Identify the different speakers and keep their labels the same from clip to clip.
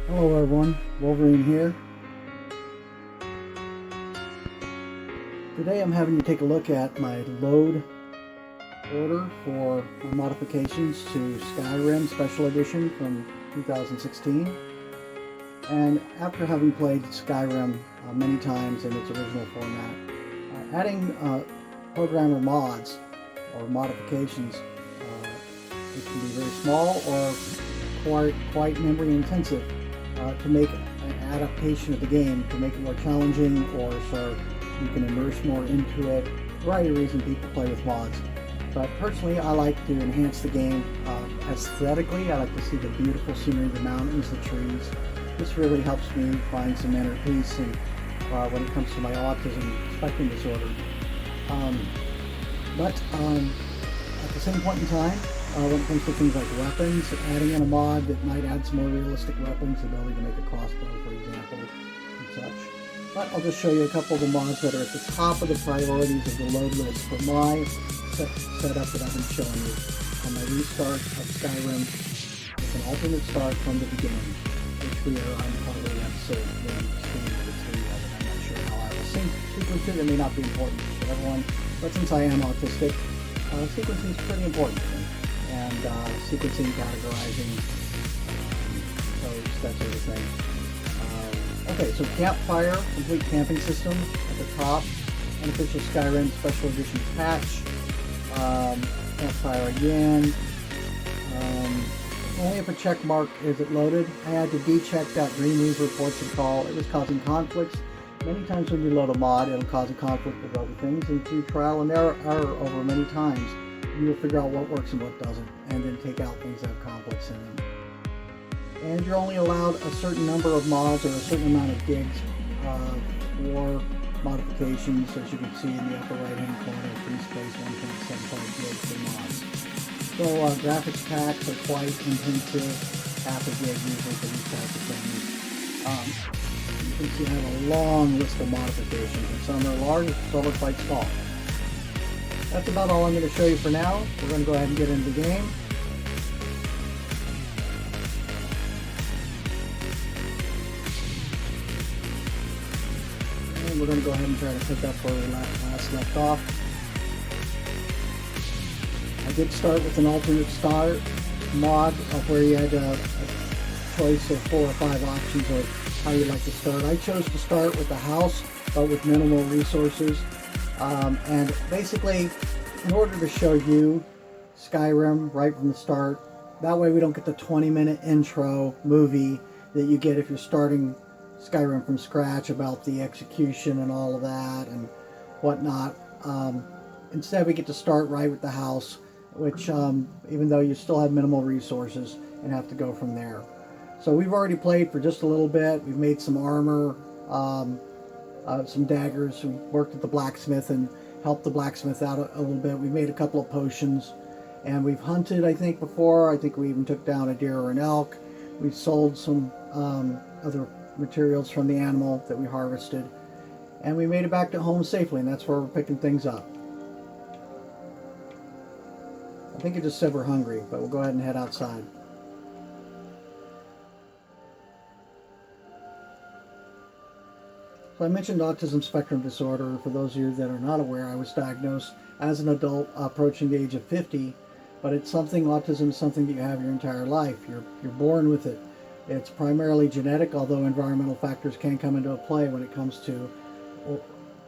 Speaker 1: Hello everyone, Wolverine here. Today I'm having you take a look at my load order for modifications to Skyrim Special Edition from 2016. And after having played Skyrim many times in its original format, adding programmer mods or modifications, which can be very small or quite memory intensive, to make an adaptation of the game, to make it more challenging, or so you can immerse more into it. A variety of reasons people play with mods. But personally, I like to enhance the game aesthetically. I like to see the beautiful scenery, the mountains, the trees. This really helps me find some inner peace and when it comes to my autism spectrum disorder. But at the same point in time, when it comes to things like weapons, adding in a mod that might add some more realistic weapons, the ability to make a crossbow, for example, and such. But I'll just show you a couple of the mods that are at the top of the priorities of the load list for my setup that I've been showing you on my restart of Skyrim with an alternate start from the beginning, which we are on probably episode 1, 2, or 3 of it. I'm not sure how I will sequence it. It may not be important for everyone, but since I am autistic, sequencing is pretty important to me. And sequencing, categorizing, codes, that sort of thing. Okay, so Campfire, complete camping system at the top. Unofficial Skyrim Special Edition patch. Campfire again. Only if a check mark is it loaded. I had to decheck that green news reports and call. It was causing conflicts. Many times when you load a mod, it'll cause a conflict with other things, and through trial and error over many times, you will figure out what works and what doesn't, and then take out things that have conflicts in them. And you're only allowed a certain number of mods or a certain amount of gigs for modifications, as you can see in the upper right hand corner, free space 1.75 gigs for mods. So graphics packs are quite intensive, half a gig usually for these types of things. You can see I have a long list of modifications, and some are large, some are quite small. That's about all I'm going to show you for now. We're going to go ahead and get into the game. And we're going to go ahead and try to pick up where we last left off. I did start with an alternate start mod where you had a choice of 4 or 5 options of how you'd like to start. I chose to start with the house, but with minimal resources. And basically, in order to show you Skyrim right from the start, that way we don't get the 20-minute intro movie that you get if you're starting Skyrim from scratch about the execution and all of that and whatnot. Instead, we get to start right with the house, which even though you still have minimal resources and have to go from there. So we've already played for just a little bit. We've made some armor, some daggers. We worked at the blacksmith and helped the blacksmith out a little bit. We made a couple of potions, and we've hunted, I think, before. I think we even took down a deer or an elk. We've sold some other materials from the animal that we harvested, and we made it back to home safely, and that's where we're picking things up. I think it just said we're hungry, but we'll go ahead and head outside. So I mentioned autism spectrum disorder. For those of you that are not aware, I was diagnosed as an adult approaching the age of 50, but it's something, autism is something that you have your entire life. You're born with it. It's primarily genetic, although environmental factors can come into play when it comes to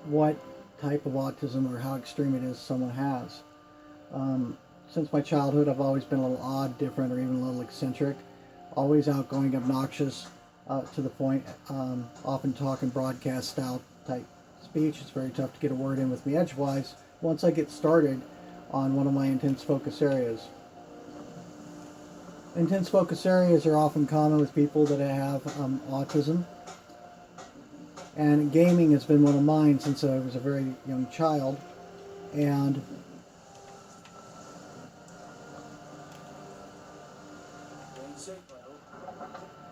Speaker 1: what type of autism or how extreme it is someone has. Since my childhood, I've always been a little odd, different, or even a little eccentric. Always outgoing, obnoxious, to the point, often talk in broadcast style type speech. It's very tough to get a word in with me edgewise once I get started on one of my intense focus areas. Intense focus areas are often common with people that have autism, and gaming has been one of mine since I was a very young child. And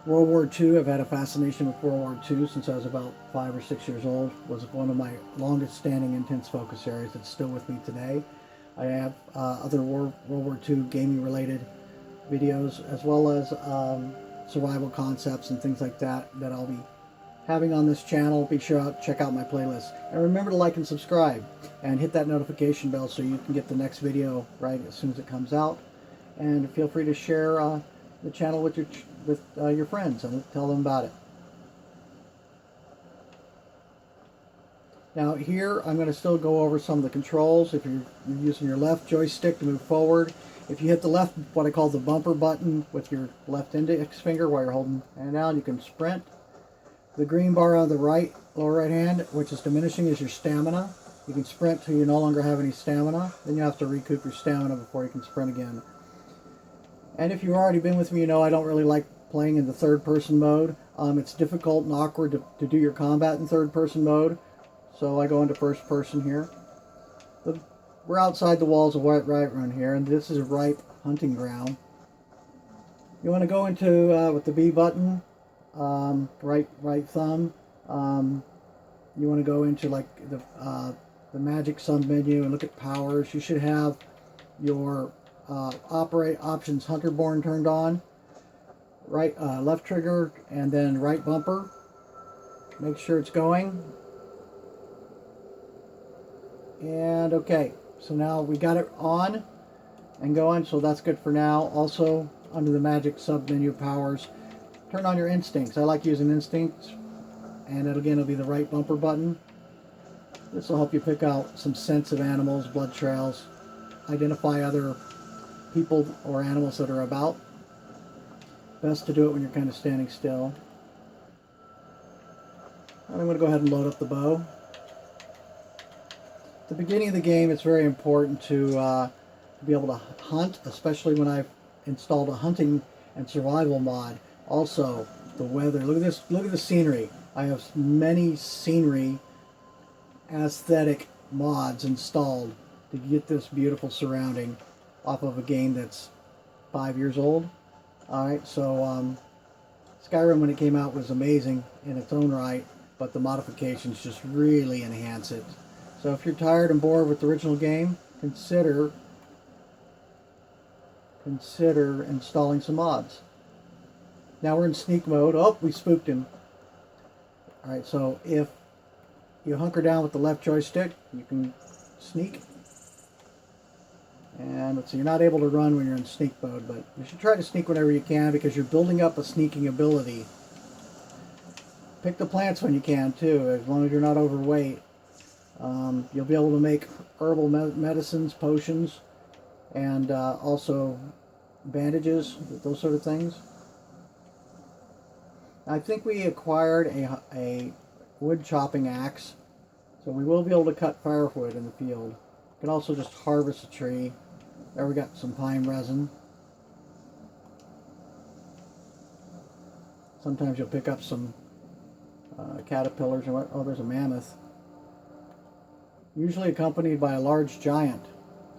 Speaker 1: World War II, I've had a fascination with World War II since I was about 5 or 6 years old. It was one of my longest standing intense focus areas. It's still with me today. I have other World War II gaming related videos, as well as survival concepts and things like that that I'll be having on this channel. Be sure to check out my playlist. And remember to like and subscribe. And hit that notification bell so you can get the next video right as soon as it comes out. And feel free to share the channel with your friends and tell them about it. Now here I'm going to still go over some of the controls. If you're using your left joystick to move forward, if you hit the left, what I call the bumper button with your left index finger while you're holding it down, you can sprint. The green bar on the right, lower right hand, which is diminishing, is your stamina. You can sprint till you no longer have any stamina. Then you have to recoup your stamina before you can sprint again. And if you've already been with me, you know I don't really like playing in the third-person mode. It's difficult and awkward to do your combat in third-person mode. So I go into first person here. We're outside the walls of Whiterun here, and this is a ripe hunting ground. You want to go into, with the B button, right thumb, you want to go into like the magic sub menu and look at powers. You should have your operate options Hunterborn turned on. Left trigger and then right bumper. Make sure it's going. And okay, so now we got it on and going, so that's good for now. Also, under the magic sub-menu powers, turn on your instincts. I like using instincts, and it'll be the right bumper button. This will help you pick out some scents of animals, blood trails, identify other people or animals that are about. Best to do it when you're kind of standing still. And I'm going to go ahead and load up the bow. At the beginning of the game, it's very important to be able to hunt, especially when I've installed a hunting and survival mod. Also, the weather. Look at this. Look at the scenery. I have many scenery aesthetic mods installed to get this beautiful surrounding off of a game that's 5 years old. Alright, so Skyrim when it came out was amazing in its own right, but the modifications just really enhance it. So if you're tired and bored with the original game, consider installing some mods. Now we're in sneak mode. Oh, we spooked him. Alright, so if you hunker down with the left joystick, you can sneak. And let's see, you're not able to run when you're in sneak mode, but you should try to sneak whenever you can because you're building up a sneaking ability. Pick the plants when you can too, as long as you're not overweight. You'll be able to make herbal medicines, potions, and also bandages, those sort of things. I think we acquired a wood chopping axe, so we will be able to cut firewood in the field. You can also just harvest a tree. There we got some pine resin. Sometimes you'll pick up some caterpillars and what? Oh, there's a mammoth. Usually accompanied by a large giant,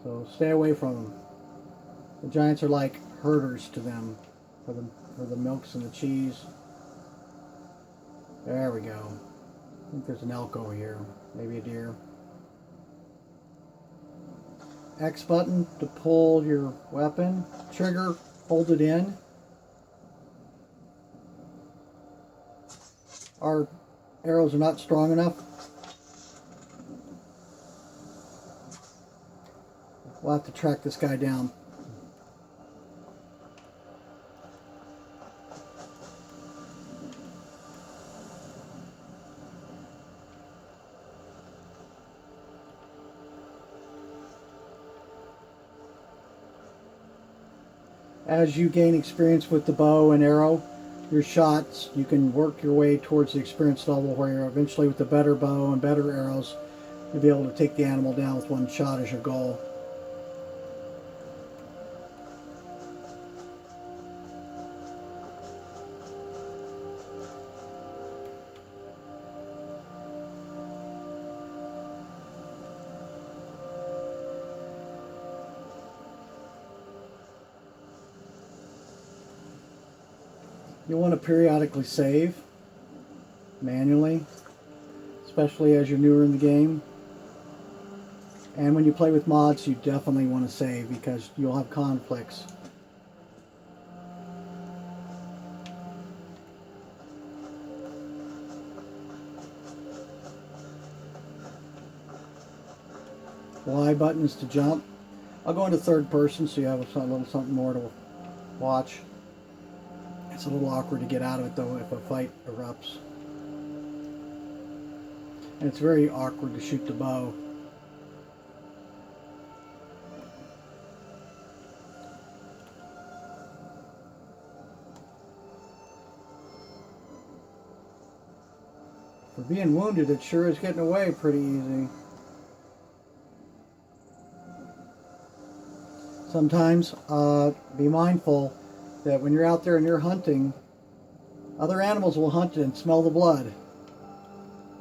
Speaker 1: so stay away from them. The giants are like herders to them for the milks and the cheese. There we go. I think there's an elk over here, maybe a deer. X button to pull your weapon. Trigger, hold it in. Our arrows are not strong enough. We'll have to track this guy down. As you gain experience with the bow and arrow, your shots, you can work your way towards the experience level where you're eventually with the better bow and better arrows, you'll be able to take the animal down with one shot as your goal. You'll want to periodically save manually, especially as you're newer in the game. And when you play with mods, you definitely want to save because you'll have conflicts. Y button is to jump. I'll go into third person so you have a little something more to watch. It's a little awkward to get out of it though if a fight erupts. And it's very awkward to shoot the bow. For being wounded, it sure is getting away pretty easy. Sometimes be mindful that when you're out there and you're hunting, other animals will hunt and smell the blood.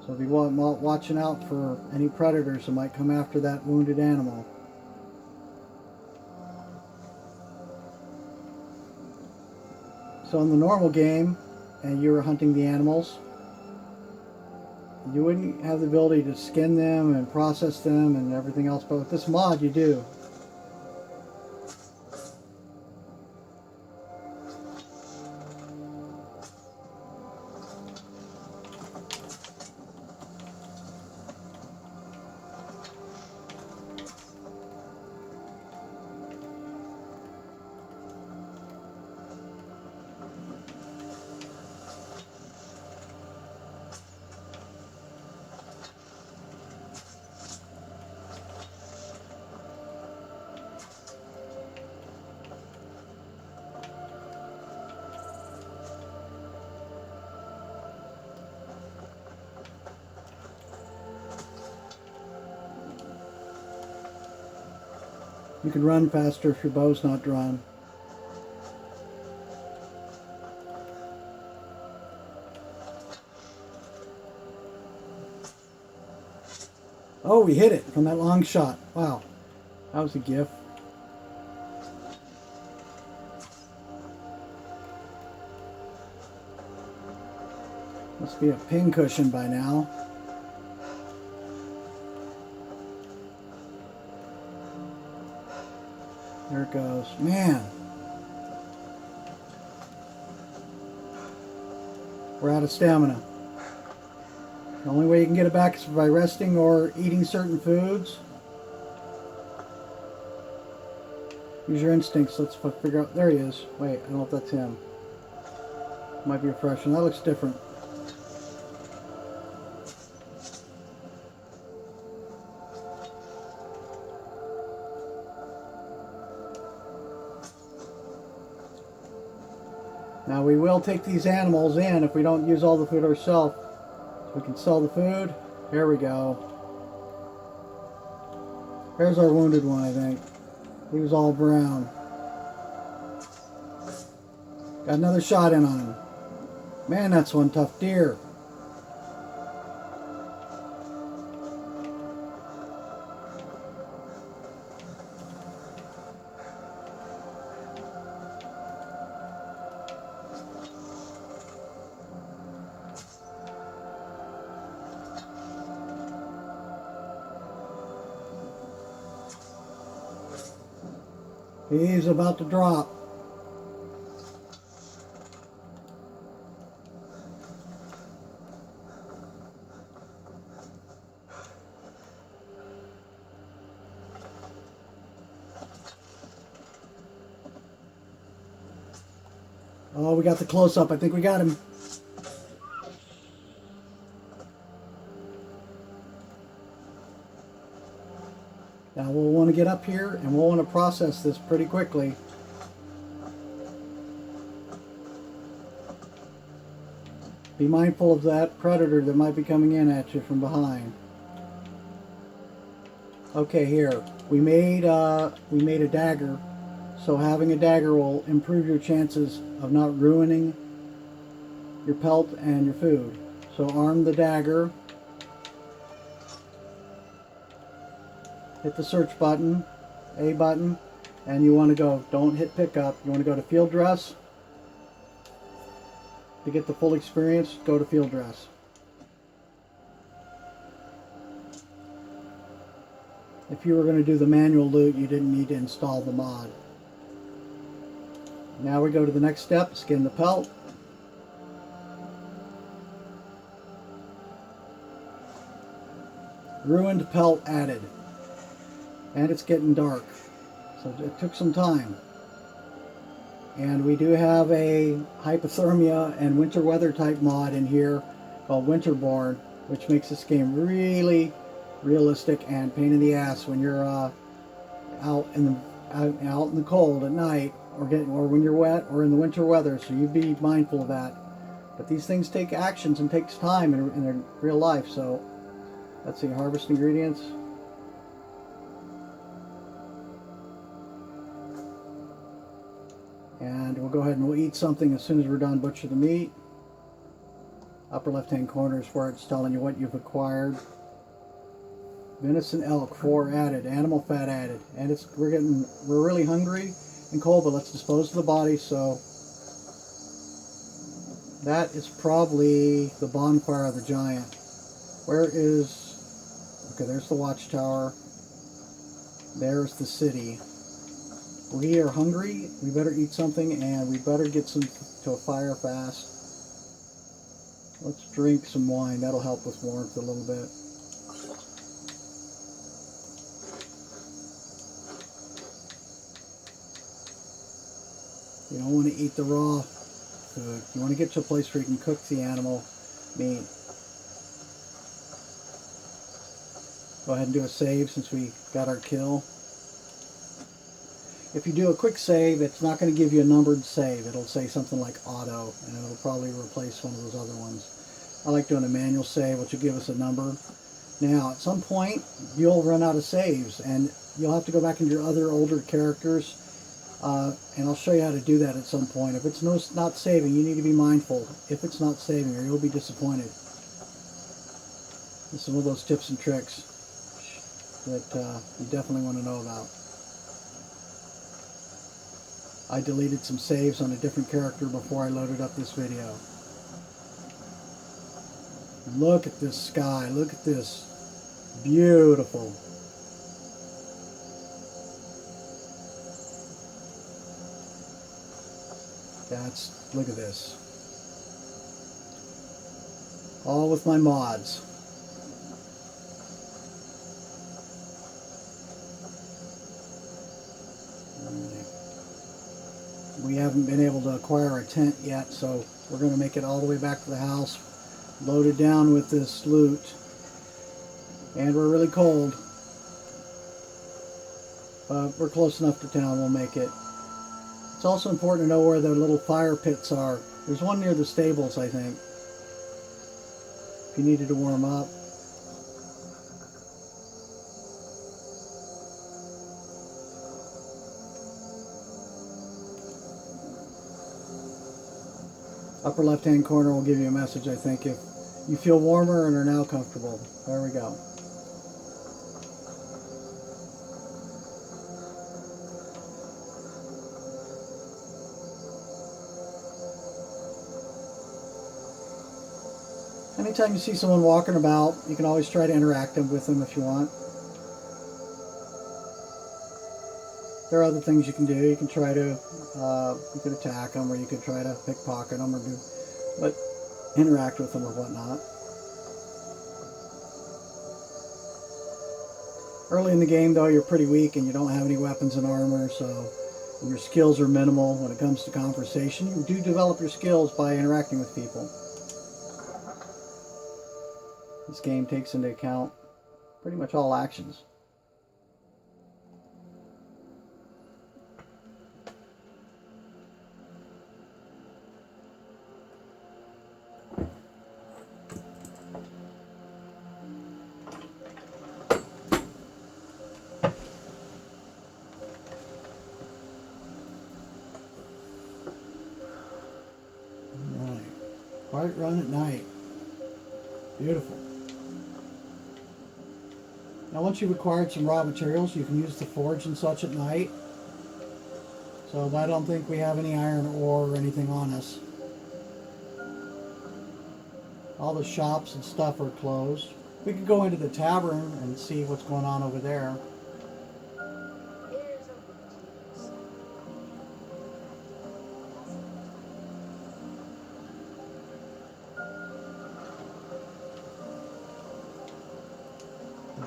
Speaker 1: So be watching out for any predators that might come after that wounded animal. So in the normal game, and you were hunting the animals, you wouldn't have the ability to skin them and process them and everything else, but with this mod you do. You can run faster if your bow's not drawn. Oh, we hit it from that long shot. Wow, that was a gift. Must be a pincushion by now. There it goes. Man. We're out of stamina. The only way you can get it back is by resting or eating certain foods. Use your instincts. Let's figure out. There he is. Wait, I don't know if that's him. Might be a fresh one. That looks different. Now we will take these animals in if we don't use all the food ourselves. So we can sell the food. There we go. There's our wounded one, I think. He was all brown. Got another shot in on him. Man, that's one tough deer. He's about to drop. Oh, we got the close-up. I think we got him. Now we'll want to get up here and we'll want to process this pretty quickly. Be mindful of that predator that might be coming in at you from behind. Okay, here we made a dagger, so having a dagger will improve your chances of not ruining your pelt and your food. So arm the dagger. Hit the search button, A button, and you want to go, don't hit pickup, you want to go to field dress. To get the full experience, go to field dress. If you were going to do the manual loot, you didn't need to install the mod. Now we go to the next step, skin the pelt. Ruined pelt added. and it's getting dark, so it took some time. And we do have a hypothermia and winter weather type mod in here called Winterborn, which makes this game really realistic and pain in the ass when you're out in the cold at night, or when you're wet or in the winter weather. So you be mindful of that. But these things take actions and takes time in real life. So let's see, harvest ingredients. And we'll go ahead and we'll eat something as soon as we're done. Butcher the meat. Upper left hand corner is where it's telling you what you've acquired. Venison elk, 4 added. Animal fat added. And we're really hungry and cold, but let's dispose of the body. So that is probably the bonfire of the giant. Okay, there's the watchtower. There's the city. We are hungry, we better eat something, and we better get to a fire fast. Let's drink some wine, that'll help with warmth a little bit. You don't want to eat the raw food. You want to get to a place where you can cook the animal meat. Go ahead and do a save since we got our kill. If you do a quick save, it's not going to give you a numbered save. It'll say something like auto, and it'll probably replace one of those other ones. I like doing a manual save, which will give us a number. Now, at some point, you'll run out of saves, and you'll have to go back into your other older characters, and I'll show you how to do that at some point. If it's not saving, you need to be mindful if it's not saving, or you'll be disappointed. This is one of those tips and tricks that you definitely want to know about. I deleted some saves on a different character before I loaded up this video. Look at this sky. Look at this. Beautiful. Look at this. All with my mods. We haven't been able to acquire a tent yet, so we're going to make it all the way back to the house, loaded down with this loot. And we're really cold, but we're close enough to town, we'll make it. It's also important to know where the little fire pits are. There's one near the stables, I think, if you needed to warm up. Upper left hand corner will give you a message, I think, if you feel warmer and are now comfortable. There we go. Anytime you see someone walking about, you can always try to interact with them if you want. There are other things you can do. You can try to, you could attack them, or you could try to pickpocket them, but interact with them or whatnot. Early in the game, though, you're pretty weak and you don't have any weapons and armor, so your skills are minimal when it comes to conversation. You do develop your skills by interacting with people. This game takes into account pretty much all actions. Quiet run at night. Beautiful. Now once you've acquired some raw materials, you can use the forge and such at night. So I don't think we have any iron ore or anything on us. All the shops and stuff are closed. We could go into the tavern and see what's going on over there.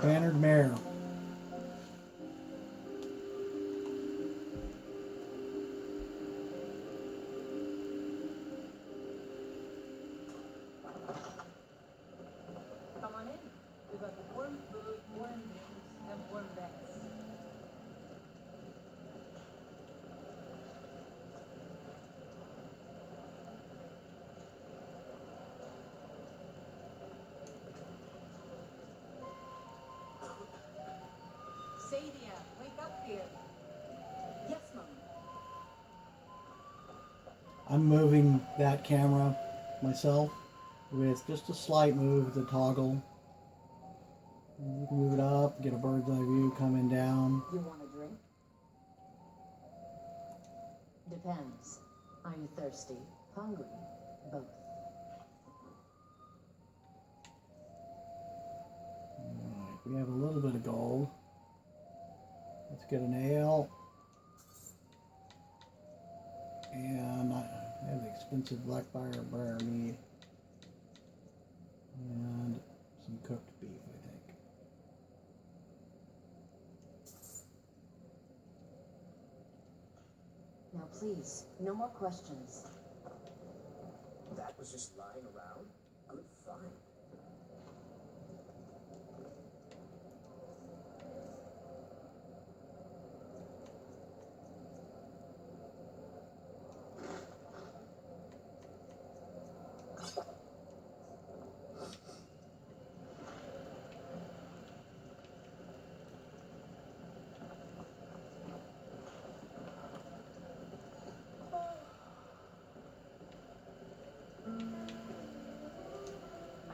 Speaker 1: Bannered mare. I'm moving that camera myself with just a slight move with the toggle. You can move it up, get a bird's eye view coming down.
Speaker 2: You want a drink? Depends. Are you thirsty? Hungry? Both.
Speaker 1: Alright, we have a little bit of gold. Let's get an ale. And I have the expensive black briar mead. And some cooked beef, I think.
Speaker 2: Now please, no more questions.
Speaker 3: That was just lying around? Good find.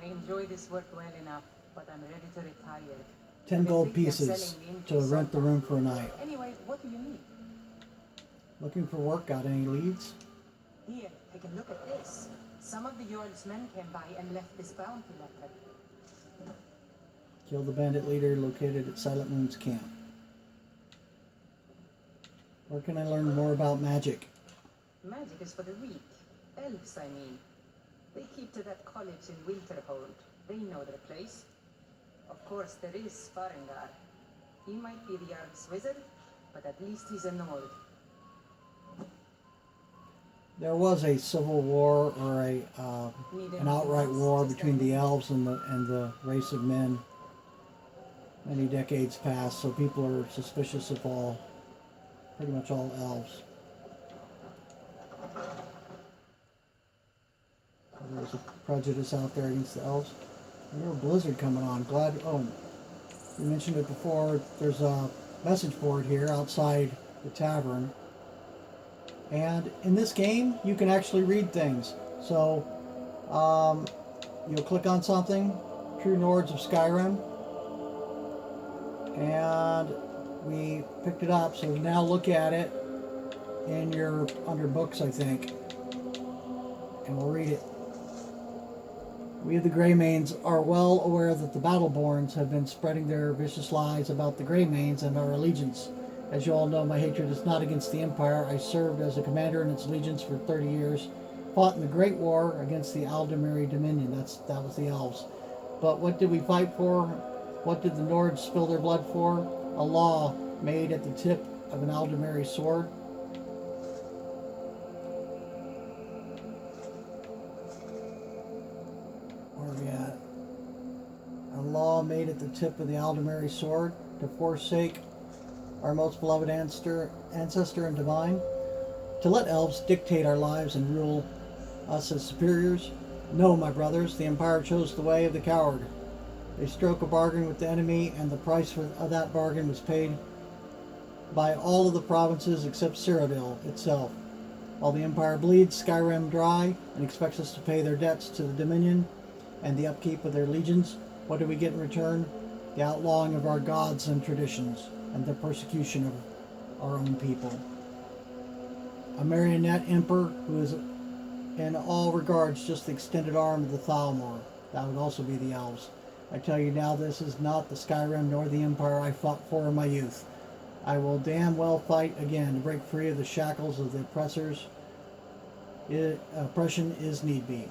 Speaker 2: I enjoy this work well enough, but I'm ready to retire.
Speaker 1: 10 gold pieces to rent the room for a night.
Speaker 2: Anyway, what do you need?
Speaker 1: Looking for work, got any leads?
Speaker 2: Here, take a look at this. Some of the Jarl's men came by and left this bounty letter.
Speaker 1: Kill the bandit leader located at Silent Moon's camp. Where can I learn more about magic?
Speaker 2: Magic is for the weak. Elves, I mean. They keep to that college in Winterhold. They know their place. Of course, there is Farengar. He might be the Jarl's wizard, but at least he's a Nord.
Speaker 1: There was a civil war or an outright war between the elves and the race of men. Many decades passed, so people are suspicious of pretty much all elves. So there's a prejudice out there against the elves. There's a blizzard coming on. Oh, you mentioned it before. There's a message board here outside the tavern. And in this game, you can actually read things. So, you'll click on something, True Nords of Skyrim, and we picked it up. So now look at it under books, I think, and we'll read it. We of the Greymanes are well aware that the Battleborns have been spreading their vicious lies about the Greymanes and our allegiance. As you all know, my hatred is not against the Empire. I served as a commander in its legions for 30 years, fought in the Great War against the Aldemiri Dominion. That was the elves. But what did we fight for? What did the Nords spill their blood for? A law made at the tip of an Aldemiri sword. Where are we at? A law made at the tip of the Aldemiri sword to forsake our most beloved ancestor and divine, to let elves dictate our lives and rule us as superiors. No, my brothers, the Empire chose the way of the coward. They struck a bargain with the enemy, and the price of that bargain was paid by all of the provinces except Cyrodiil itself. While the Empire bleeds Skyrim dry and expects us to pay their debts to the Dominion and the upkeep of their legions, what do we get in return? The outlawing of our gods and traditions, and the persecution of our own people. A marionette emperor who is in all regards just the extended arm of the Thalmor. That would also be the elves. I tell you now, this is not the Skyrim nor the Empire I fought for in my youth. I will damn well fight again to break free of the shackles of the oppressors. Oppression is need be.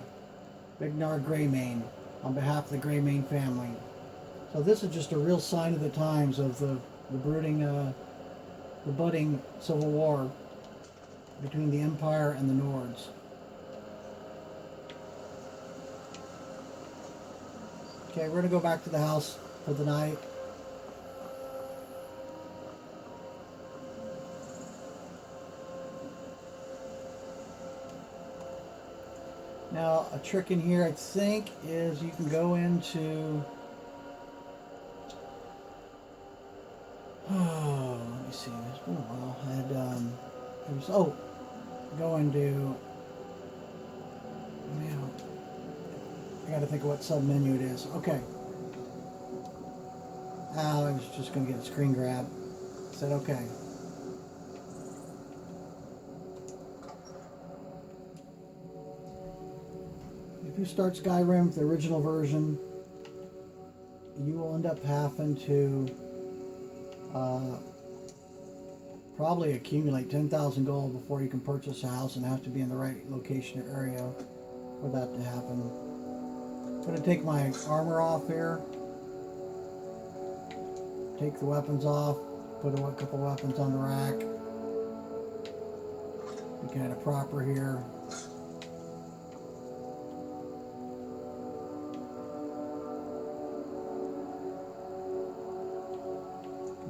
Speaker 1: Bignar Greymane, on behalf of the Greymane family. So this is just a real sign of the times of the budding civil war between the Empire and the Nords. Okay, we're going to go back to the house for the night. Now, a trick in here, I think, is you can go into... Oh, let me see. It's been a while. Go into gotta think of what sub-menu it is. Okay. I was just gonna get a screen grab. Said okay. If you start Skyrim with the original version, you will end up having to probably accumulate 10,000 gold before you can purchase a house, and have to be in the right location or area for that to happen. I'm going to take my armor off here, take the weapons off, put a couple weapons on the rack, be kind of proper here.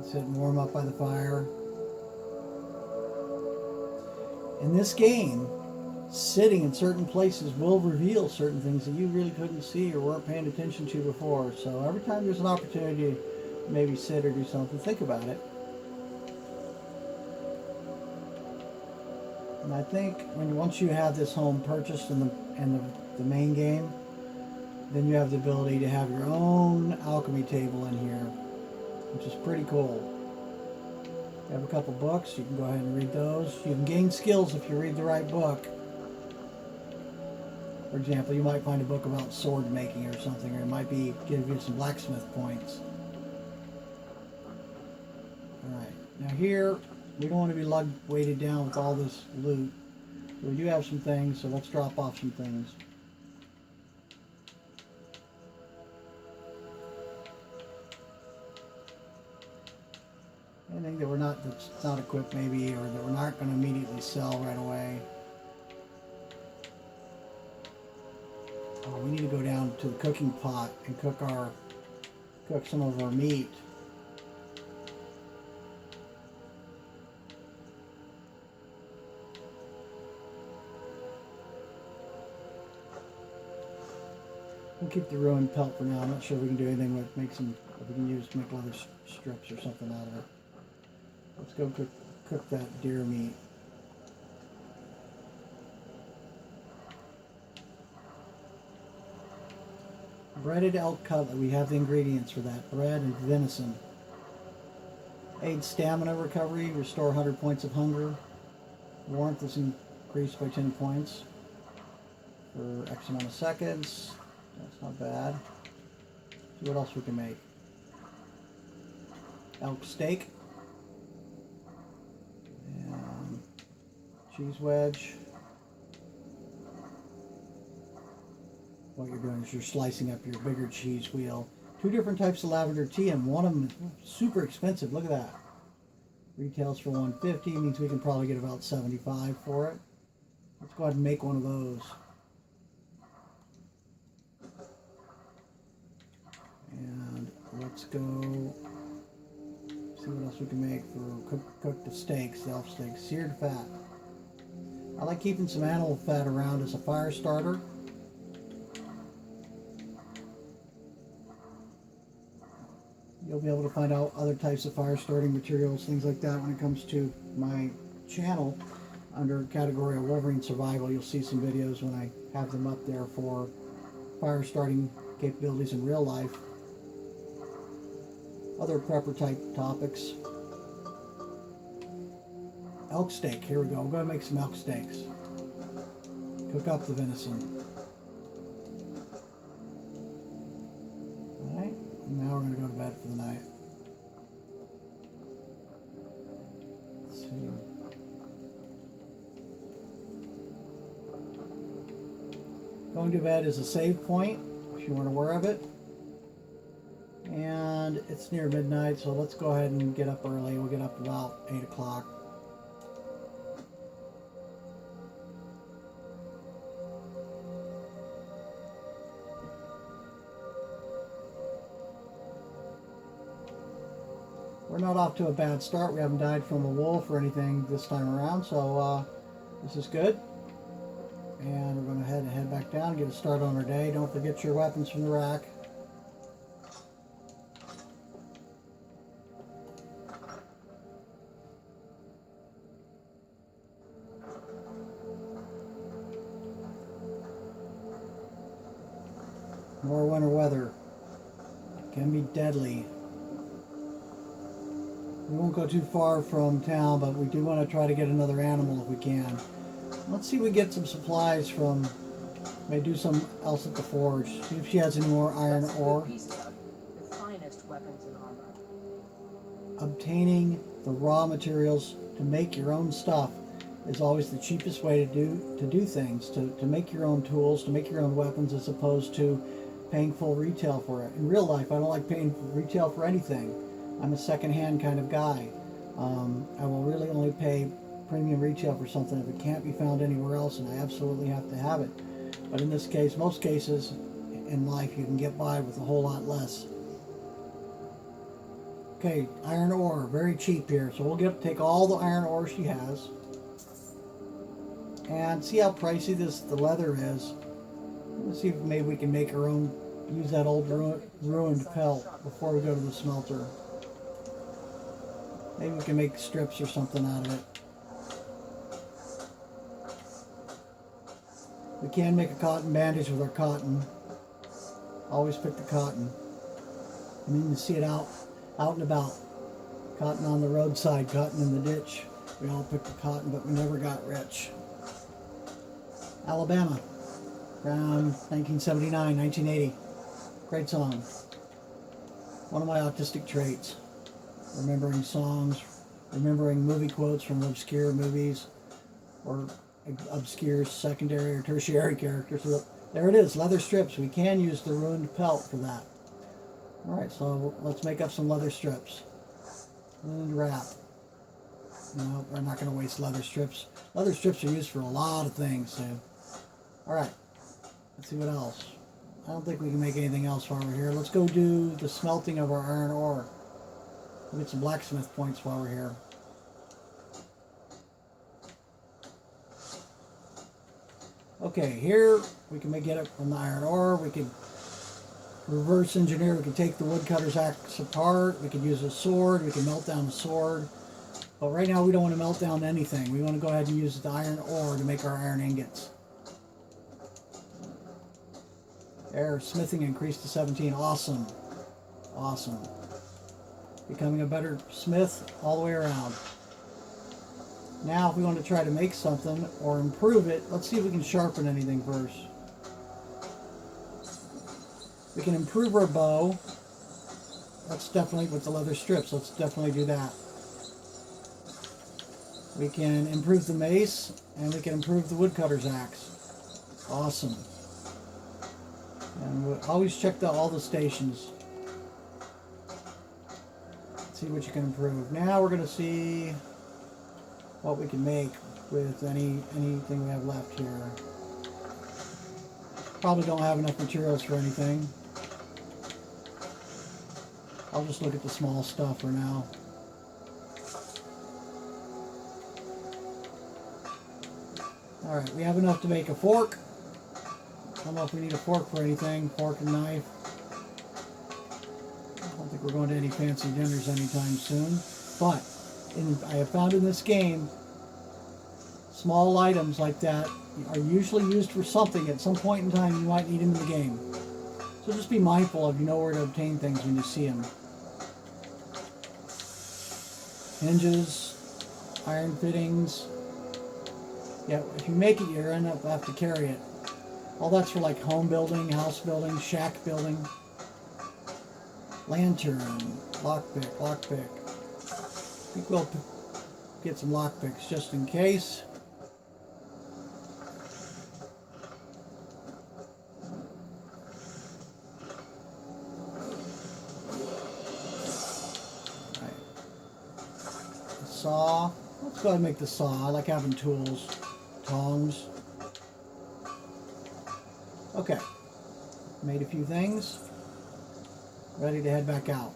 Speaker 1: Sit and warm up by the fire. In this game, sitting in certain places will reveal certain things that you really couldn't see or weren't paying attention to before. So every time there's an opportunity to maybe sit or do something, think about it. And I think once you have this home purchased in the main game, then you have the ability to have your own alchemy table in here, which is pretty cool. You have a couple books, you can go ahead and read those. You can gain skills if you read the right book. For example, you might find a book about sword making or something, or it might be give you some blacksmith points. Alright, now here, we don't want to be weighted down with all this loot. We do have some things, so let's drop off some things. Anything that that's not equipped maybe, or that we're not going to immediately sell right away. Oh, we need to go down to the cooking pot and cook some of our meat. We'll keep the ruined pelt for now. I'm not sure if we can do anything with if we can use make leather strips or something out of it. Let's go cook that deer meat. Breaded elk cutlet. We have the ingredients for that. Bread and venison. Aid stamina recovery. Restore 100 points of hunger. Warmth is increased by 10 points for X amount of seconds. That's not bad. See what else we can make. Elk steak. And cheese wedge. What you're doing is you're slicing up your bigger cheese wheel. 2 different types of lavender tea, and one of them is super expensive. Look at that. Retails for $150, means we can probably get about $75 for it. Let's go ahead and make one of those. And let's go see what else we can make for cook the steaks, the elf steaks. Seared fat. I like keeping some animal fat around as a fire starter. You'll be able to find out other types of fire starting materials, things like that when it comes to my channel. Under category of Wolverine Survival, you'll see some videos when I have them up there for fire starting capabilities in real life. Other prepper type topics. Elk steak, here we go. We're going to make some elk steaks. Cook up the venison. Alright, now we're going to go to bed for the night. Let's see. Going to bed is a save point, if you weren't aware of it. And it's near midnight, so let's go ahead and get up early. We'll get up about 8 o'clock. We're not off to a bad start. We haven't died from a wolf or anything this time around, so this is good. And we're going to head back down and get a start on our day. Don't forget your weapons from the rack. More winter weather. Can be deadly. We won't go too far from town, but we do want to try to get another animal if we can. Let's see if we get some supplies from, may do some else at the forge. See if she has any more iron ore.
Speaker 2: The finest weapons and armor.
Speaker 1: Obtaining the raw materials to make your own stuff is always the cheapest way to do things, to make your own tools, to make your own weapons, as opposed to paying full retail for it. In real life, I don't like paying retail for anything. I'm a second-hand kind of guy. I will really only pay premium retail for something if it can't be found anywhere else, and I absolutely have to have it. But in this case, most cases in life, you can get by with a whole lot less. Okay, iron ore, very cheap here. So we'll take all the iron ore she has. And see how pricey the leather is. Let's see if maybe we can make our own, use that old ruined pelt before we go to the smelter. Maybe we can make strips or something out of it. We can make a cotton bandage with our cotton. Always pick the cotton. I mean, you see it out and about. Cotton on the roadside, cotton in the ditch. We all picked the cotton, but we never got rich. Alabama, around 1979, 1980. Great song. One of my autistic traits. Remembering songs, remembering movie quotes from obscure movies, or obscure secondary or tertiary characters. So there it is, leather strips. We can use the ruined pelt for that. Alright, so let's make up some leather strips. And wrap. No, we're not going to waste leather strips. Leather strips are used for a lot of things, so. Alright, let's see what else. I don't think we can make anything else while we're here. Let's go do the smelting of our iron ore. We'll get some blacksmith points while we're here. Okay, here we can get it from the iron ore. We could reverse engineer. We could take the woodcutter's axe apart. We could use a sword. We can melt down a sword. But right now we don't want to melt down anything. We want to go ahead and use the iron ore to make our iron ingots. There, smithing increased to 17. Awesome. Awesome. Becoming a better smith all the way around. Now if we want to try to make something or improve it, let's see if we can sharpen anything first. We can improve our bow. That's definitely with the leather strips. Let's definitely do that. We can improve the mace, and we can improve the woodcutter's axe. Awesome. And we'll always check all the stations. See what you can improve. Now we're going to see what we can make with anything we have left here. Probably don't have enough materials for anything. I'll just look at the small stuff for now. Alright, we have enough to make a fork. I don't know if we need a fork for anything. Fork and knife. I don't think we're going to any fancy dinners anytime soon. But I have found in this game, small items like that are usually used for something. At some point in time, you might need them in the game. So just be mindful of, you know, where to obtain things when you see them. Hinges, iron fittings. Yeah, if you make it, you're going to have to carry it. All that's for like home building, house building, shack building. Lantern, lockpick. I think we'll get some lockpicks just in case. Alright. The saw. Let's go ahead and make the saw. I like having tools. Tongs. Okay. Made a few things. Ready to head back out.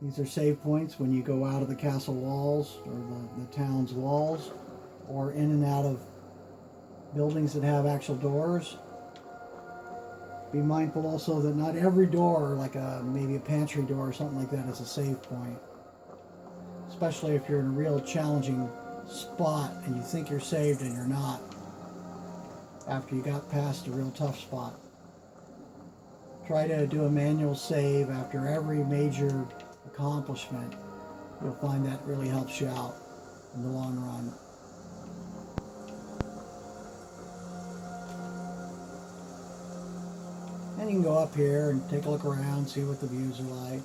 Speaker 1: These are save points when you go out of the castle walls or the town's walls, or in and out of buildings that have actual doors. Be mindful also that not every door, like maybe a pantry door or something like that, is a save point. Especially if you're in a real challenging spot and you think you're saved and you're not, after you got past a real tough spot. Try to do a manual save after every major accomplishment. You'll find that really helps you out in the long run. And you can go up here and take a look around, see what the views are like.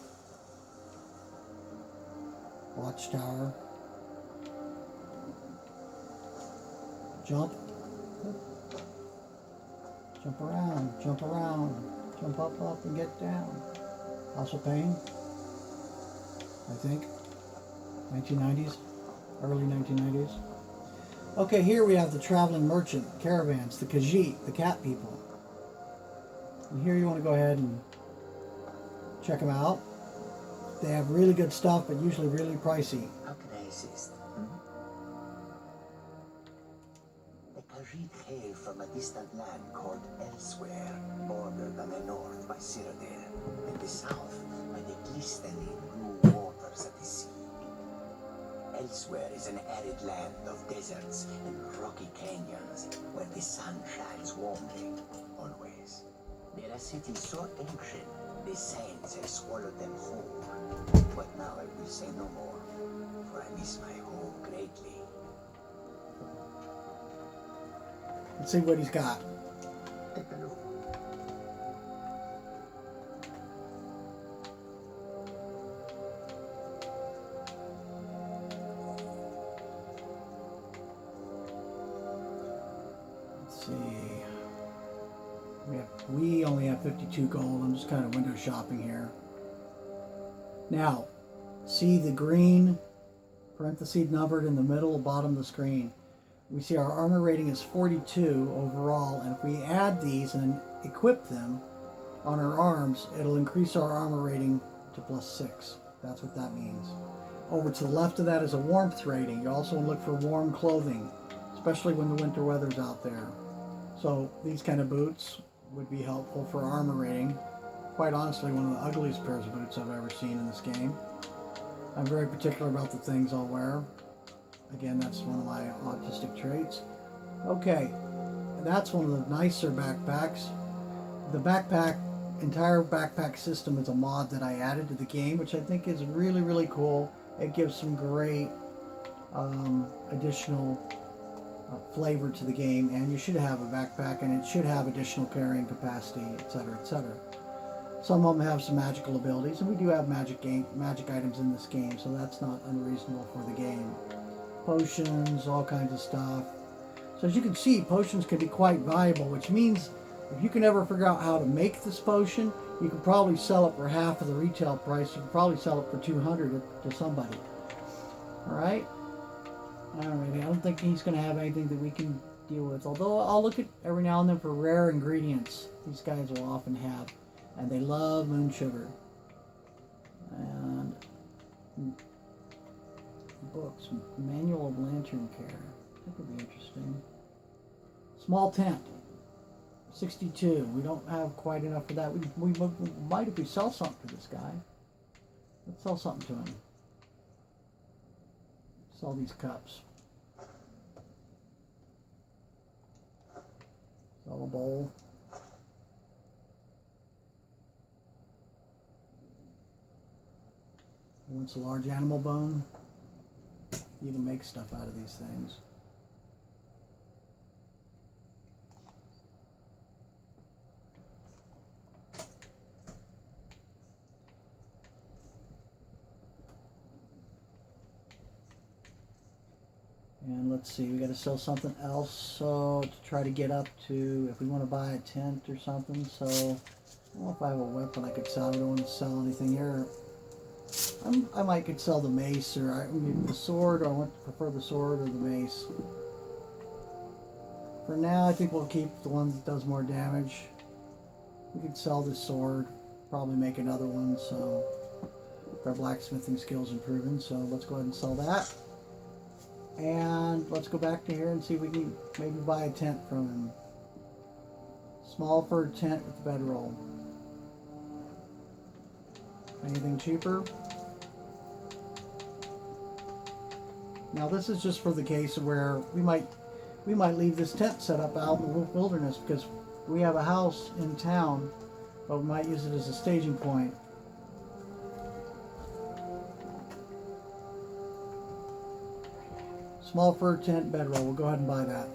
Speaker 1: Watchtower. Jump. Jump around, jump around. Jump up, and get down. House of Pain, I think. 1990s, early 1990s. Okay, here we have the traveling merchant caravans, the Khajiit, the cat people. And here you want to go ahead and check them out. They have really good stuff, but usually really pricey.
Speaker 3: How can I assist? The Khajiit hail from a distant land called Elsewhere, bordered on the north by Cyrodiil, and the south by the glistening blue waters of the sea. Elsewhere is an arid land of deserts and rocky canyons where the sun shines warmly, always. They're a city so ancient, the sands have swallowed them whole. But now I will say no more, for I miss my home greatly.
Speaker 1: Let's see what he's got.
Speaker 3: Take a look.
Speaker 1: Let's see. We only have 52 gold. I'm just kind of window shopping here. Now, see the green parentheses numbered in the middle, bottom of the screen. We see our armor rating is 42 overall, and if we add these and equip them on our arms, it'll increase our armor rating to +6. That's what that means. Over to the left of that is a warmth rating. You also want to look for warm clothing, especially when the winter weather's out there. So these kind of boots would be helpful for armor rating. Quite honestly, one of the ugliest pairs of boots I've ever seen in this game. I'm very particular about the things I'll wear. Again, that's one of my autistic traits. Okay, that's one of the nicer backpacks. The entire backpack system is a mod that I added to the game, which I think is really, really cool. It gives some great additional flavor to the game, and you should have a backpack, and it should have additional carrying capacity, etc., etc. Some of them have some magical abilities, and we do have magic items in this game, so that's not unreasonable for the game. Potions, all kinds of stuff. So as you can see, potions can be quite valuable, which means if you can ever figure out how to make this potion, you can probably sell it for half of the retail price. You can probably sell it for 200 to somebody. Alright? Alrighty, I don't think he's going to have anything that we can deal with. Although I'll look at every now and then for rare ingredients. These guys will often have. And they love moon sugar. And books. Manual of Lantern Care. That could be interesting. Small tent. 62. We don't have quite enough for that. We might if we sell something to this guy. Let's sell something to him. Sell these cups. Sell a bowl. He wants a large animal bone. You can make stuff out of these things. And let's see, we got to sell something else, so to try to get up to, if we want to buy a tent or something. So I don't know if I have a weapon I could sell. I don't want to sell anything here. I might could sell the mace, or the sword, or I prefer the sword or the mace. For now, I think we'll keep the one that does more damage. We could sell the sword, probably make another one, so Our blacksmithing skills improving, so let's go ahead and sell that. And let's go back to here and see if we can maybe buy a tent from him. Small fur tent with bedroll. Anything cheaper? Now this is just for the case where we might leave this tent set up out in the wilderness because we have a house in town, but we might use it as a staging point. Small fur tent bedroll. We'll go ahead and buy that.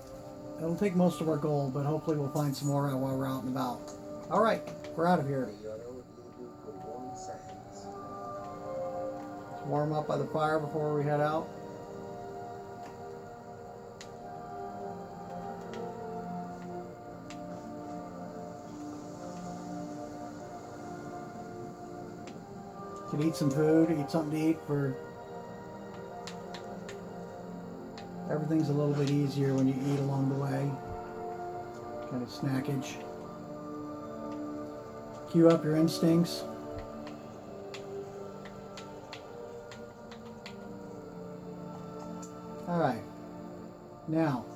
Speaker 1: It'll take most of our gold, but hopefully we'll find some more while we're out and about. All right, we're out of here. Let's warm up by the fire before we head out. Could eat some food, eat something to eat for... Everything's a little bit easier when you eat along the way. Kind of snackage. Cue up your instincts. Alright. Now,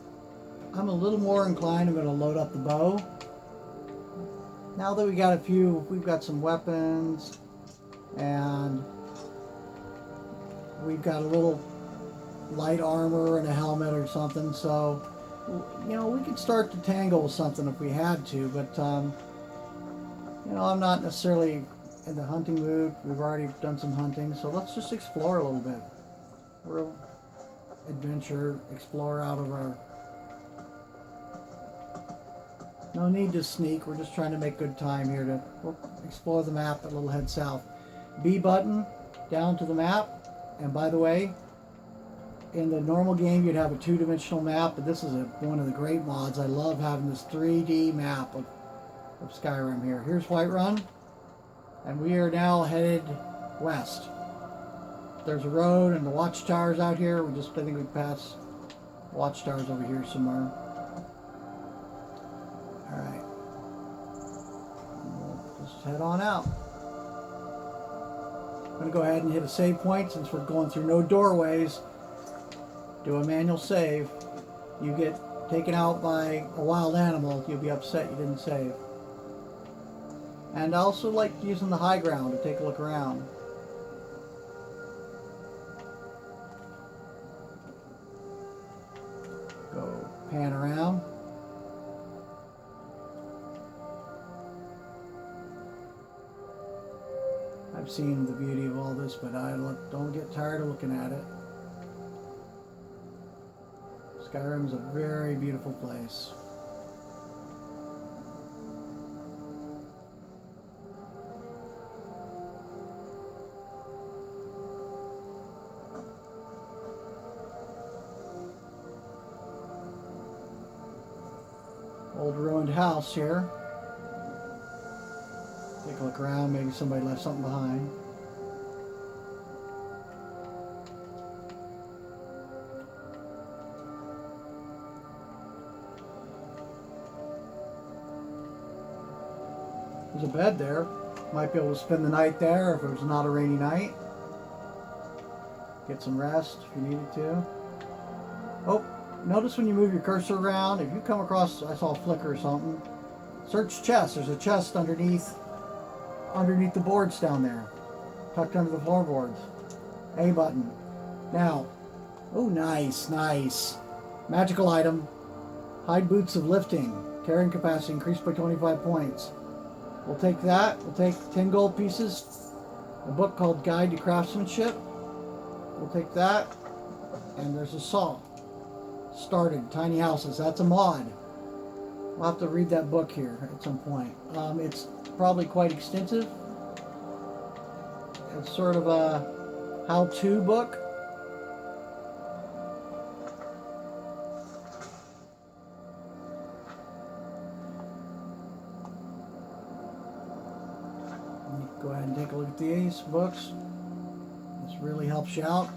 Speaker 1: I'm a little more inclined. I'm going to load up the bow. Now that we've got some weapons, and we've got a little light armor and a helmet or something, so we could start to tangle with something if we had to, but I'm not necessarily in the hunting mood. We've already done some hunting, so let's just explore a little bit. Real adventure, explore out of our... No need to sneak, we're just trying to make good time here to explore the map a little head south. B button down to the map, and by the way, in the normal game you'd have a two-dimensional map, but this is one of the great mods. I love having this 3D map of Skyrim here. Here's Whiterun, and we are now headed west. There's a road and the watchtowers out here. I think we pass watchtowers over here somewhere. Alright. We'll just head on out. I'm going to go ahead and hit a save point since we're going through no doorways. Do a manual save. You get taken out by a wild animal, you'll be upset you didn't save. And I also like using the high ground to take a look around. Go pan around. I've seen the beauty of all this, but I don't get tired of looking at it. Skyrim is a very beautiful place. Old ruined house here. Take a look around, maybe somebody left something behind. There's a bed there. Might be able to spend the night there if it was not a rainy night. Get some rest if you needed to. Oh, notice when you move your cursor around, if you come across, I saw a flicker or something, search chest. There's a chest underneath the boards down there, tucked under the floorboards. A button. Now, oh, nice. Magical item. Hide boots of lifting. Carrying capacity increased by 25 points. We'll take that. We'll take 10 gold pieces. A book called Guide to Craftsmanship. We'll take that. And there's a saw. Started. Tiny houses. That's a mod. We'll have to read that book here at some point. It's probably quite extensive. It's sort of a how-to book. Go ahead and take a look at these books. This really helps you out.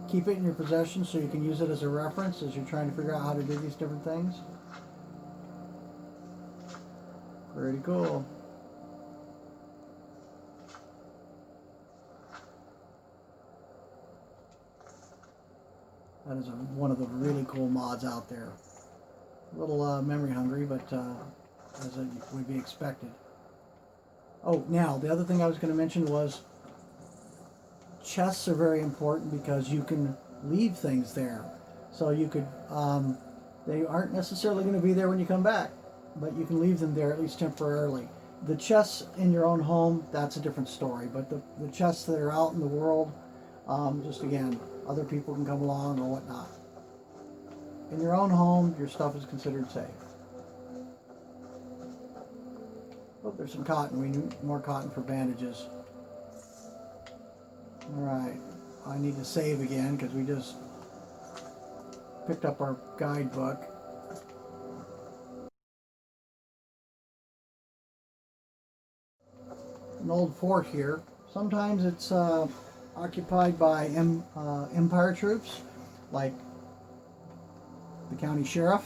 Speaker 1: Keep it in your possession so you can use it as a reference as you're trying to figure out how to do these different things. Pretty cool. That is one of the really cool mods out there. A little memory hungry, but as it would be expected. Oh, now, the other thing I was going to mention was chests are very important because you can leave things there. So you could, they aren't necessarily going to be there when you come back, but you can leave them there at least temporarily. The chests in your own home, that's a different story, but the chests that are out in the world, just again, other people can come along or whatnot. In your own home, your stuff is considered safe. Oh, there's some cotton. We need more cotton for bandages. Alright, I need to save again because we just picked up our guidebook. An old fort here. Sometimes it's occupied by Empire troops, like the county sheriff,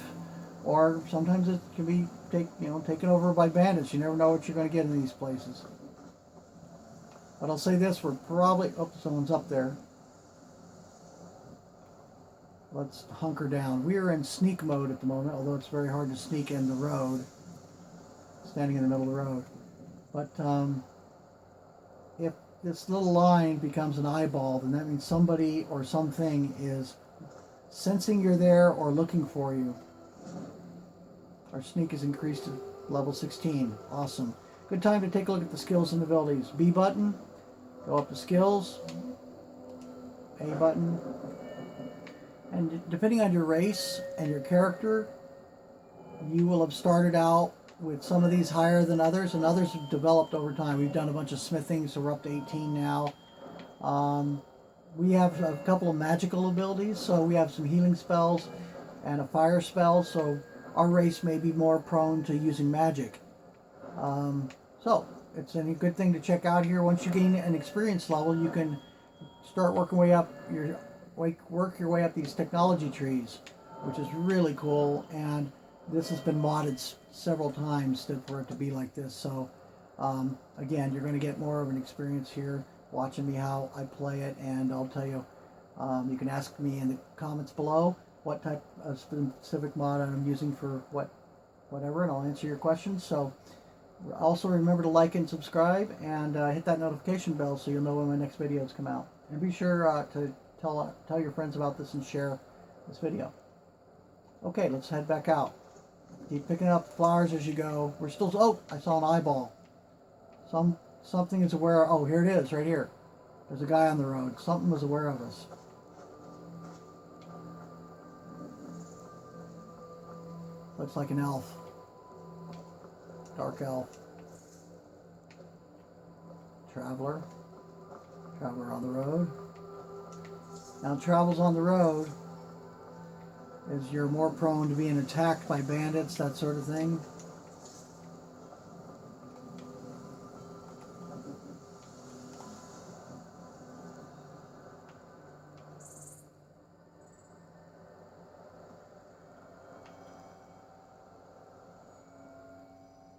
Speaker 1: or sometimes it can be taken over by bandits. You never know what you're going to get in these places. But I'll say this, we're probably... Oh, someone's up there. Let's hunker down. We are in sneak mode at the moment, although it's very hard to sneak in the road. Standing in the middle of the road. But if this little line becomes an eyeball, then that means somebody or something is sensing you're there or looking for you. Our sneak is increased to level 16. Awesome. Good time to take a look at the skills and abilities. B button, go up to skills. A button. And depending on your race and your character, you will have started out with some of these higher than others, and others have developed over time. We've done a bunch of smithing, so we're up to 18 now. We have a couple of magical abilities, so we have some healing spells and a fire spell, so our race may be more prone to using magic. So it's a good thing to check out here. Once you gain an experience level, you can start working work your way up these technology trees, which is really cool. And this has been modded several times for it to be like this. So again, you're going to get more of an experience here watching me how I play it, and I'll tell you. You can ask me in the comments below what type of specific mod I'm using for whatever, and I'll answer your questions. So also remember to like and subscribe, and hit that notification bell so you'll know when my next videos come out. And be sure to tell your friends about this and share this video. Okay, let's head back out. Keep picking up flowers as you go. We're still... Oh, I saw an eyeball. Something is aware... Oh, here it is, right here. There's a guy on the road. Something was aware of us. Looks like an elf. Dark elf. Traveler. Traveler on the road. Now, travels on the road is you're more prone to being attacked by bandits, that sort of thing.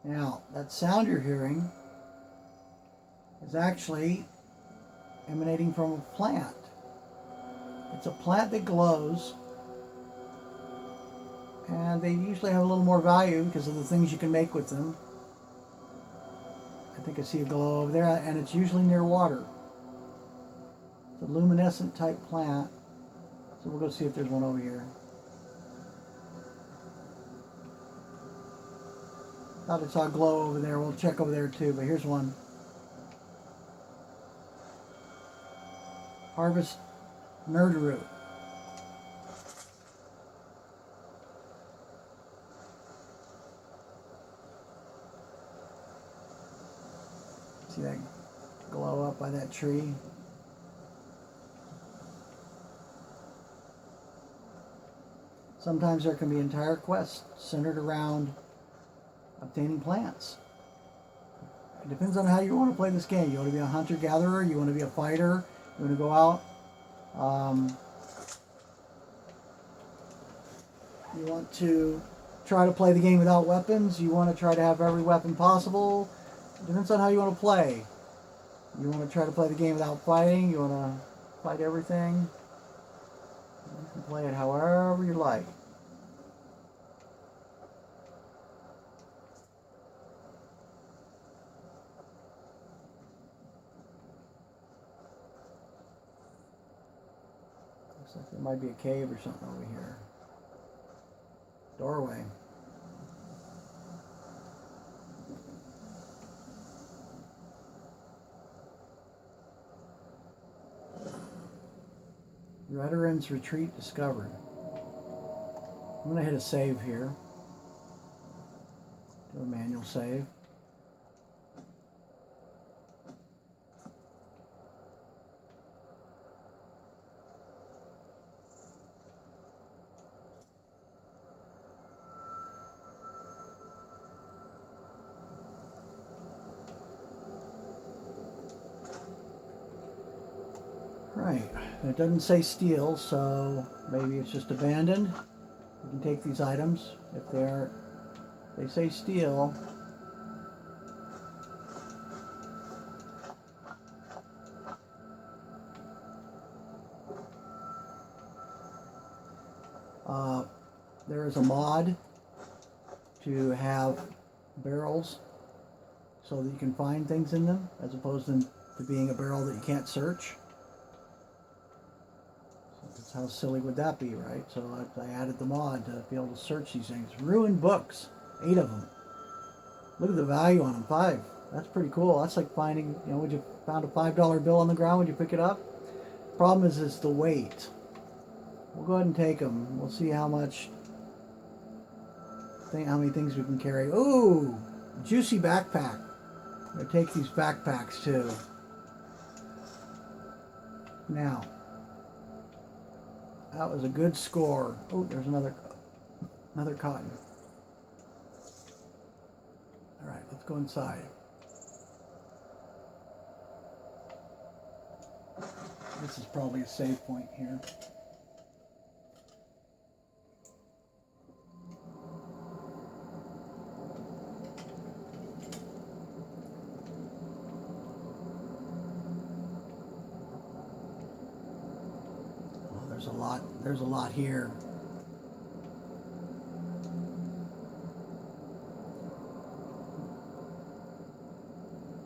Speaker 1: Now, that sound you're hearing is actually emanating from a plant. It's a plant that glows, and they usually have a little more value because of the things you can make with them. I think I see a glow over there, and it's usually near water. It's a luminescent type plant, so we'll go see if there's one over here. Thought I saw a glow over there. We'll check over there too, but here's one. Harvest Nerdroot. See that glow up by that tree? Sometimes there can be entire quests centered around obtaining plants. It depends on how you want to play this game. You want to be a hunter-gatherer, you want to be a fighter, you want to go out, you want to try to play the game without weapons, you want to try to have every weapon possible. It depends on how you want to play. You want to try to play the game without fighting, you want to fight everything. You can play it however you like. Looks like there might be a cave or something over here. Doorway. Veterans Retreat discovered. I'm going to hit a save here. Do a manual save. Right, it doesn't say steal, so maybe it's just abandoned. You can take these items if they say steal. There is a mod to have barrels so that you can find things in them, as opposed to being a barrel that you can't search. How silly would that be, right? So I added the mod to be able to search these things. Ruined books, 8 of them. Look at the value on them, 5. That's pretty cool. That's like finding, would you found a $5 bill on the ground, would you pick it up? Problem is, it's the weight. We'll go ahead and take them. We'll see how many things we can carry. Ooh, juicy backpack. I'm gonna take these backpacks too. Now. That was a good score. Oh, there's another cotton. All right, let's go inside. This is probably a save point here. There's a lot here.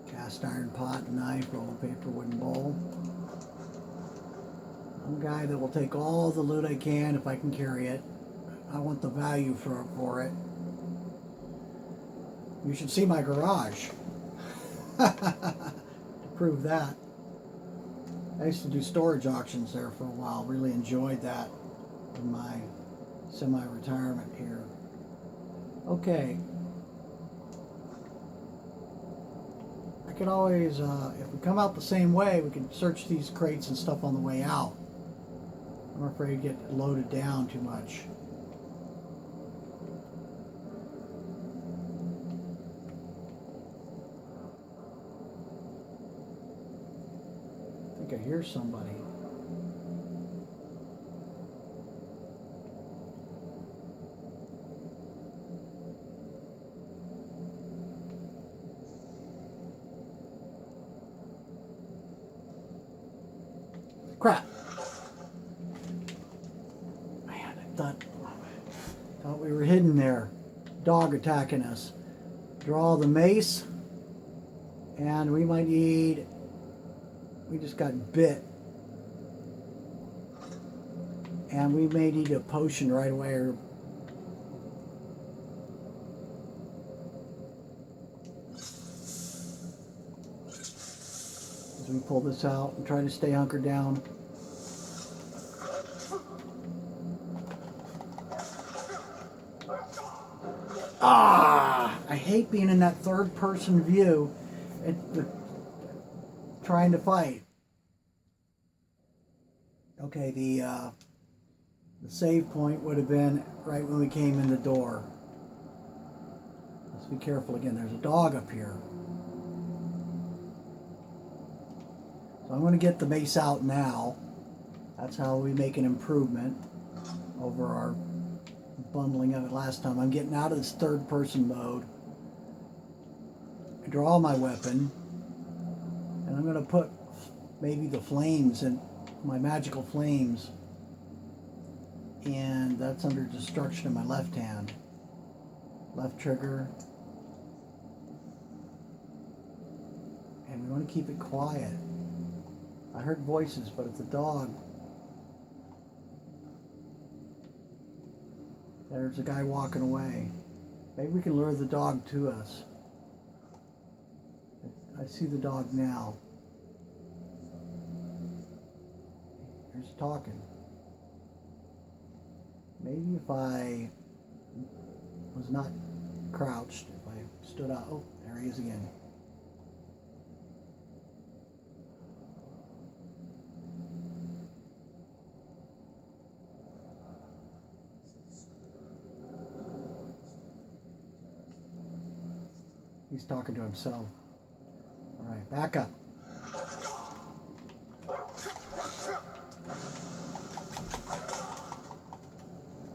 Speaker 1: Cast iron pot, knife, roll of paper, wooden bowl. I'm a guy that will take all the loot I can if I can carry it. I want the value for it. You should see my garage to prove that. I used to do storage auctions there for a while. Really enjoyed that in my semi-retirement here. Okay. I could always, if we come out the same way, we can search these crates and stuff on the way out. I'm afraid to get loaded down too much. I hear somebody. Crap. Man, I thought we were hidden there. Dog attacking us. Draw the mace, and we might need. We just got bit. And we may need a potion right away. As we pull this out and try to stay hunkered down. I hate being in that third person view. Trying to fight. Okay, the save point would have been right when we came in the door. Let's be careful again. There's a dog up here. So I'm going to get the mace out now. That's how we make an improvement over our bundling of it last time. I'm getting out of this third person mode. I draw my weapon. And I'm going to put maybe the flames and my magical flames and that's under destruction in my left hand. Left trigger. And we want to keep it quiet. I heard voices, but it's a dog. There's a guy walking away. Maybe we can lure the dog to us. I see the dog now. Here's talking. Maybe if I was not crouched, if I stood out. Oh, there he is again. He's talking to himself. All right, back up.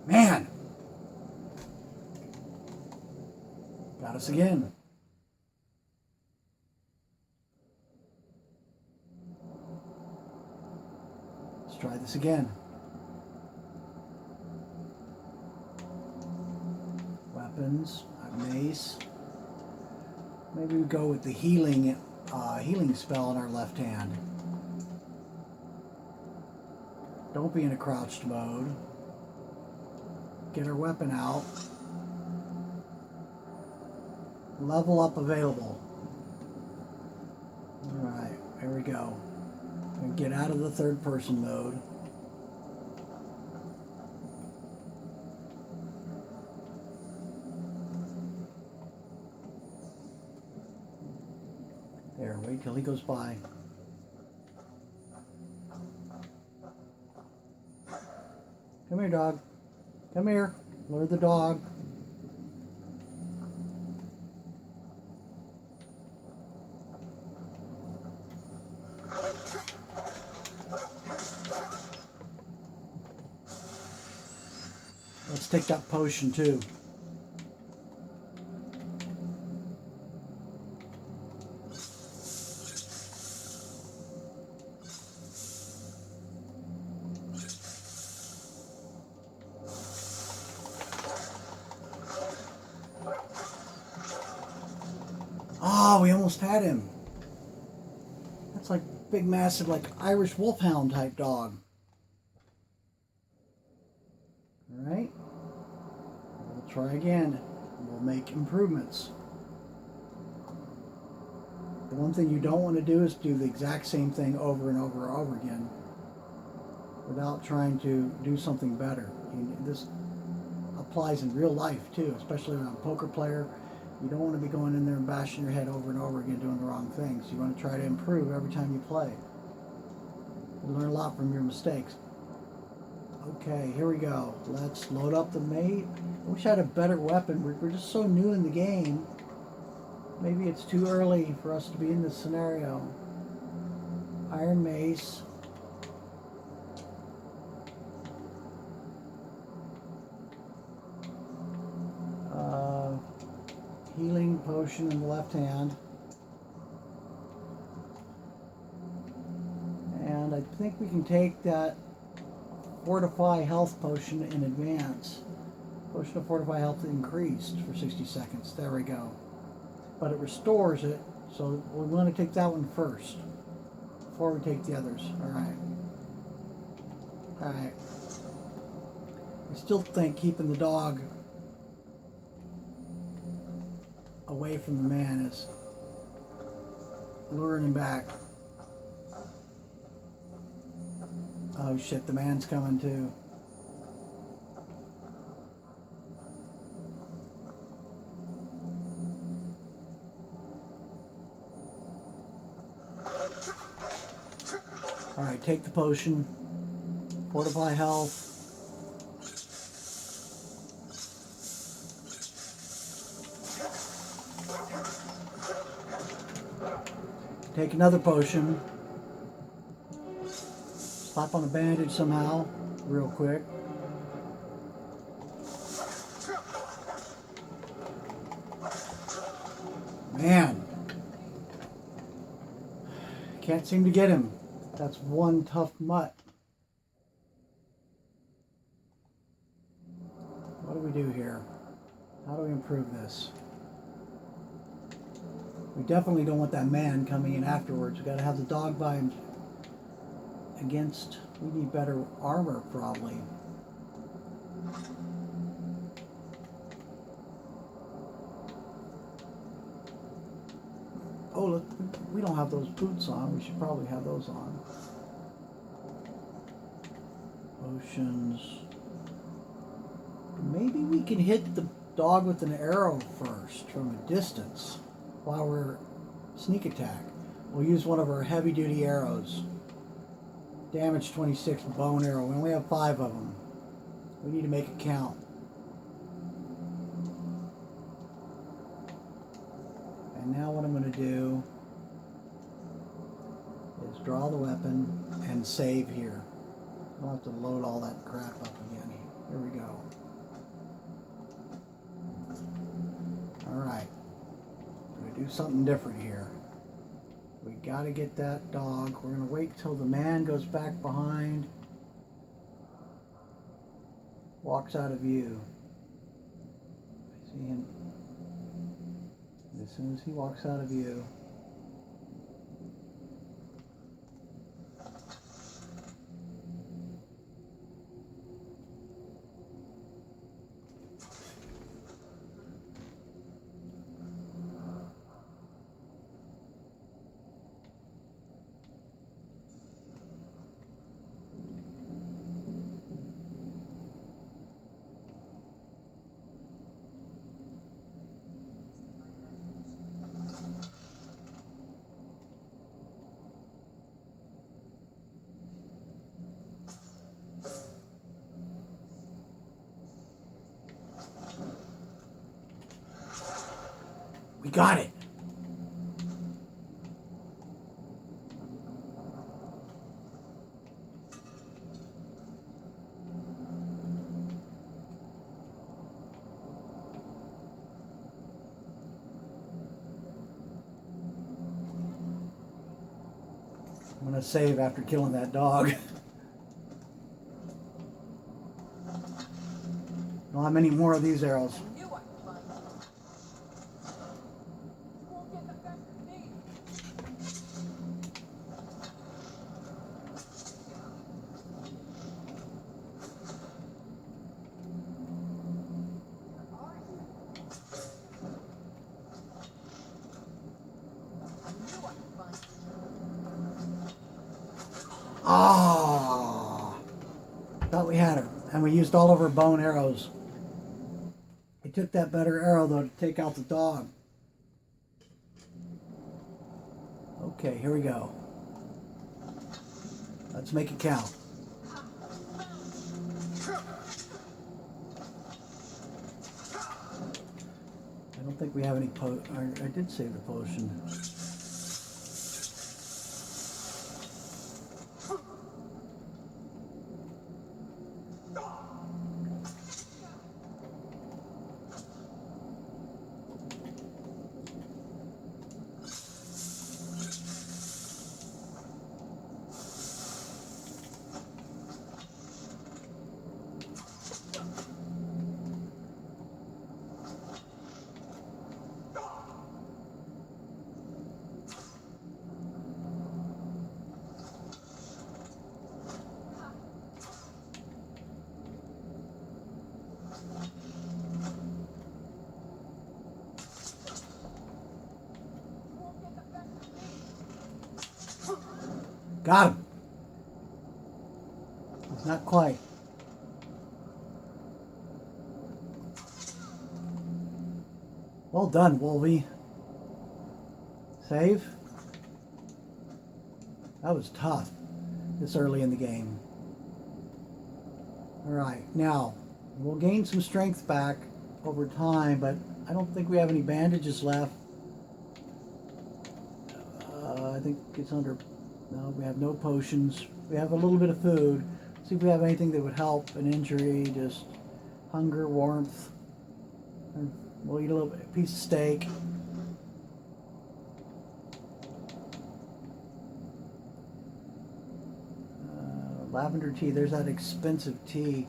Speaker 1: Man! Got us again. Let's try this again. Weapons, a mace. Maybe we go with the healing spell in our left hand. Don't be in a crouched mode. Get our weapon out. Level up available. Alright, here we go. And get out of the third person mode. There, wait till he goes by. Come here, dog. Come here. Lure the dog. Let's take that potion too. Oh, we almost had him. That's like big, massive, like Irish wolfhound type dog. All right. We'll try again. We'll make improvements. The one thing you don't want to do is do the exact same thing over and over and over again without trying to do something better. This applies in real life too, especially around a poker player. You don't want to be going in there and bashing your head over and over again doing the wrong things. You want to try to improve every time you play. You learn a lot from your mistakes. Okay, here we go. Let's load up the mate. I wish I had a better weapon. We're just so new in the game. Maybe it's too early for us to be in this scenario. Iron mace. Healing potion in the left hand. And I think we can take that Fortify Health potion in advance. Potion of Fortify Health increased for 60 seconds. There we go. But it restores it, so we want to take that one first before we take the others. Alright. Alright. I still think keeping the dog away from the man is luring him back. Oh shit, the man's coming too. Alright, take the potion. Fortify health. Take another potion. Slap on a bandage somehow, real quick. Man. Can't seem to get him. That's one tough mutt. improve this. We definitely don't want that man coming in afterwards. We got to have the dog bind against. We need better armor, probably. Oh, look, we don't have those boots on. We should probably have those on. Potions. Maybe we can hit the dog with an arrow first from a distance while we're sneak attack. We'll use one of our heavy duty arrows. Damage 26 bone arrow. We only have 5 of them. We need to make it count. And now what I'm going to do is draw the weapon and save here. I'll have to load all that crap up again. Here we go. Alright. We're going to do something different here. We got to get that dog. We're going to wait till the man goes back behind. Walks out of view. I see him. As soon as he walks out of view. We got it. I'm going to save after killing that dog. Don't have many more of these arrows. Ah, thought we had her, and we used all of her bone arrows. We took that better arrow though to take out the dog. Okay, here we go. Let's make it count. I don't think we have any I did save the potion. Got him. Not quite. Well done, Wolvie. Save. That was tough this early in the game. Alright, now we'll gain some strength back over time, but I don't think we have any bandages left. I think it's under... No, we have no potions. We have a little bit of food. See if we have anything that would help an injury, just hunger, warmth. And we'll eat a little bit, piece of steak. Lavender tea, there's that expensive tea.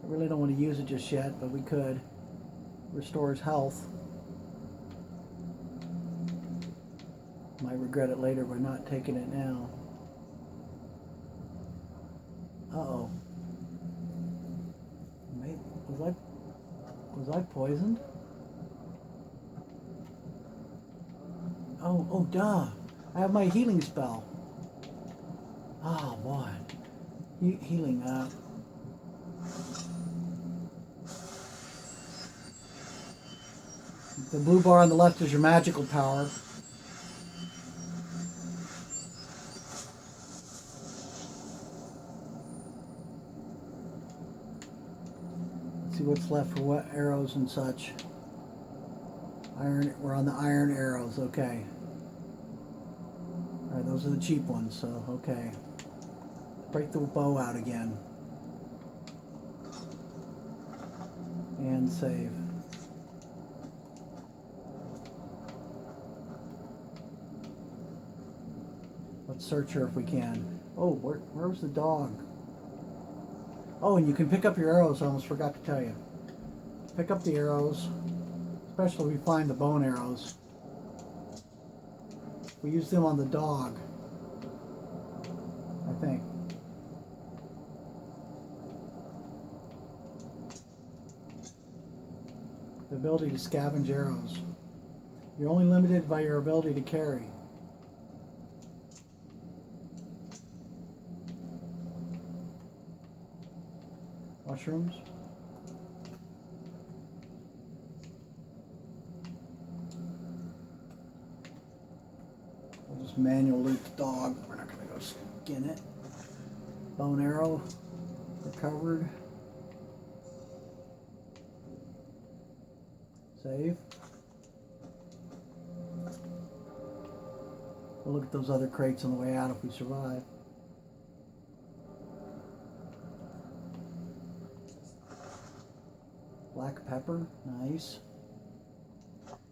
Speaker 1: I really don't want to use it just yet, but we could. restores health. Might regret it later by not taking it now. Uh-oh. Was I poisoned? Oh, duh. I have my healing spell. Oh, boy. Healing, the blue bar on the left is your magical power. Let's see what's left for what arrows and such. Iron, we're on the iron arrows, okay. Alright, those are the cheap ones, so okay. Break the bow out again. And save. Let's search her if we can. Oh, where's the dog? Oh, and you can pick up your arrows, I almost forgot to tell you. Pick up the arrows, especially if we find the bone arrows. We use them on the dog, I think. The ability to scavenge arrows. You're only limited by your ability to carry. Mushrooms. We'll just manual loot the dog. We're not going to go skin it. Bone arrow recovered. Save. We'll look at those other crates on the way out if we survive. Black pepper, nice.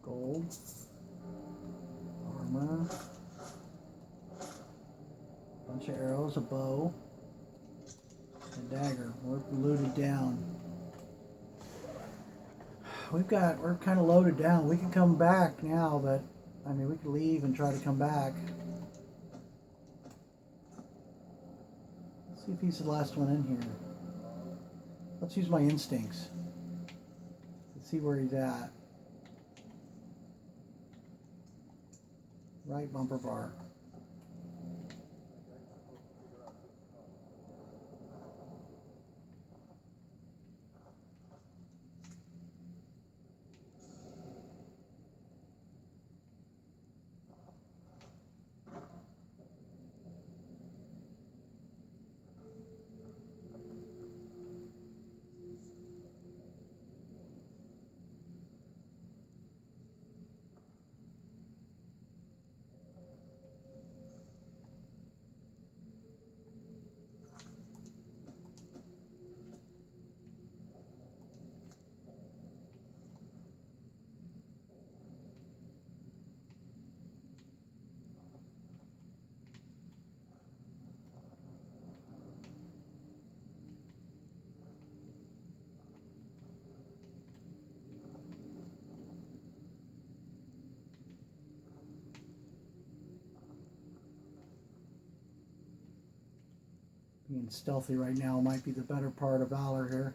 Speaker 1: Gold. Armor. Bunch of arrows, a bow. A dagger. We're looted down. We're kind of loaded down. We can come back now, but I mean, we could leave and try to come back. Let's see if he's the last one in here. Let's use my instincts. Let's see where he's at. Right bumper bar. Being stealthy right now might be the better part of valor here.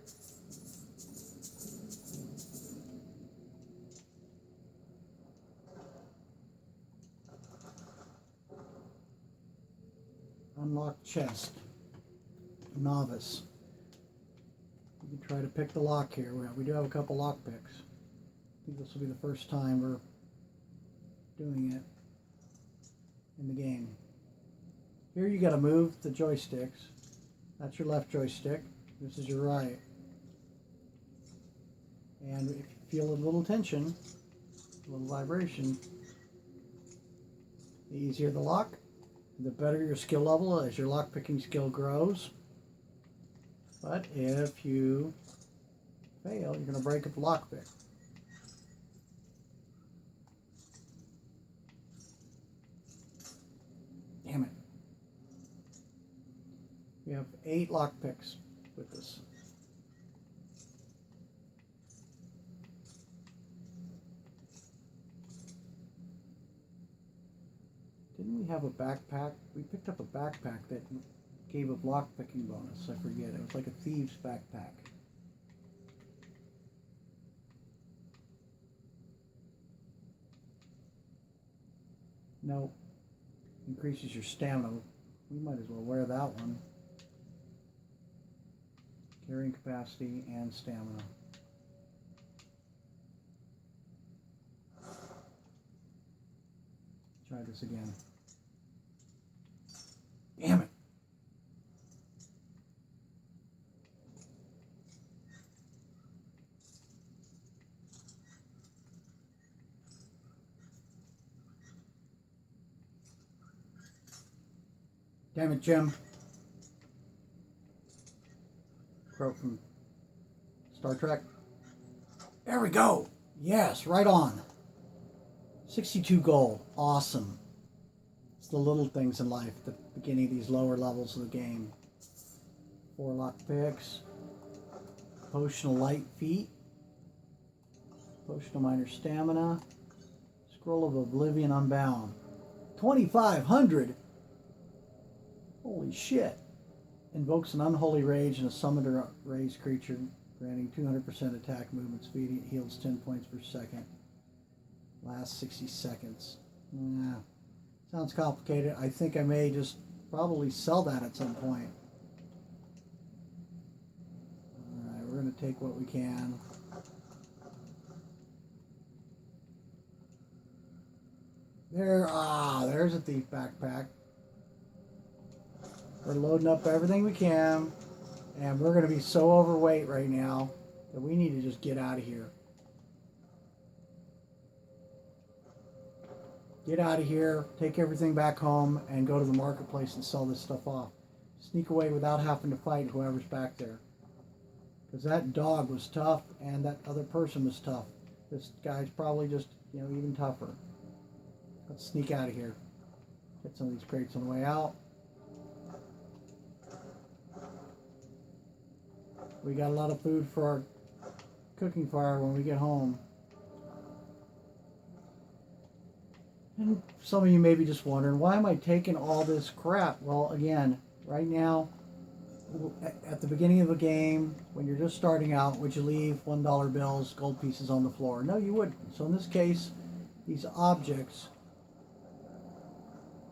Speaker 1: Unlocked chest. Novice. We can try to pick the lock here. We do have a couple lock picks. I think this will be the first time we're doing it in the game. Here you got to move the joysticks. That's your left joystick. This is your right. And if you feel a little tension, a little vibration, the easier the lock, the better your skill level as your lock picking skill grows. But if you fail, you're going to break up the lock pick. Damn it. We have 8 lock picks with this. Didn't we have a backpack? We picked up a backpack that gave a block picking bonus. I forget. It was like a thieves backpack. No. Increases your stamina. We might as well wear that one. Carrying capacity and stamina. Try this again. Damn it. Damn it, Jim. Crow from Star Trek. There we go. Yes, right on. 62 gold. Awesome. It's the little things in life, the beginning of these lower levels of the game. 4 lock picks. Potion of light feet. Potion of minor stamina. Scroll of oblivion unbound. 2,500. Holy shit. Invokes an unholy rage and a summoned or raised creature, granting 200% attack movement speed. It heals 10 points per second. Last 60 seconds. Yeah. Sounds complicated. I think I may just probably sell that at some point. Alright, we're going to take what we can. There's a thief backpack. We're loading up everything we can, and we're going to be so overweight right now that we need to just get out of here. Get out of here, take everything back home, and go to the marketplace and sell this stuff off. Sneak away without having to fight whoever's back there. Because that dog was tough, and that other person was tough. This guy's probably just, even tougher. Let's sneak out of here. Get some of these crates on the way out. We got a lot of food for our cooking fire when we get home. And some of you may be just wondering, why am I taking all this crap? Well, again, right now, at the beginning of a game, when you're just starting out, would you leave $1 bills, gold pieces on the floor? No, you wouldn't. So in this case, these objects,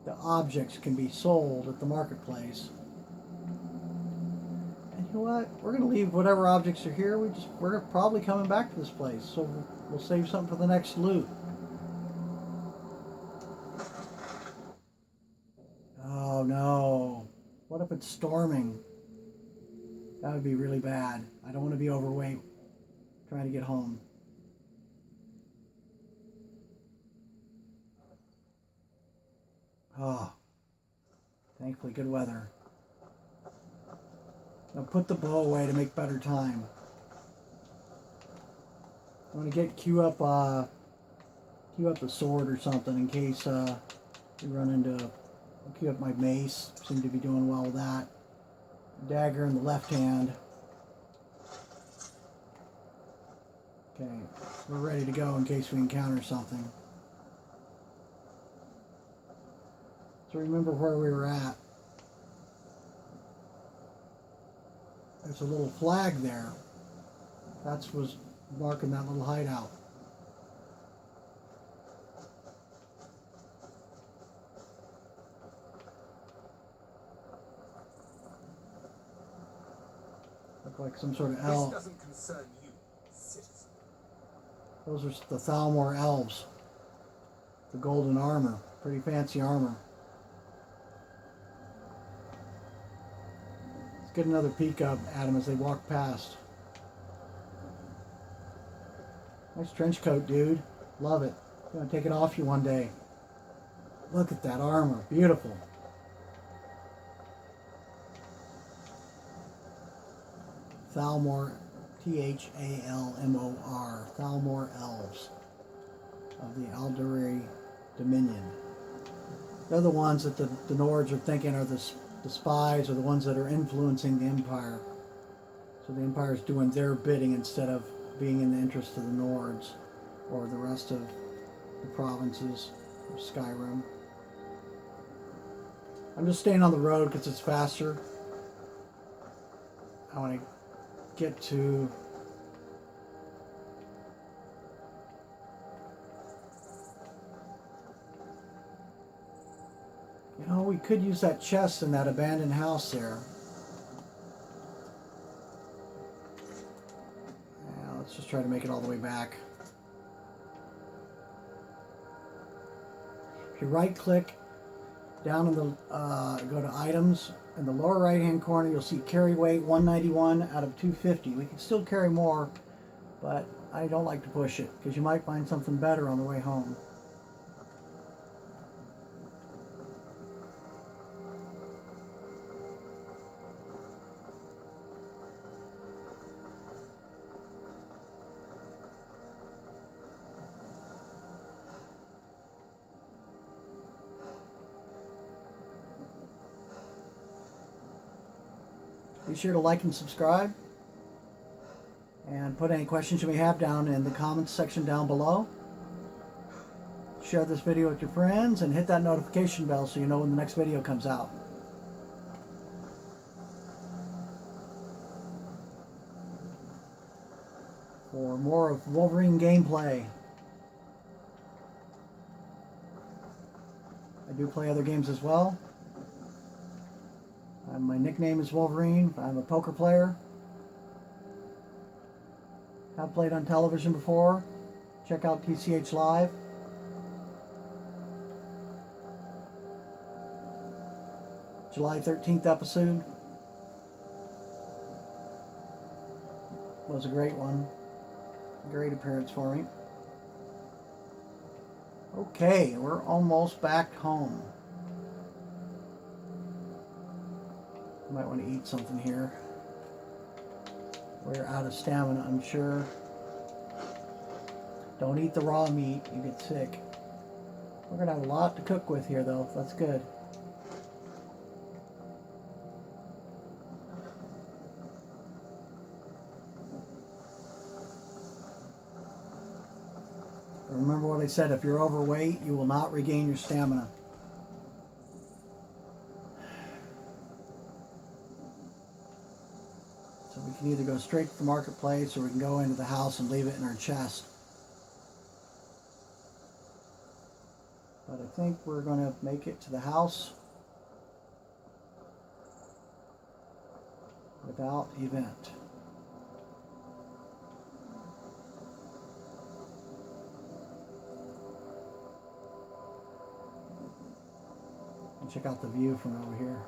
Speaker 1: the objects can be sold at the marketplace. And you know what? We're going to leave whatever objects are here. We're probably coming back to this place, so we'll save something for the next loot. Oh no. What if it's storming? That would be really bad. I don't want to be overweight trying to get home. Oh. Thankfully, good weather. Now put the bow away to make better time. I want to queue up the sword or something in case we run into. I'll queue up my mace. Seem to be doing well with that. Dagger in the left hand. Okay, we're ready to go in case we encounter something. So remember where we were at. There's a little flag there. That was marking that little hideout. Look like some sort of elf.
Speaker 3: This doesn't concern you, citizen.
Speaker 1: Those are the Thalmor elves. The golden armor. Pretty fancy armor. Let's get another peek up at them as they walk past. Nice trench coat, dude. Love it. I'm gonna take it off you one day. Look at that armor. Beautiful. Thalmor, Thalmor, Thalmor elves of the Aldari Dominion. They're the ones that the Nords are thinking are the spies, or the ones that are influencing the Empire. So the Empire is doing their bidding instead of being in the interest of the Nords or the rest of the provinces of Skyrim. I'm just staying on the road because it's faster. I want to get to... You know, we could use that chest in that abandoned house there. Yeah, let's just try to make it all the way back. If you right click down in the, go to items, in the lower right hand corner you'll see carry weight 191 out of 250. We can still carry more, but I don't like to push it because you might find something better on the way home. Be sure to like and subscribe, and put any questions you may have down in the comments section down below. Share this video with your friends and hit that notification bell so you know when the next video comes out. For more of Wolverine gameplay. I do play other games as well. My nickname is Wolverine. I'm a poker player. Have played on television before. Check out TCH Live. July 13th episode was a great one. Great appearance for me. Okay, we're almost back home. Might want to eat something here. We're out of stamina, I'm sure. Don't eat the raw meat, you get sick. We're going to have a lot to cook with here though, that's good. Remember what I said, if you're overweight, you will not regain your stamina. So we can either go straight to the marketplace or we can go into the house and leave it in our chest. But I think we're going to make it to the house without event. And check out the view from over here.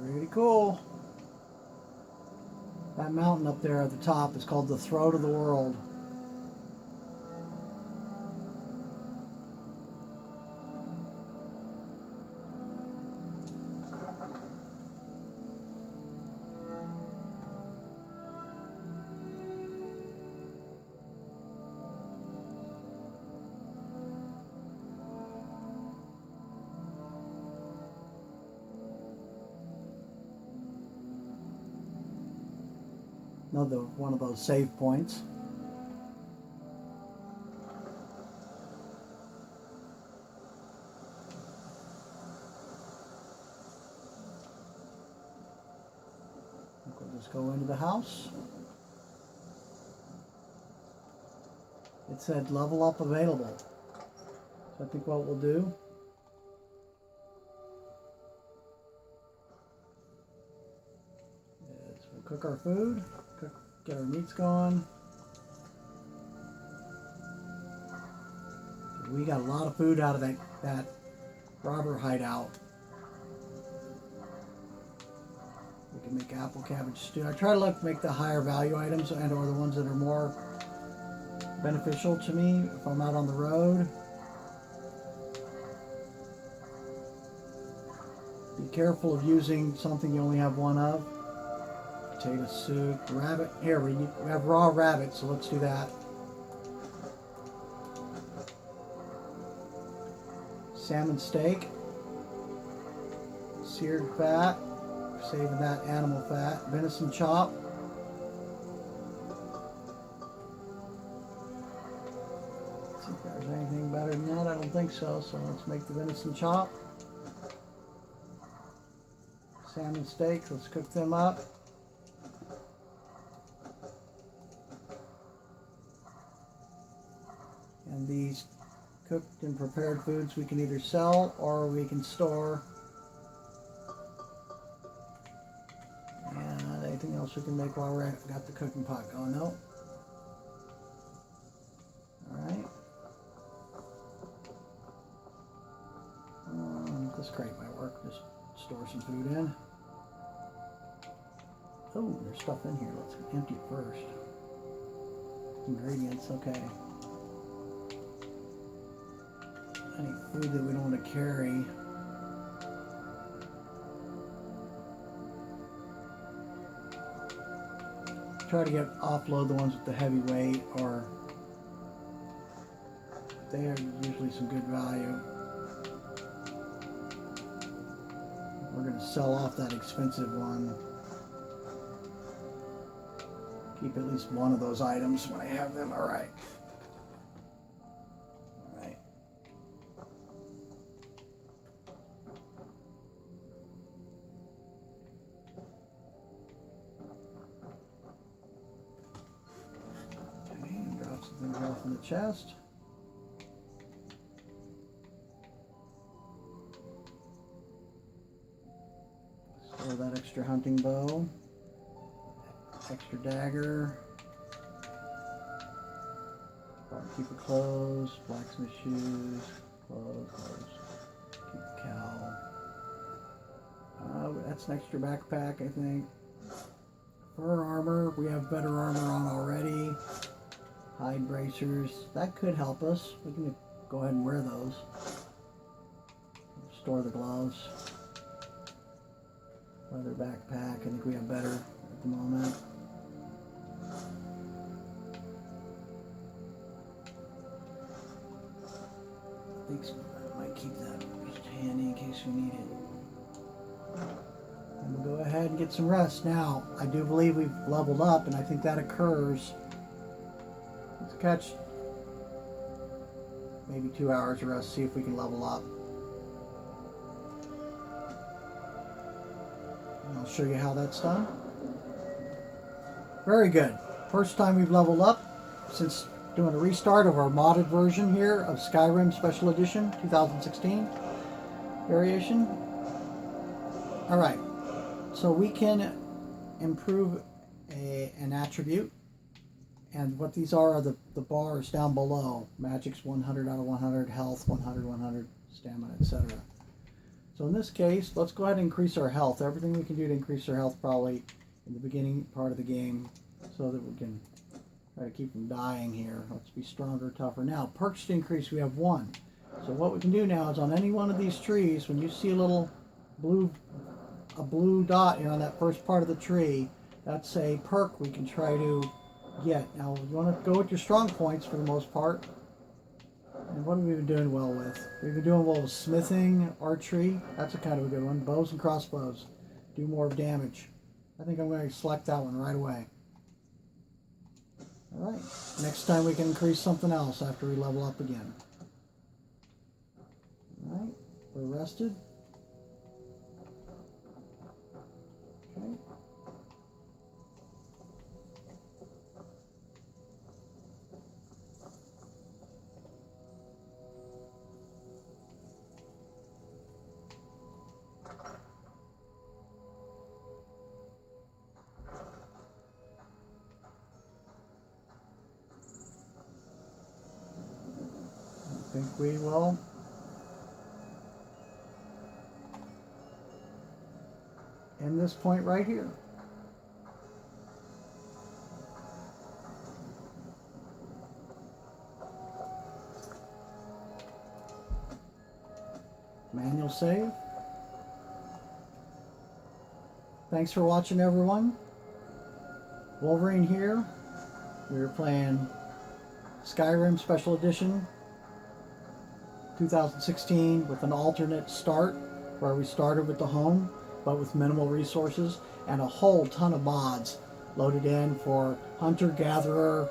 Speaker 1: Pretty cool. That mountain up there at the top is called the Throat of the World. Another one of those save points. We'll just go into the house. It said level up available. So I think what we'll do is we'll cook our food. Get our meats going. We got a lot of food out of that robber hideout. We can make apple cabbage stew. I try to make the higher value items and or the ones that are more beneficial to me if I'm out on the road. Be careful of using something you only have one of. Potato soup, rabbit. Here, we have raw rabbit, so let's do that. Salmon steak. Seared fat. Saving that animal fat. Venison chop. don't think so. So let's make the venison chop. Salmon steaks, let's cook them up. And these cooked and prepared foods we can either sell or we can store. And anything else we can make while we're got the cooking pot going? No. Alright. This crate might work. Just store some food in. Oh, there's stuff in here. Let's empty it first. Ingredients, okay. Any food that we don't want to carry. Try to offload the ones with the heavy weight, or they are usually some good value. We're going to sell off that expensive one. Keep at least one of those items when I have them. All right. All right. Okay, drop some things off in the chest. Store that extra hunting bow. Extra dagger. Keep the clothes, blacksmith shoes, clothes. Keep the cow. That's an extra backpack, I think. Fur armor, we have better armor on already. Hide bracers, that could help us. We can go ahead and wear those. Store the gloves. Leather backpack, I think we have better at the moment. I might keep that just handy in case we need it. And we'll go ahead and get some rest. Now, I do believe we've leveled up, and I think that occurs. Let's catch maybe 2 hours of rest, see if we can level up. And I'll show you how that's done. Very good. First time we've leveled up since doing a restart of our modded version here of Skyrim Special Edition 2016 variation. Alright, so we can improve an attribute, and what these are the bars down below. Magic's 100 out of 100, health 100, 100, stamina, etc. So in this case, let's go ahead and increase our health. Everything we can do to increase our health probably in the beginning part of the game so that we can try to keep from dying here. Let's be stronger, tougher. Now, perks to increase, we have 1. So what we can do now is on any one of these trees, when you see a little blue dot here on that first part of the tree, that's a perk we can try to get. Now, you want to go with your strong points for the most part. And what have we been doing well with? We've been doing well with smithing, archery. That's a kind of a good one. Bows and crossbows. Do more damage. I think I'm going to select that one right away. Alright, next time we can increase something else after we level up again. Alright, we're rested. Okay. I think we will end this point right here. Manual save. Thanks for watching, everyone. Wolverine here. We were playing Skyrim Special Edition 2016 with an alternate start where we started with the home but with minimal resources and a whole ton of mods loaded in for hunter-gatherer,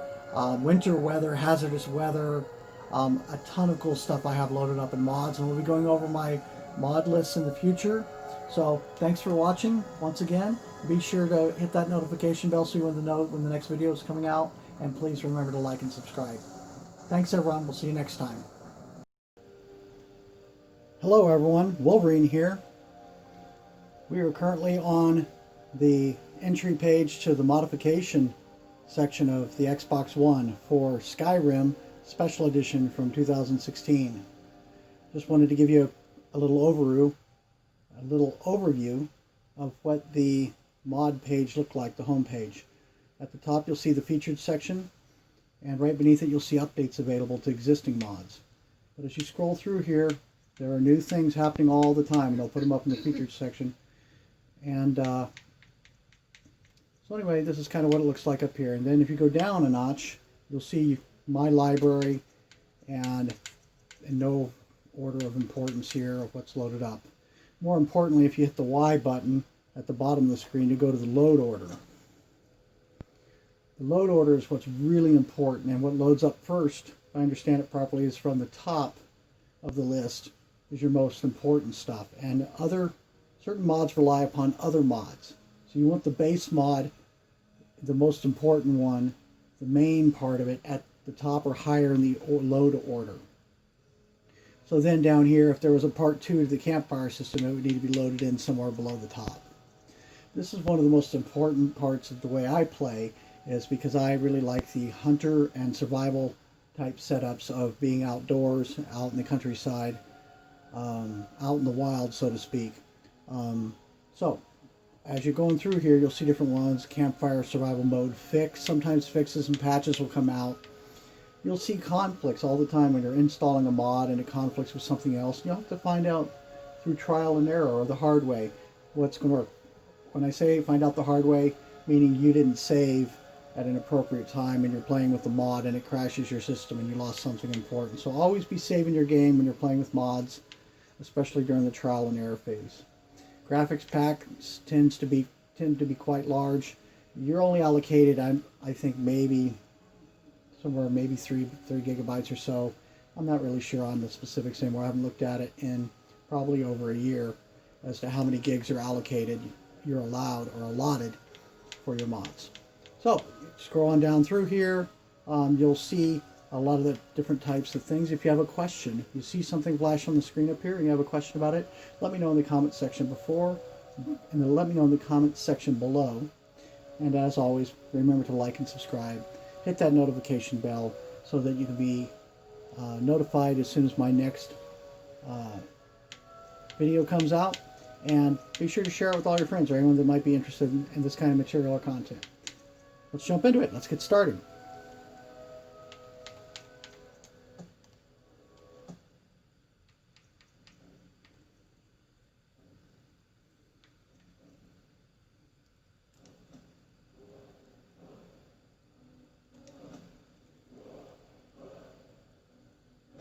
Speaker 1: winter weather, hazardous weather, A ton of cool stuff I have loaded up in mods, and we'll be going over my mod lists in the future. So thanks for watching once again. Be sure to hit that notification bell so you want to know when the next video is coming out, and please remember to like and subscribe. Thanks everyone, we'll see you next time. Hello everyone, Wolverine here. We are currently on the entry page to the modification section of the Xbox One for Skyrim Special Edition from 2016. Just wanted to give you a little overview of what the mod page looked like, the home page. At the top you'll see the featured section, and right beneath it you'll see updates available to existing mods. But as you scroll through here, there are new things happening all the time, and I'll put them up in the featured section. And so anyway, this is kind of what it looks like up here. And then if you go down a notch, you'll see my library, and in no order of importance here of what's loaded up. More importantly, if you hit the Y button at the bottom of the screen, you go to the load order. The load order is what's really important, and what loads up first, if I understand it properly, is from the top of the list is your most important stuff. And certain mods rely upon other mods. So you want the base mod, the most important one, the main part of it, at the top or higher in the load order. So then down here, if there was a part 2 to the campfire system, it would need to be loaded in somewhere below the top. This is one of the most important parts of the way I play, is because I really like the hunter and survival type setups of being outdoors, out in the countryside, out in the wild, so to speak. So as you're going through here, you'll see different ones: campfire, survival mode, fix. Sometimes fixes and patches will come out. You'll see conflicts all the time when you're installing a mod and it conflicts with something else. You'll have to find out through trial and error, or the hard way, what's going to work. When I say find out the hard way, meaning you didn't save at an appropriate time and you're playing with the mod and it crashes your system and you lost something important. So always be saving your game when you're playing with mods, especially during the trial and error phase. Graphics packs tend to be quite large. You're only allocated, I think, maybe somewhere maybe 3 gigabytes or so. I'm not really sure on the specifics anymore. I haven't looked at it in probably over a year as to how many gigs are allocated, you're allowed or allotted for your mods. So scroll on down through here, you'll see a lot of the different types of things. If you have a question, you see something flash on the screen up here and you have a question about it, let me know in the comment section before, and then let me know in the comment section below. And as always, remember to like and subscribe. Hit that notification bell so that you can be notified as soon as my next video comes out. And be sure to share it with all your friends or anyone that might be interested in this kind of material or content. Let's jump into it. Let's get started.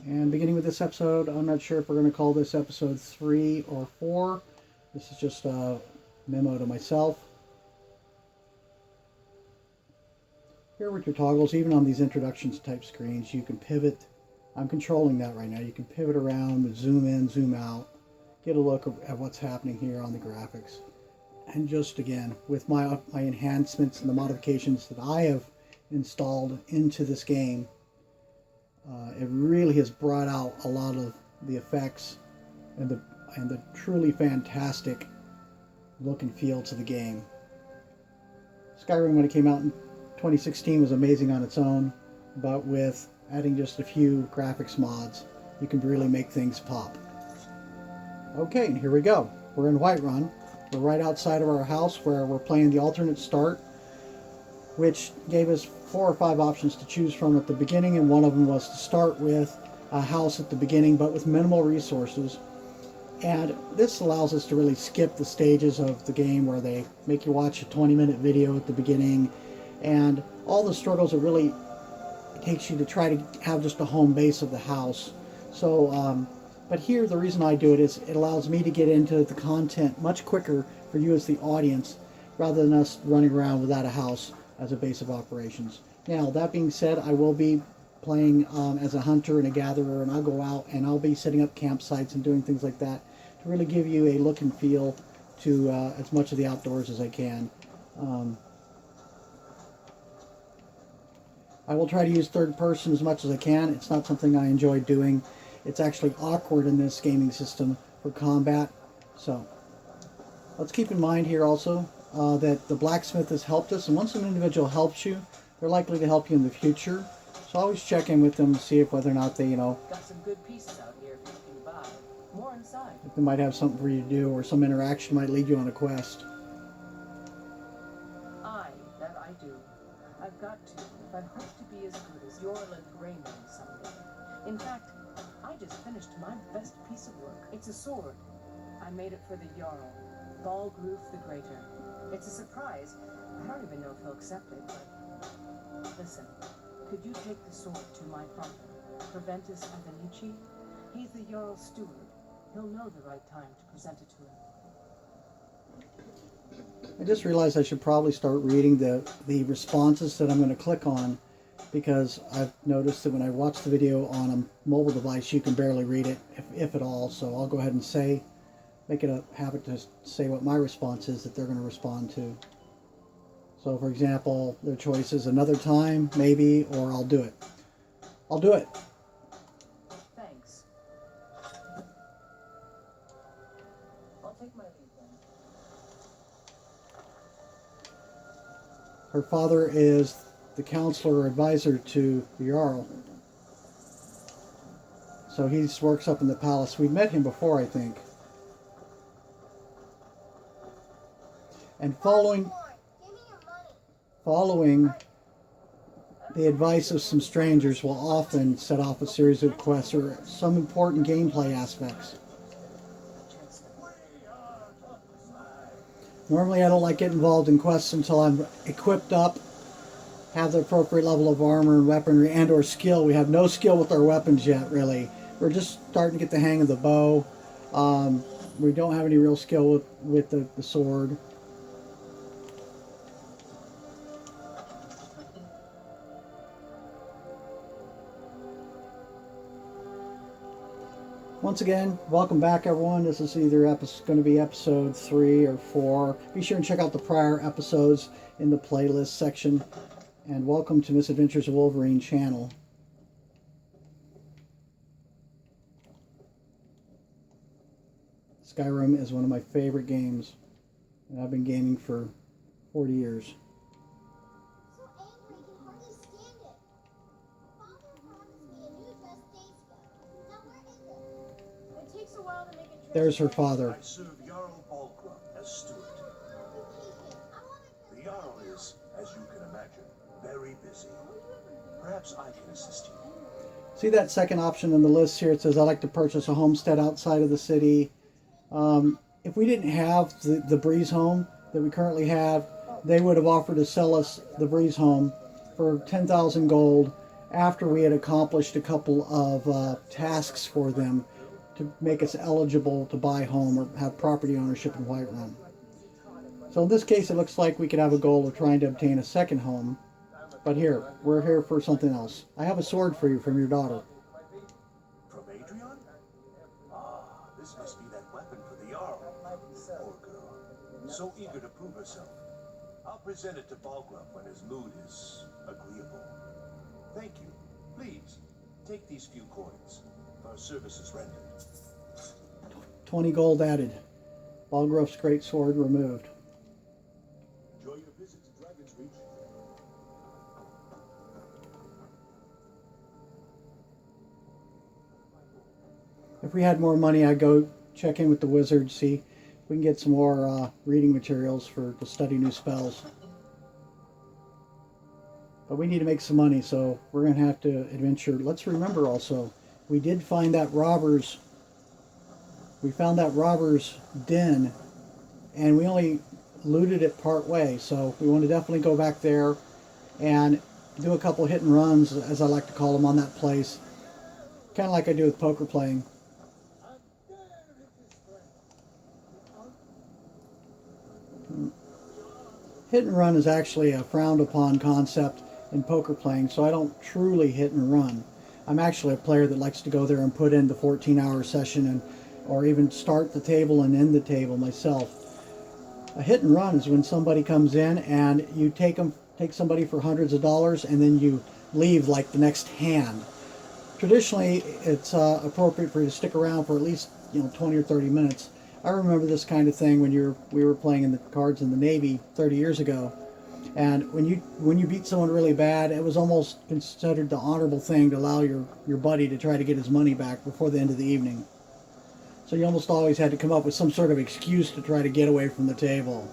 Speaker 1: And beginning with this episode, I'm not sure if we're going to call this episode 3 or 4. This is just a memo to myself. Here with your toggles, even on these introductions type screens, you can pivot. I'm controlling that right now. You can pivot around, zoom in, zoom out, get a look at what's happening here on the graphics. And just again, with my enhancements and the modifications that I have installed into this game, it really has brought out a lot of the effects and the truly fantastic look and feel to the game. Skyrim, when it came out in 2016, was amazing on its own, but with adding just a few graphics mods, you can really make things pop. Okay, and here we go. We're in Whiterun. We're right outside of our house where we're playing the alternate start, which gave us 4 or 5 options to choose from at the beginning, and one of them was to start with a house at the beginning but with minimal resources. And this allows us to really skip the stages of the game where they make you watch a 20-minute video at the beginning and all the struggles. It really takes you to try to have just a home base of the house. So but here the reason I do it is it allows me to get into the content much quicker for you as the audience, rather than us running around without a house as a base of operations. Now, that being said, I will be playing as a hunter and a gatherer, and I'll go out and I'll be setting up campsites and doing things like that to really give you a look and feel to as much of the outdoors as I can. I will try to use third person as much as I can. It's not something I enjoy doing. It's actually awkward in this gaming system for combat. So let's keep in mind here also that the blacksmith has helped us, and once an individual helps you, they're likely to help you in the future. So always check in with them to see if whether or not they, got
Speaker 2: some good pieces out here if you can buy. More inside.
Speaker 1: If they might have something for you to do, or some interaction might lead you on a quest.
Speaker 2: That I do. I've got to, if I hope to be as good as Yorl and Raymond someday. In fact, I just finished my best piece of work. It's a sword. I made it for the Jarl, Balgruf the Greater. It's a surprise. I don't even know if he'll accept it, but listen, could you take the sword to my father, Preventus Avenici? He's the Jarl's steward. He'll know the right time to present it to him.
Speaker 1: I just realized I should probably start reading the responses that I'm going to click on, because I've noticed that when I watch the video on a mobile device, you can barely read it, if at all. So I'll go ahead and make it a habit to say what my response is that they're going to respond to. So for example, their choice is another time, maybe, or I'll do it. I'll do it.
Speaker 2: Thanks. I'll take my leave then.
Speaker 1: Her father is the counselor or advisor to the Jarl. So he works up in the palace. We've met him before, I think. And following the advice of some strangers will often set off a series of quests or some important gameplay aspects. Normally I don't like getting involved in quests until I'm equipped up, have the appropriate level of armor and weaponry and or skill. We have no skill with our weapons yet, really. We're just starting to get the hang of the bow. We don't have any real skill with the sword. Once again, welcome back everyone. This is either going to be episode 3 or 4. Be sure and check out the prior episodes in the playlist section. And welcome to Misadventures of Wolverine channel. Skyrim is one of my favorite games. And I've been gaming for 40 years. There's her father.
Speaker 3: I serve Jarl Balgruf as steward. The Jarl is, as you can imagine, very busy. Perhaps I can assist you.
Speaker 1: See that second option in the list here? It says, I'd like to purchase a homestead outside of the city. If we didn't have the Breeze home that we currently have, they would have offered to sell us the Breeze home for 10,000 gold after we had accomplished a couple of tasks for them to make us eligible to buy home or have property ownership in Whiterun. So in this case, it looks like we could have a goal of trying to obtain a second home. But here, we're here for something else. I have a sword for you from your daughter.
Speaker 3: From Adrian? Ah, this must be that weapon for the Jarl. Poor girl. So eager to prove herself. I'll present it to Balgruf when his mood is agreeable. Thank you. Please, take these few coins for services rendered.
Speaker 1: 20 gold added. Balgruf's great sword removed.
Speaker 3: Enjoy your visit to Dragon's Reach.
Speaker 1: If we had more money, I'd go check in with the wizard, see if we can get some more reading materials to study new spells. But we need to make some money, so we're going to have to adventure. Let's remember also, we did find that robber's den, and we only looted it part way, so we want to definitely go back there and do a couple hit and runs, as I like to call them, on that place. Kind of like I do with poker playing. Hit and run is actually a frowned upon concept in poker playing, so I don't truly hit and run. I'm actually a player that likes to go there and put in the 14-hour session, and or even start the table and end the table myself. A hit and run is when somebody comes in and you take somebody for hundreds of dollars and then you leave like the next hand. Traditionally, it's appropriate for you to stick around for at least 20 or 30 minutes. I remember this kind of thing when we were playing in the cards in the Navy 30 years ago. And when you beat someone really bad, it was almost considered the honorable thing to allow your buddy to try to get his money back before the end of the evening. So you almost always had to come up with some sort of excuse to try to get away from the table.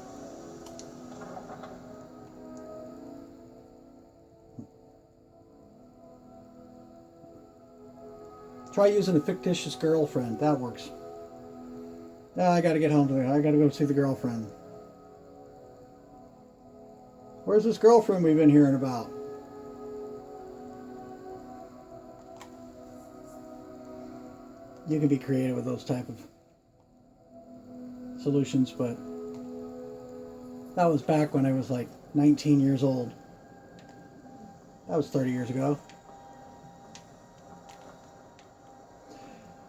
Speaker 1: Try using a fictitious girlfriend. That works. I gotta get home today. I gotta go see the girlfriend. Where's this girlfriend we've been hearing about? You can be creative with those type of solutions, but that was back when I was like 19 years old. That was 30 years ago.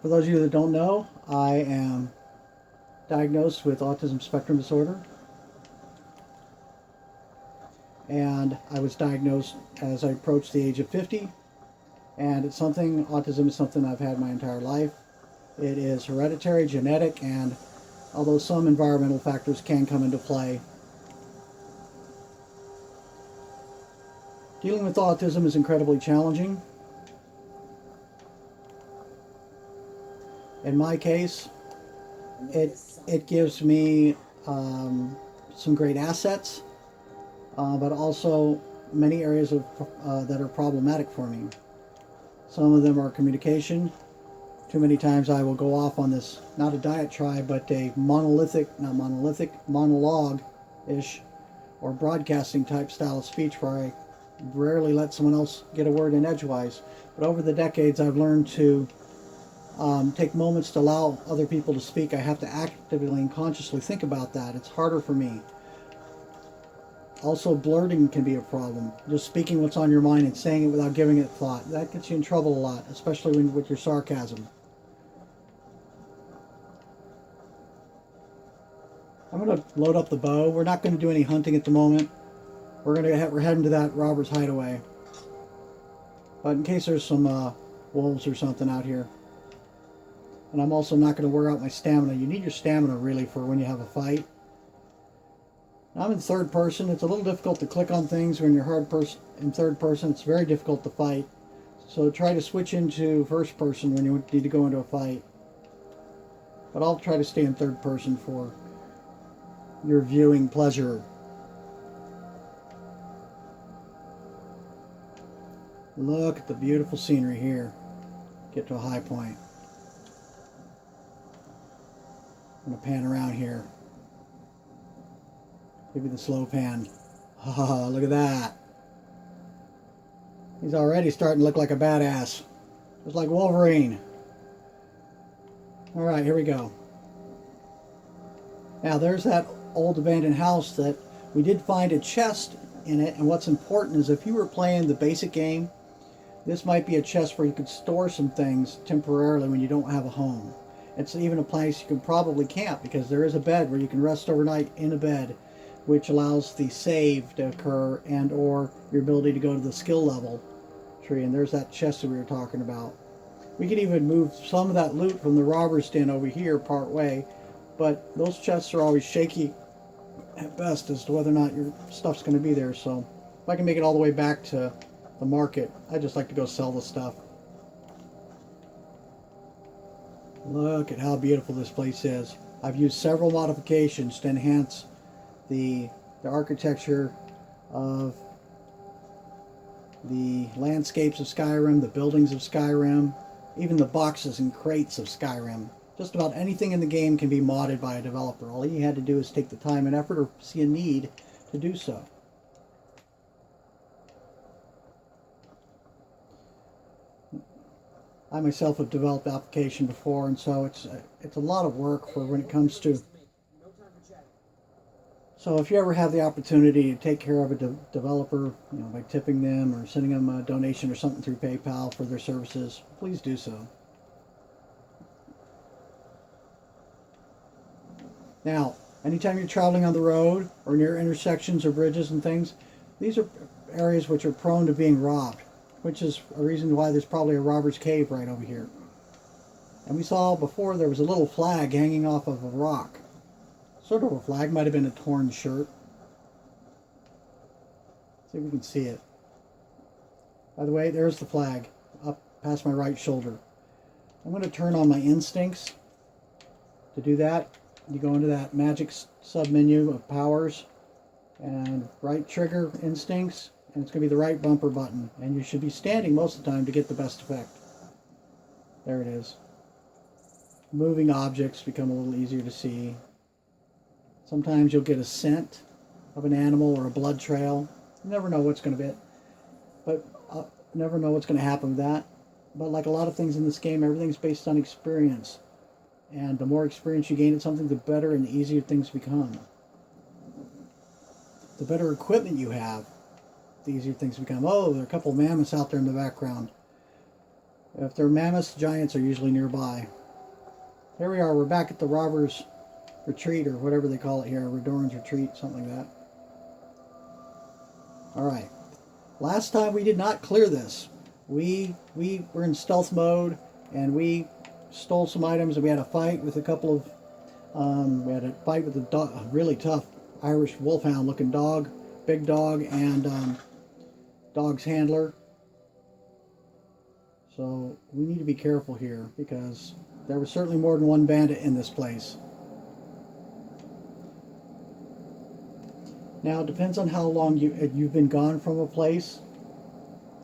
Speaker 1: For those of you that don't know, I am diagnosed with Autism Spectrum Disorder. And I was diagnosed as I approached the age of 50. And autism is something I've had my entire life. It is hereditary, genetic, and although some environmental factors can come into play. Dealing with autism is incredibly challenging. In my case, it gives me some great assets, but also many areas that are problematic for me. Some of them are communication. Too many times I will go off on this, not a diatribe, but a monologue-ish or broadcasting type style of speech where I rarely let someone else get a word in edgewise. But over the decades I've learned to take moments to allow other people to speak. I have to actively and consciously think about that. It's harder for me. Also, blurting can be a problem. Just speaking what's on your mind and saying it without giving it thought. That gets you in trouble a lot, especially with your sarcasm. I'm going to load up the bow. We're not going to do any hunting at the moment. We're heading to that robber's hideaway. But in case there's some wolves or something out here. And I'm also not going to wear out my stamina. You need your stamina really for when you have a fight. I'm in third person. It's a little difficult to click on things when you're in third person. It's very difficult to fight. So try to switch into first person when you need to go into a fight. But I'll try to stay in third person for your viewing pleasure. Look at the beautiful scenery here. Get to a high point. I'm going to pan around here. Give me the slow pan. Oh, look at that. He's already starting to look like a badass. Just like Wolverine. Alright, here we go. Now there's that old abandoned house that we did find a chest in it. And what's important is if you were playing the basic game, this might be a chest where you could store some things temporarily when you don't have a home. It's even a place you can probably camp because there is a bed where you can rest overnight in a bed, which allows the save to occur and or your ability to go to the skill level tree. And there's that chest that we were talking about. We could even move some of that loot from the robber's den over here part way, but those chests are always shaky at best as to whether or not your stuff's going to be there. So if I can make it all the way back to the market, I just like to go sell the stuff. Look at how beautiful this place is. I've used several modifications to enhance the architecture of the landscapes of Skyrim, the buildings of Skyrim, even the boxes and crates of Skyrim. Just about anything in the game can be modded by a developer. All you had to do is take the time and effort or see a need to do so. I myself have developed application before, and so it's a lot of work for when it comes to So if you ever have the opportunity to take care of a developer, by tipping them or sending them a donation or something through PayPal for their services, please do so. Now, anytime you're traveling on the road or near intersections or bridges and things, these are areas which are prone to being robbed, which is a reason why there's probably a robber's cave right over here. And we saw before there was a little flag hanging off of a rock. Sort of a flag, might have been a torn shirt. See if we can see it. By the way, there's the flag up past my right shoulder. I'm going to turn on my instincts. To do that, you go into that magic sub-menu of powers and right trigger instincts, and it's going to be the right bumper button. And you should be standing most of the time to get the best effect. There it is. Moving objects become a little easier to see. Sometimes you'll get a scent of an animal or a blood trail. You never know what's going to be, but never know what's going to happen with that. But like a lot of things in this game, everything's based on experience. And the more experience you gain at something, the better and the easier things become. The better equipment you have, the easier things become. Oh, there are a couple of mammoths out there in the background. If they're mammoths, giants are usually nearby. Here we are, we're back at the Robbers' Retreat, or whatever they call it here, Redoran's Retreat, something like that. Alright. Last time we did not clear this. We were in stealth mode, and we stole some items, and we had a fight with a couple of... we had a fight with a really tough Irish wolfhound looking dog, big dog, and dog's handler. So we need to be careful here, because there was certainly more than one bandit in this place. Now, it depends on how long you've been gone from a place.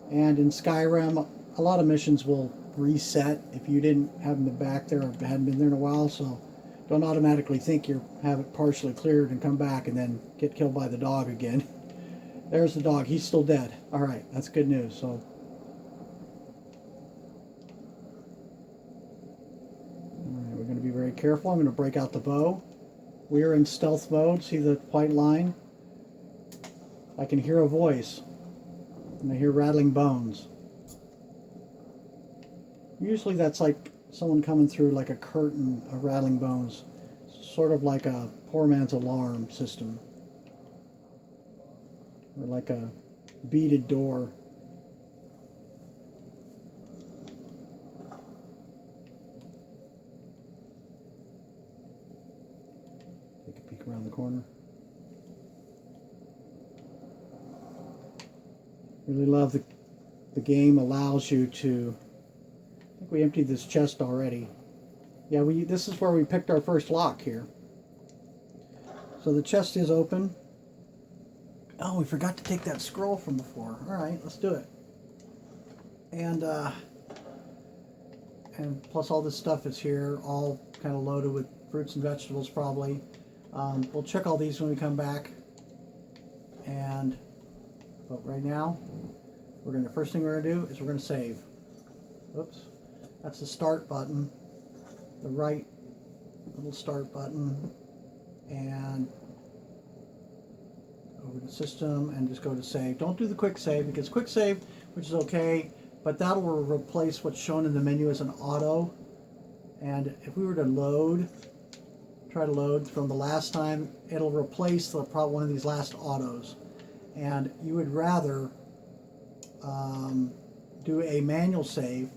Speaker 1: And in Skyrim, a lot of missions will reset if you haven't been back there or hadn't been there in a while. So don't automatically think you have it partially cleared and come back and then get killed by the dog again. There's the dog. He's still dead. All right, that's good news. So, all right, we're going to be very careful. I'm going to break out the bow. We are in stealth mode. See the white line? I can hear a voice, and I hear rattling bones. Usually that's like someone coming through like a curtain of rattling bones, sort of like a poor man's alarm system, or like a beaded door. Take a peek around the corner. Really love the game allows you to... I think we emptied this chest already. Yeah, this is where we picked our first lock here. So the chest is open. Oh, we forgot to take that scroll from before. Alright, let's do it. And plus all this stuff is here, all kind of loaded with fruits and vegetables probably. We'll check all these when we come back. But right now, the first thing we're going to do is we're going to save. Oops. That's the start button. The right little start button. And over to system and just go to save. Don't do the quick save, because quick save, which is okay, but that'll replace what's shown in the menu as an auto. And if we were to try to load from the last time, it'll replace one of these last autos. And you would rather do a manual save,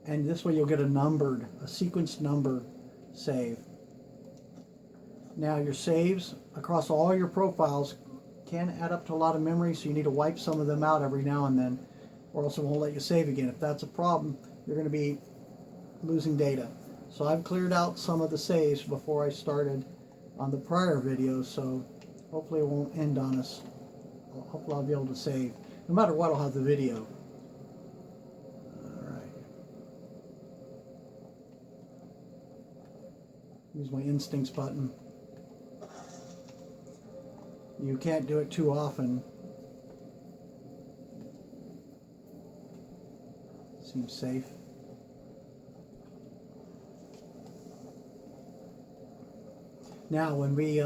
Speaker 1: and this way you'll get a sequenced number save. Now your saves across all your profiles can add up to a lot of memory, so you need to wipe some of them out every now and then, or else it won't let you save again. If that's a problem, you're going to be losing data. So I've cleared out some of the saves before I started on the prior videos, so hopefully it won't end on us. Hopefully I'll be able to save. No matter what, I'll have the video. Alright. Use my instincts button. You can't do it too often. Seems safe. Now when we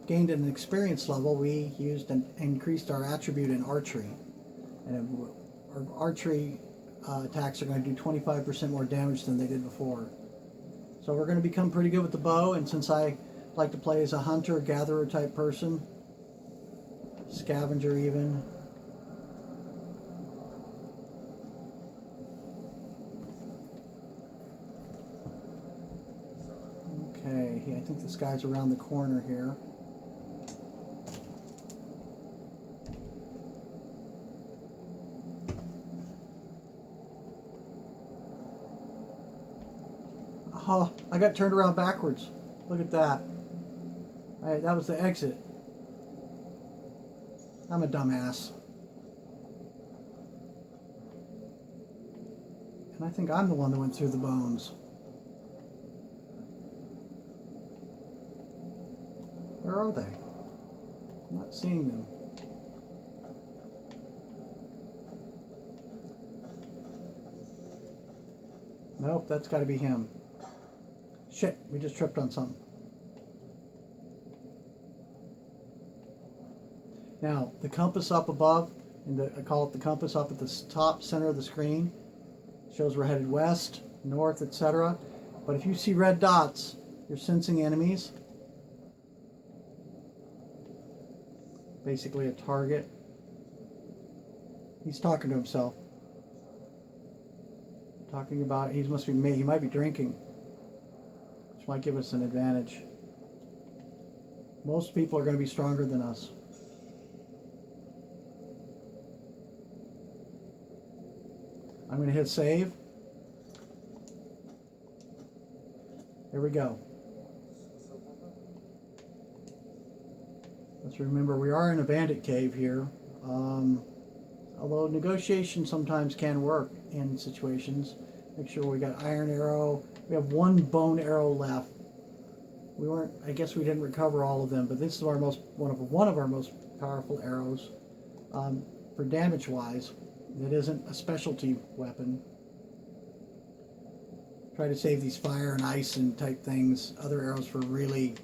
Speaker 1: gained an experience level, we used and increased our attribute in archery. And our archery attacks are going to do 25% more damage than they did before. So we're going to become pretty good with the bow, and since I like to play as a hunter, gatherer type person, scavenger even. Okay, I think this guy's around the corner here. Oh, I got turned around backwards. Look at that. Alright, that was the exit. I'm a dumbass. And I think I'm the one that went through the bones. Where are they? I'm not seeing them. Nope, that's got to be him. Shit, we just tripped on something. Now, the compass up above, I call it the compass up at the top center of the screen, shows we're headed west, north, etc. But if you see red dots, you're sensing enemies. Basically a target. He's talking to himself. Talking about, he must be me. He might be drinking, which might give us an advantage. Most people are going to be stronger than us. I'm going to hit save. There we go. Let's remember we are in a bandit cave here. Although negotiation sometimes can work in situations. Make sure we got iron arrow. We have one bone arrow left. We weren't. I guess we didn't recover all of them, but this is our one of our most powerful arrows for damage wise. It isn't a specialty weapon. Try to save these fire and ice and type things, other arrows for really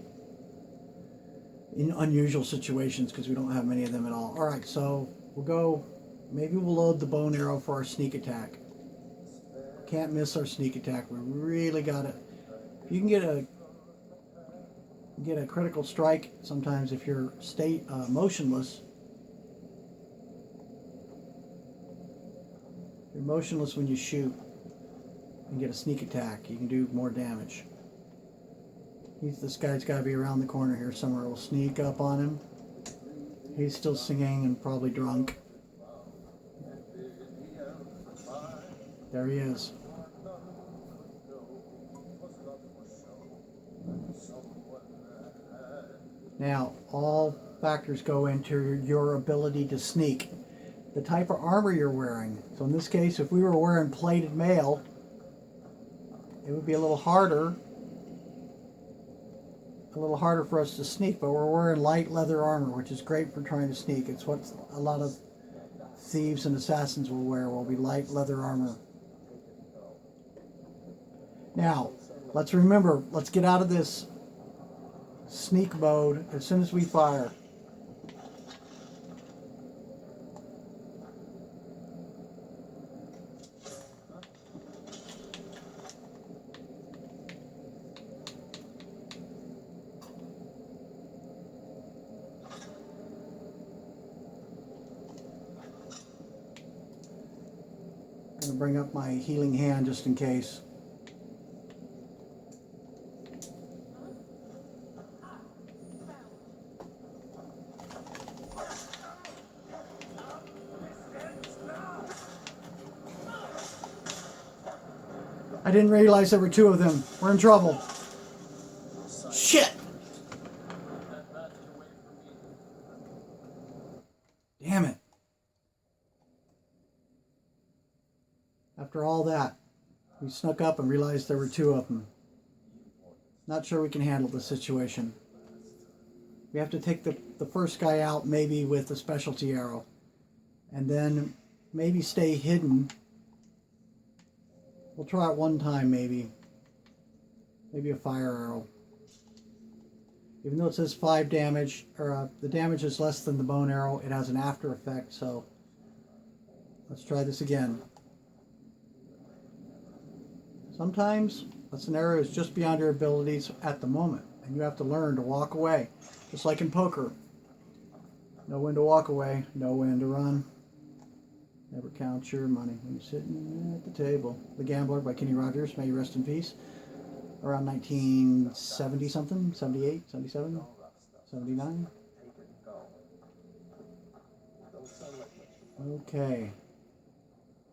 Speaker 1: in unusual situations because we don't have many of them at all. Alright, so we'll go, maybe we'll load the bone arrow for our sneak attack. Can't miss our sneak attack. We really got it. If you can get a critical strike, sometimes if you're motionless, you're motionless when you shoot and get a sneak attack, you can do more damage. This guy's got to be around the corner here somewhere. We'll sneak up on him. He's still singing and probably drunk. There he is. Now, all factors go into your ability to sneak. The type of armor you're wearing. So in this case, if we were wearing plated mail, it would be a little harder for us to sneak, but we're wearing light leather armor, which is great for trying to sneak. It's what a lot of thieves and assassins will wear, will be light leather armor. Now, let's remember, let's get out of this sneak mode as soon as we fire. I'm going to bring up my healing hand just in case. I didn't realize there were two of them. We're in trouble. Shit! Damn it. After all that, we snuck up and realized there were two of them. Not sure we can handle the situation. We have to take the first guy out maybe with a specialty arrow. And then maybe stay hidden. We'll try it one time maybe. Maybe a fire arrow. Even though it says 5 damage, or the damage is less than the bow and arrow, it has an after effect, so let's try this again. Sometimes a scenario is just beyond your abilities at the moment, and you have to learn to walk away, just like in poker. Know when to walk away, know when to run. Never count your money when you're sitting at the table. The Gambler by Kenny Rogers, may you rest in peace. Around 1970 something, 78, 77, 79. Okay.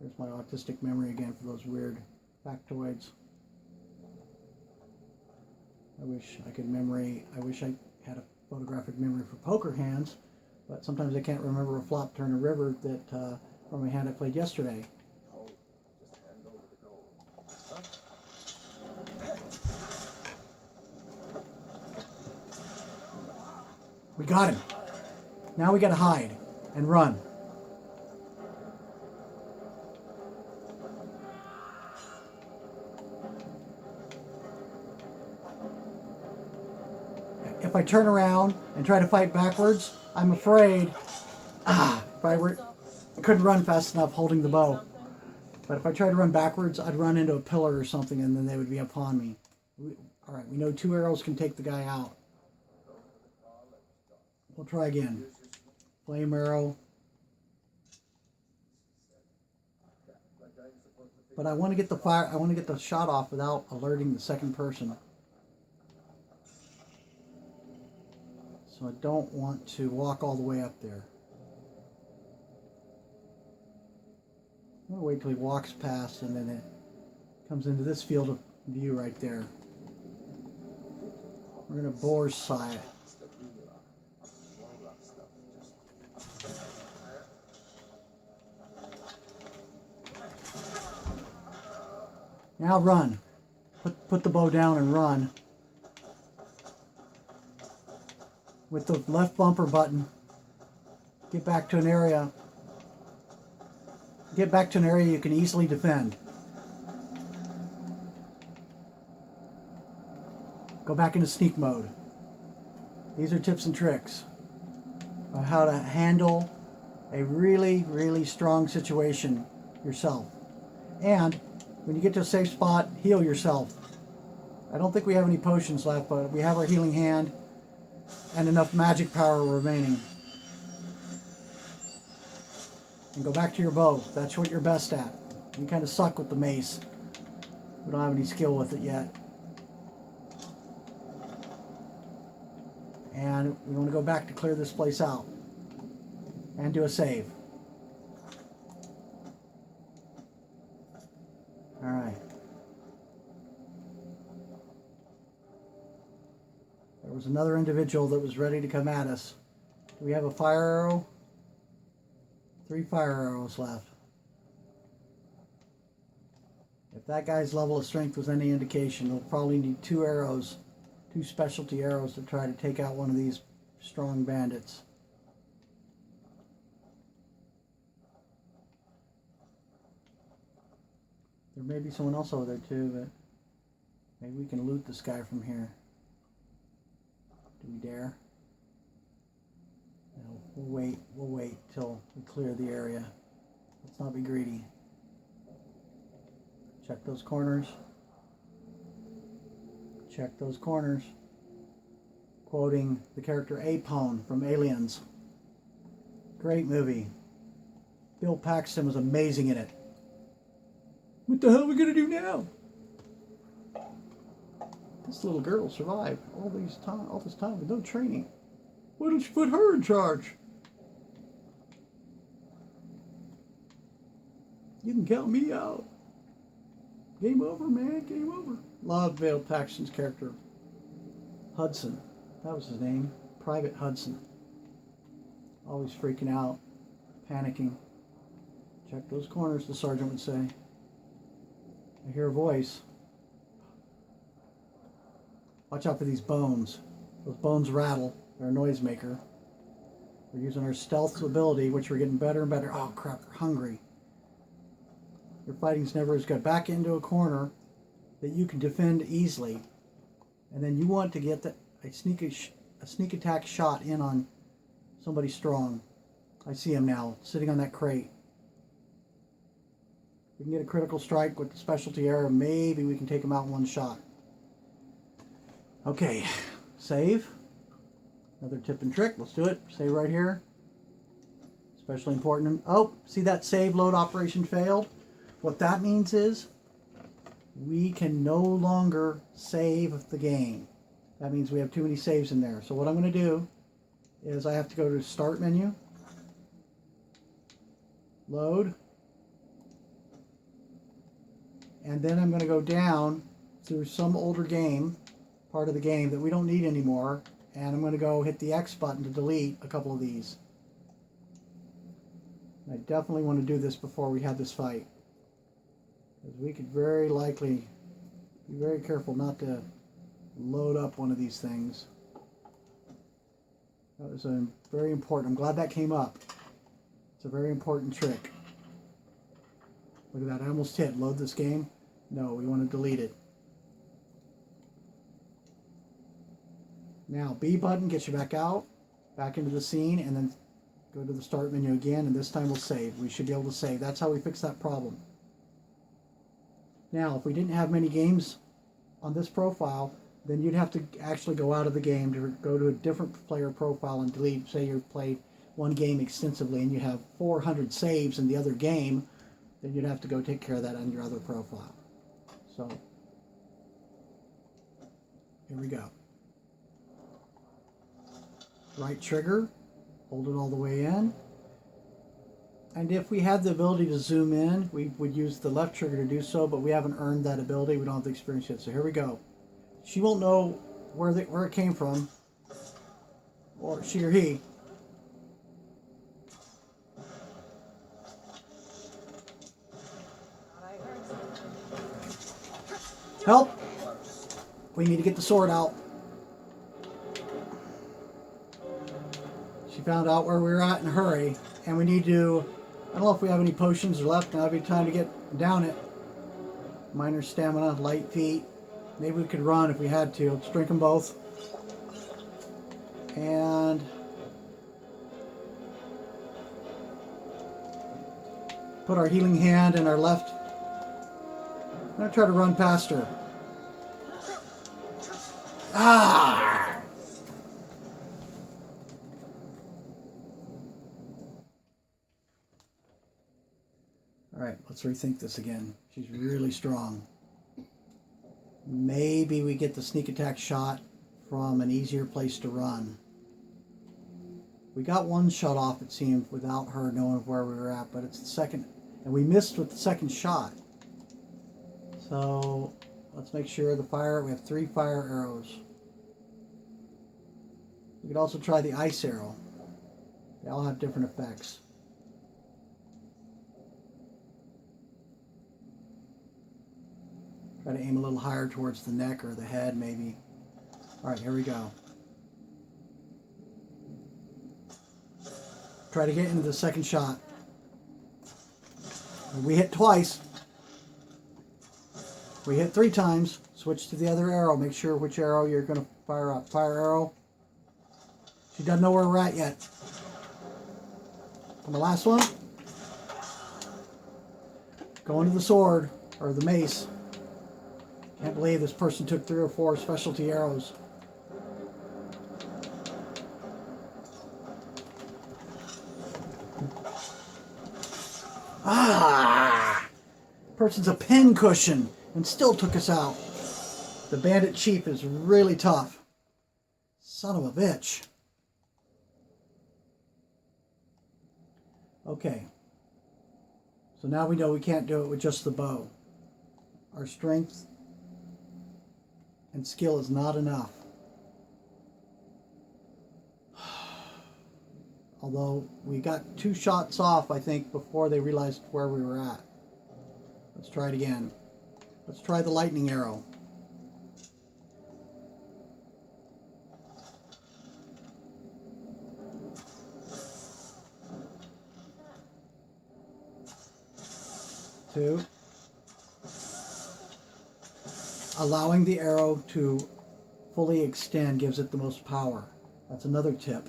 Speaker 1: There's my autistic memory again for those weird factoids. I wish I had a photographic memory for poker hands, but sometimes I can't remember a flop turn a river that from a hand I played yesterday. We got him. Now we gotta hide and run. If I turn around and try to fight backwards, I'm afraid I couldn't run fast enough holding the bow. But if I try to run backwards, I'd run into a pillar or something and then they would be upon me. Alright, we know 2 arrows can take the guy out. We'll try again. Flame arrow. But I want to get the shot off without alerting the second person. So I don't want to walk all the way up there. I'm going to wait till he walks past and then it comes into this field of view right there. We're going to boar's sight it. Now run. Put the bow down and run. With the left bumper button, get back to an area. Get back to an area you can easily defend. Go back into sneak mode. These are tips and tricks on how to handle a really, really strong situation yourself. And when you get to a safe spot, heal yourself. I don't think we have any potions left, but we have our healing hand and enough magic power remaining. And go back to your bow. That's what you're best at. You kind of suck with the mace. We don't have any skill with it yet. And we want to go back to clear this place out. And do a save. Alright. There was another individual that was ready to come at us. Do we have a fire arrow? 3 fire arrows left. If that guy's level of strength was any indication, we'll probably need 2 arrows, 2 specialty arrows to try to take out one of these strong bandits. There may be someone else over there too, but maybe we can loot this guy from here. Do we dare? No, we'll wait till we clear the area. Let's not be greedy. Check those corners. Check those corners. Quoting the character Apone from Aliens. Great movie. Bill Paxton was amazing in it. What the hell are we gonna do now? This little girl survived all this time with no training. Why don't you put her in charge? You can count me out. Game over, man. Game over. Loved Bill Paxton's character. Hudson. That was his name. Private Hudson. Always freaking out. Panicking. Check those corners, the sergeant would say. I hear a voice. Watch out for these bones. Those bones rattle. They're a noisemaker. We're using our stealth ability, which we're getting better and better. Oh crap, we're hungry. Your fighting's never as good. Back into a corner that you can defend easily. And then you want to get a a sneak attack shot in on somebody strong. I see him now, sitting on that crate. We can get a critical strike with the specialty arrow. Maybe we can take him out in one shot. Okay, save. Another tip and trick. Let's do it. Save right here. Especially important. Oh, see that save load operation failed? What that means is we can no longer save the game. That means we have too many saves in there. So what I'm going to do is I have to go to Start menu, Load, and then I'm going to go down through some older game, part of the game that we don't need anymore, and I'm going to go hit the X button to delete a couple of these. I definitely want to do this before we have this fight, because we could very likely be very careful not to load up one of these things. That was very important. I'm glad that came up. It's a very important trick. Look at that, I almost hit load this game. No, we want to delete it. Now B button gets you back out, back into the scene, and then go to the Start menu again, and this time we'll save. We should be able to save. That's how we fix that problem. Now, if we didn't have many games on this profile, then you'd have to actually go out of the game to go to a different player profile and delete. Say you played one game extensively and you have 400 saves in the other game, then you'd have to go take care of that on your other profile. So, here we go. Right trigger, hold it all the way in. And if we had the ability to zoom in, we would use the left trigger to do so, but we haven't earned that ability. We don't have the experience yet. So here we go. She won't know where it came from, or she or he. Help! We need to get the sword out. She found out where we were at in a hurry, and we need to, I don't know if we have any potions left. Now would be time to get down it. Minor stamina, light feet. Maybe we could run if we had to. Let's drink them both. And put our healing hand in our left. I'm going to try to run past her. Ah! Alright, let's rethink this again. She's really strong. Maybe we get the sneak attack shot from an easier place to run. We got one shot off, it seemed, without her knowing where we were at, but it's the second, and we missed with the second shot. So let's make sure we have 3 fire arrows. We could also try the ice arrow. They all have different effects. Try to aim a little higher towards the neck or the head, maybe. Alright, here we go. Try to get into the second shot. We hit twice. We hit 3 times. Switch to the other arrow. Make sure which arrow you're going to fire up. Fire arrow. She doesn't know where we're at yet. And the last one. Go into the sword, or the mace. Can't believe this person took 3 or 4 specialty arrows. Ah! Person's a pin cushion and still took us out. The bandit chief is really tough. Son of a bitch. Okay. So now we know we can't do it with just the bow. Our strength and skill is not enough. Although we got 2 shots off, I think, before they realized where we were at. Let's try it again. Let's try the lightning arrow. Two. Allowing the arrow to fully extend gives it the most power. That's another tip.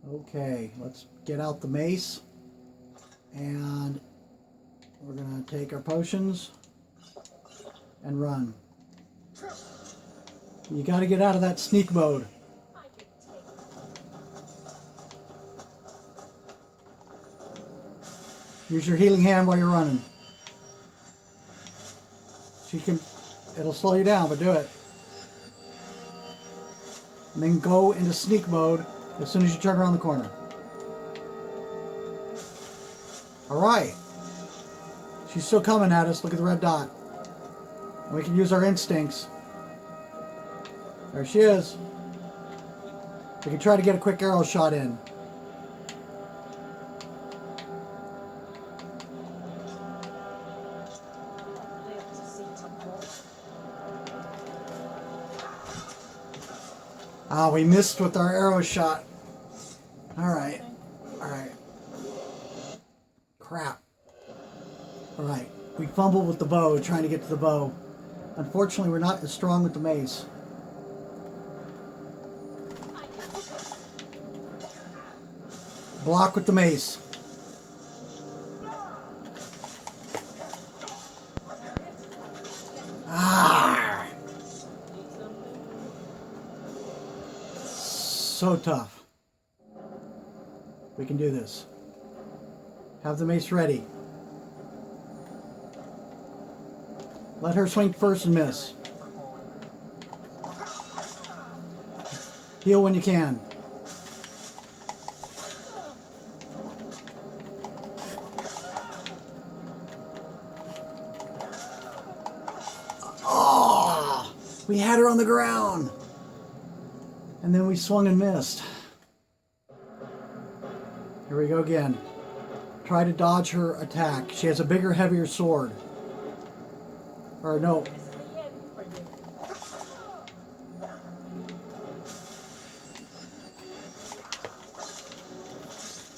Speaker 1: Okay, let's get out the mace. And we're going to take our potions and run. You got to get out of that sneak mode. Use your healing hand while you're running. It'll slow you down, but do it. And then go into sneak mode as soon as you turn around the corner. Alright. She's still coming at us. Look at the red dot. And we can use our instincts. There she is. We can try to get a quick arrow shot in. Ah, we missed with our arrow shot. Alright. Alright. Crap. Alright. We fumbled with the bow, trying to get to the bow. Unfortunately, we're not as strong with the mace. Block with the mace. Ah! So tough. We can do this. Have the mace ready. Let her swing first and miss. Heal when you can. Oh! We had her on the ground. And then we swung and missed. Here we go again. Try to dodge her attack. She has a bigger, heavier sword. Or no.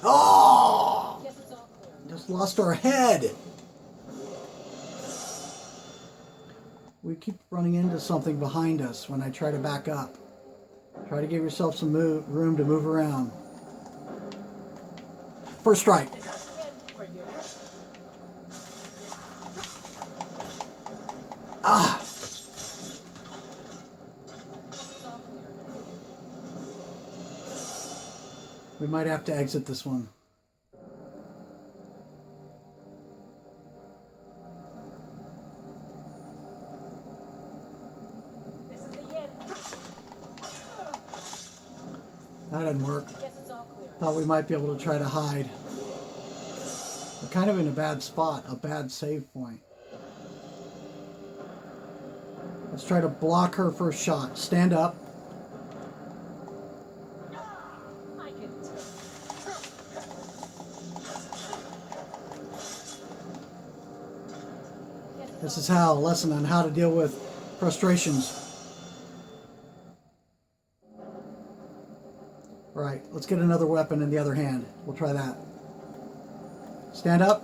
Speaker 1: Oh! Just lost our head. We keep running into something behind us when I try to back up. Try to give yourself some room to move around. First strike. Ah! We might have to exit this one. That didn't work. Thought we might be able to try to hide. We're kind of in a bad spot, a bad save point. Let's try to block her first shot. Stand up. This is a lesson on how to deal with frustrations. Alright, let's get another weapon in the other hand. We'll try that. Stand up.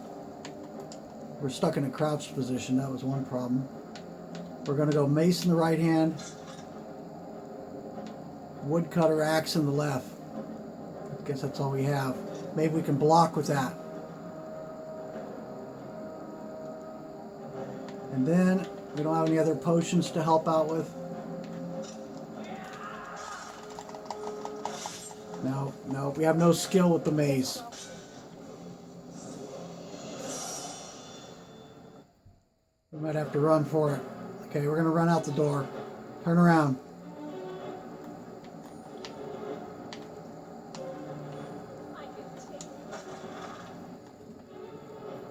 Speaker 1: We're stuck in a crouched position. That was one problem. We're going to go mace in the right hand. Woodcutter axe in the left. I guess that's all we have. Maybe we can block with that. And then we don't have any other potions to help out with. No, we have no skill with the maze. We might have to run for it. Okay, we're going to run out the door. Turn around.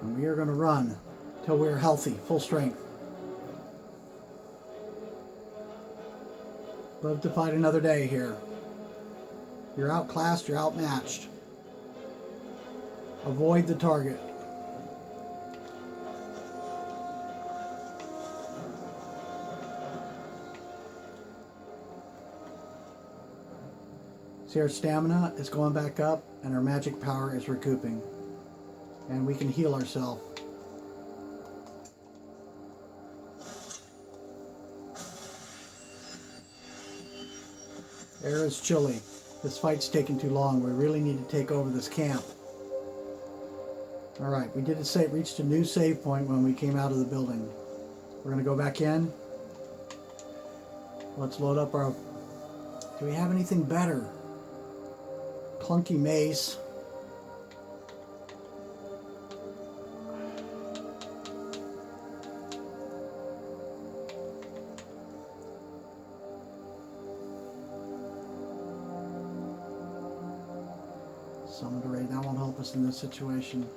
Speaker 1: And we are going to run till we're healthy, full strength. Live to fight another day here. You're outclassed, you're outmatched. Avoid the target. See, our stamina is going back up and our magic power is recouping. And we can heal ourselves. Air is chilly. This fight's taking too long. We really need to take over this camp. Alright, we did reached a new save point when we came out of the building. We're going to go back in. Let's load up our... Do we have anything better? Clunky mace. Summon to raid. That won't help us in this situation.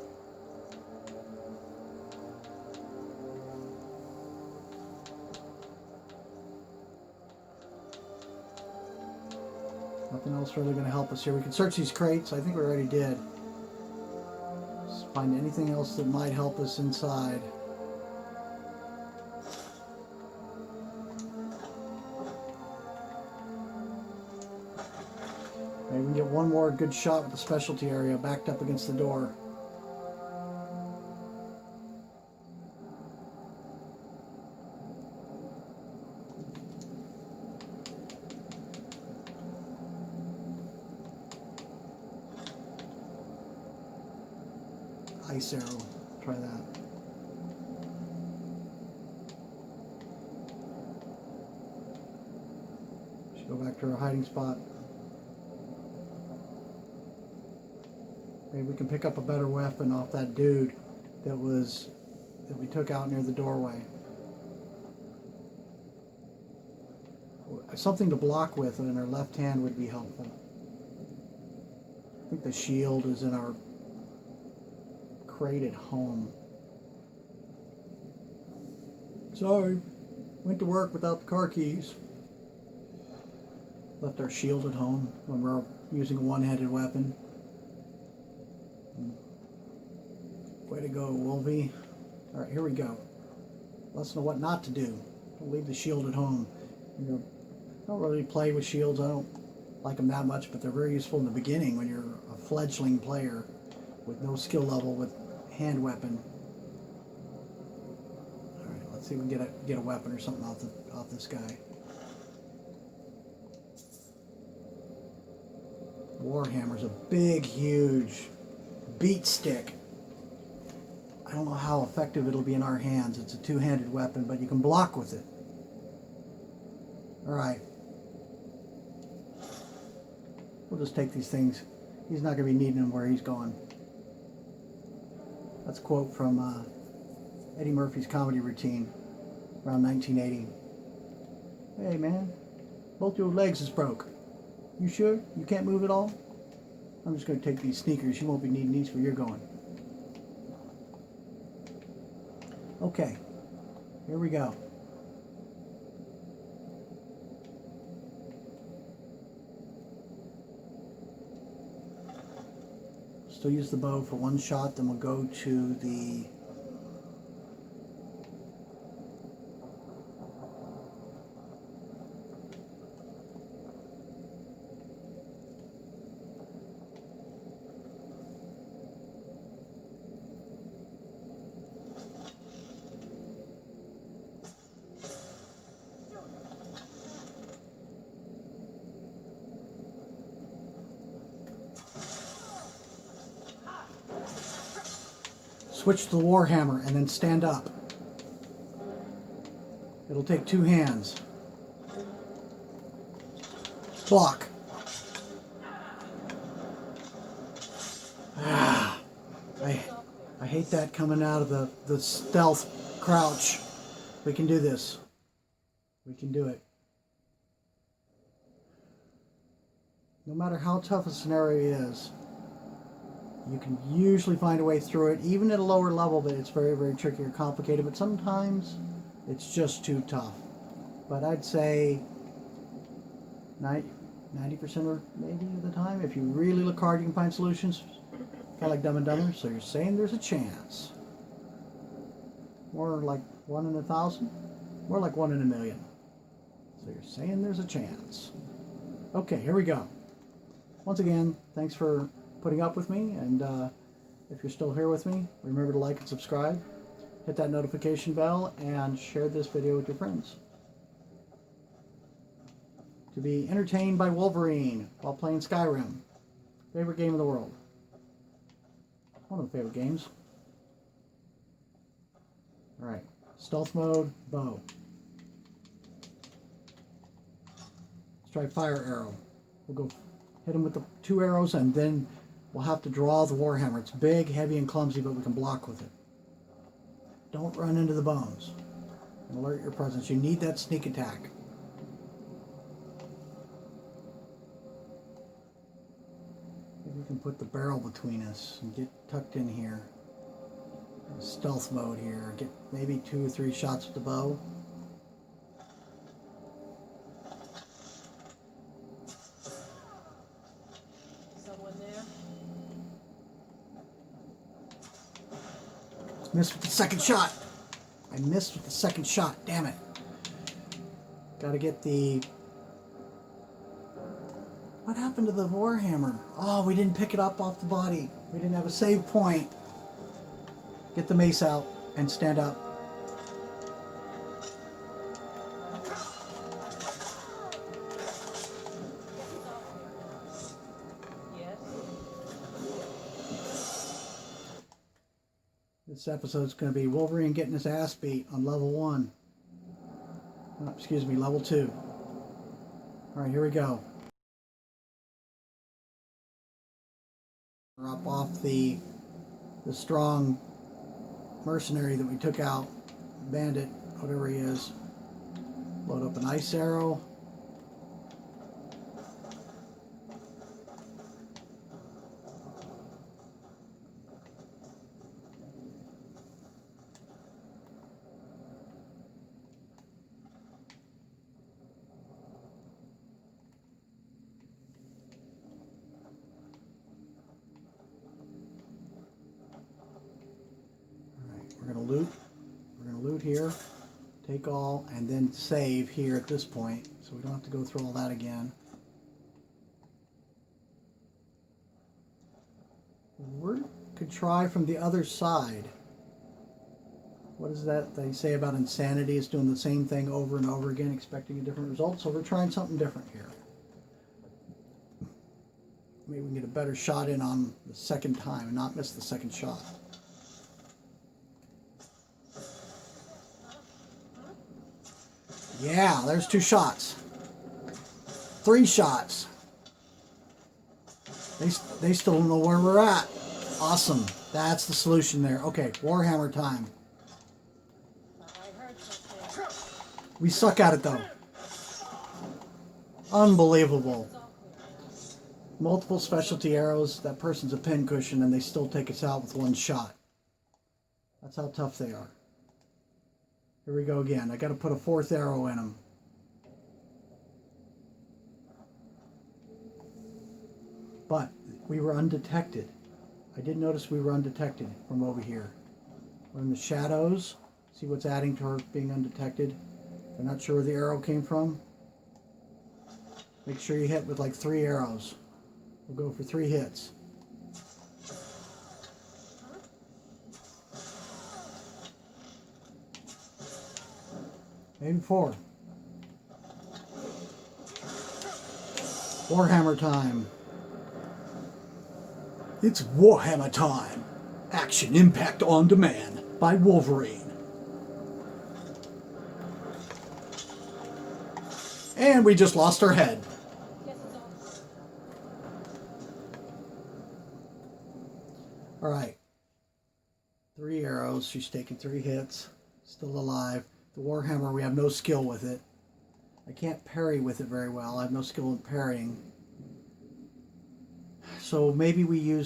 Speaker 1: Nothing else really going to help us here. We can search these crates. I think we already did. Just find anything else that might help us inside. Maybe we can get one more good shot with the specialty area backed up against the door. Ice arrow. Try that. Should go back to our hiding spot. Maybe we can pick up a better weapon off that dude that we took out near the doorway. Something to block with in our left hand would be helpful. I think the shield is in our crate at home. Sorry, went to work without the car keys. Left our shield at home when we're using a one-handed weapon. Way to go, Wolvie. Alright, here we go. Lesson of what not to do. Don't leave the shield at home. I don't really play with shields. I don't like them that much, but they're very useful in the beginning when you're a fledgling player with no skill level with hand weapon. Alright, let's see if we can get a weapon or something off this guy. Warhammer's a big, huge beat stick. I don't know how effective it'll be in our hands. It's a two-handed weapon, but you can block with it. Alright. We'll just take these things. He's not going to be needing them where he's going. That's a quote from Eddie Murphy's comedy routine around 1980. Hey man, both your legs is broke. You sure? You can't move at all? I'm just going to take these sneakers. You won't be needing these where you're going. Okay, here we go. Still use the bow for one shot, then we'll go to the switch to the Warhammer and then stand up. It'll take two hands. Block. I hate that coming out of the stealth crouch. We can do this. We can do it. No matter how tough a scenario is, you can usually find a way through it, even at a lower level, but it's very, very tricky or complicated, but sometimes it's just too tough. But I'd say 90% or maybe of the time, if you really look hard, you can find solutions. Kind of like Dumb and Dumber, so you're saying there's a chance. More like 1 in 1,000? More like 1 in 1,000,000. So you're saying there's a chance. Okay, here we go. Once again, thanks for putting up with me, and if you're still here with me, remember to like and subscribe, hit that notification bell, and share this video with your friends. to be entertained by Wolverine while playing Skyrim. Favorite game in the world. One of the favorite games. Alright, stealth mode, bow. Let's try fire arrow. We'll go hit him with the 2 arrows and then we'll have to draw the warhammer. It's big, heavy, and clumsy, but we can block with it. Don't run into the bones. And alert your presence. You need that sneak attack. Maybe we can put the barrel between us and get tucked in here. Stealth mode here. Get maybe 2 or 3 shots with the bow.
Speaker 2: Someone there?
Speaker 1: Missed with the second shot. I missed with the second shot. Damn it. Gotta get the... What happened to the warhammer? Oh, we didn't pick it up off the body. We didn't have a save point. Get the mace out and stand up.
Speaker 2: Yes.
Speaker 1: This episode's going to be Wolverine getting his ass beat on level 1. Oh, excuse me, level 2. Alright, here we go. We're up off the strong mercenary that we took out. Bandit, whatever he is. Load up an ice arrow. We're going to loot. We're going to loot here, take all, and then save here at this point, so we don't have to go through all that again. We could try from the other side. What is that they say about insanity? It's doing the same thing over and over again, expecting a different result. So we're trying something different here. Maybe we can get a better shot in on the second time and not miss the second shot. Yeah, there's 2 shots. 3 shots. They still don't know where we're at. Awesome. That's the solution there. Okay, warhammer time.
Speaker 2: I heard something.
Speaker 1: We suck at it though. Unbelievable. Multiple specialty arrows. That person's a pincushion and they still take us out with 1 shot. That's how tough they are. Here we go again. I got to put a 4th arrow in them. But we were undetected. I did notice we were undetected from over here. We're in the shadows. See what's adding to her being undetected. They're not sure where the arrow came from. Make sure you hit with like 3 arrows. We'll go for 3 hits. Maybe 4. Warhammer time. It's Warhammer time. Action Impact on Demand by Wolverine. And we just lost our head. Alright. 3 arrows. She's taking 3 hits. Still alive. The warhammer, we have no skill with it. I can't parry with it very well. I have no skill in parrying. So maybe we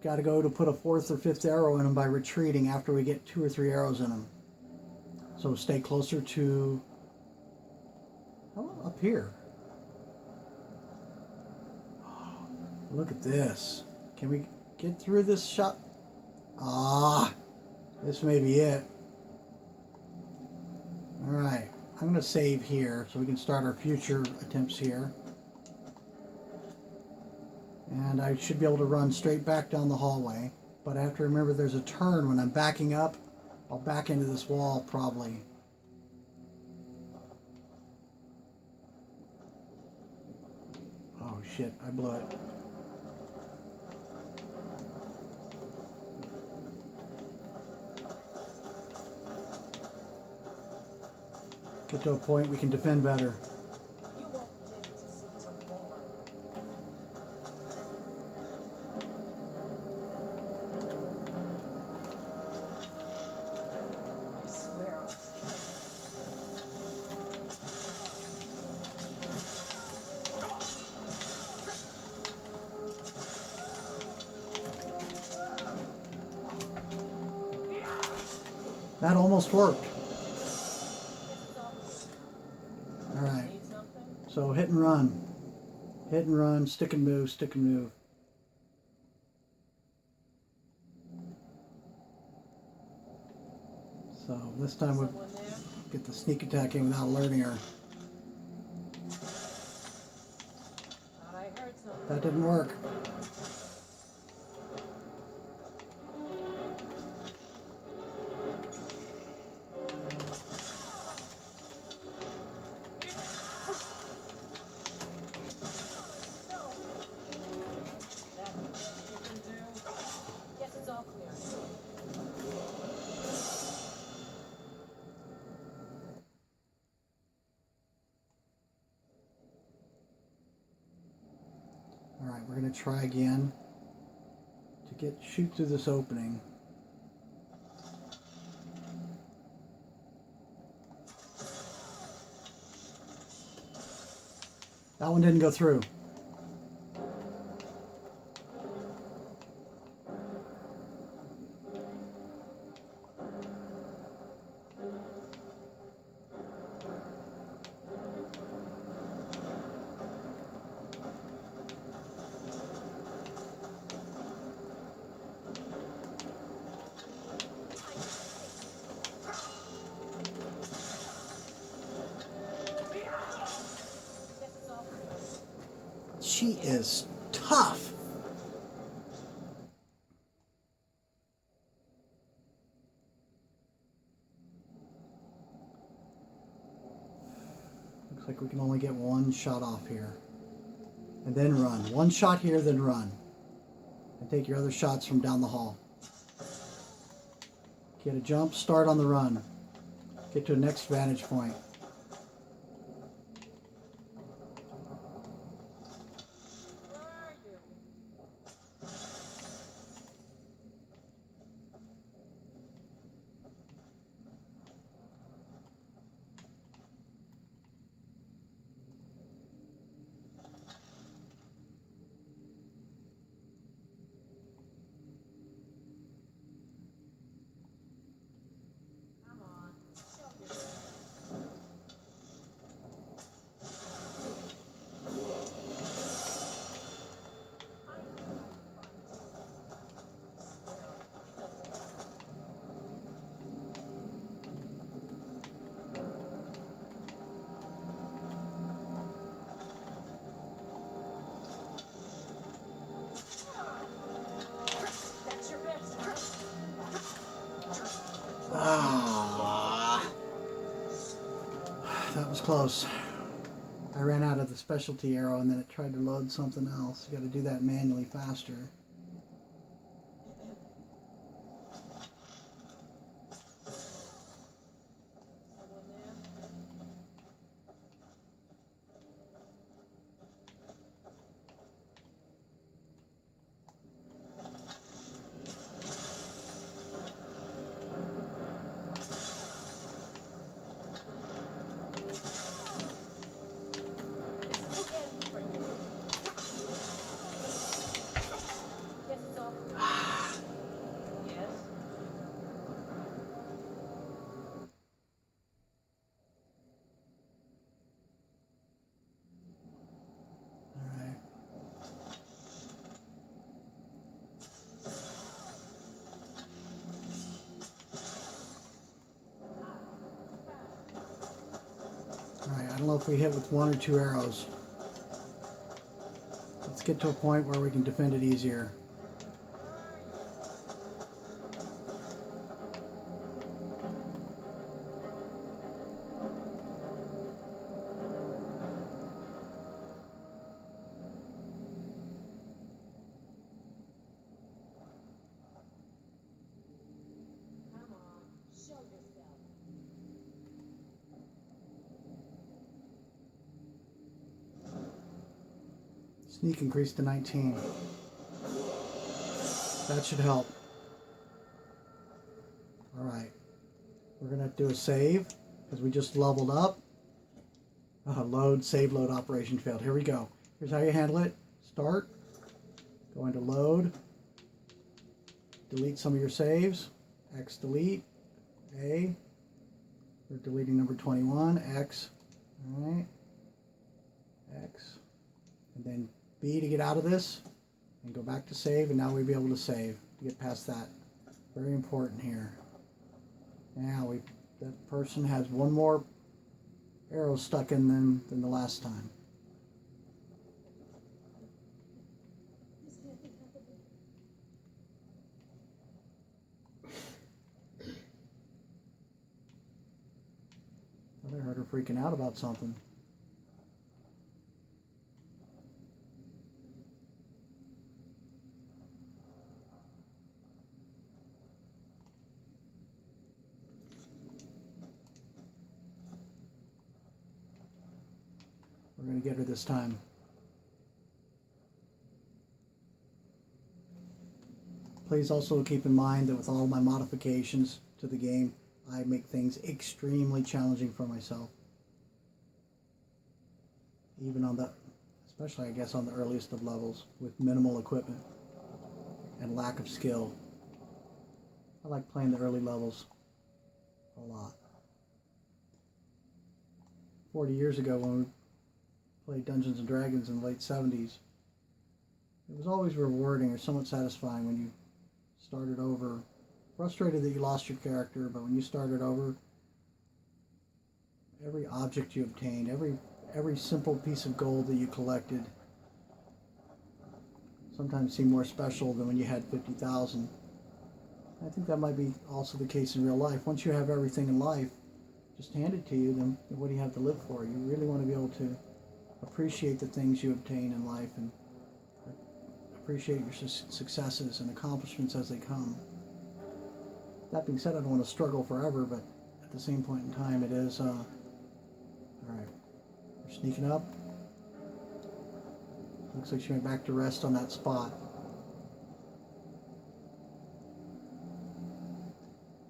Speaker 1: got to go to put a 4th or 5th arrow in them by retreating after we get 2 or 3 arrows in them. So stay closer to... Oh, up here. Oh, look at this. Can we get through this shot? Ah, this may be it. Alright, I'm going to save here so we can start our future attempts here. And I should be able to run straight back down the hallway. But I have to remember there's a turn when I'm backing up. I'll back into this wall probably. shit, I blew it. Get to a point we can defend better.
Speaker 2: You won't live to see tomorrow. I swear I'll
Speaker 1: That almost worked. Alright. So hit and run. Hit and run, stick and move, stick and move. So this time we'll get the sneak attack in without alerting her. That didn't work. Alright, we're going to try again to shoot through this opening. That one didn't go through. She is tough. Looks like we can only get one shot off here. And then run. One shot here, then run. And take your other shots from down the hall. Get a jump, start on the run. Get to a next vantage point. That was close. I ran out of the specialty arrow and then it tried to load something else. You got to do that manually faster. Alright, I don't know if we hit with one or two arrows. Let's get to a point where we can defend it easier. Sneak increased to 19. That should help. Alright. We're going to do a save because we just leveled up. Load, save, load, operation failed. Here we go. Here's how you handle it. Start. Go into load. Delete some of your saves. X delete. A. We're deleting number 21. X. Alright. X. And then B to get out of this. And go back to save. And now we'll be able to save to get past that. Very important here. Now that person has one more arrow stuck in them than the last time. I heard her freaking out about something. We're going to get her this time. Please also keep in mind that with all my modifications to the game, I make things extremely challenging for myself. Even on the, especially I guess on the earliest of levels with minimal equipment and lack of skill. I like playing the early levels a lot. 40 years ago when we played Dungeons and Dragons in the late 70s, it was always rewarding or somewhat satisfying when you started over. Frustrated that you lost your character, but when you started over, every object you obtained, every simple piece of gold that you collected sometimes seemed more special than when you had 50,000. I think that might be also the case in real life. Once you have everything in life just handed to you, then what do you have to live for? You really want to be able to appreciate the things you obtain in life and appreciate your successes and accomplishments as they come. That being said, I don't want to struggle forever, but at the same point in time, it is, alright, we're sneaking up. Looks like she went back to rest on that spot.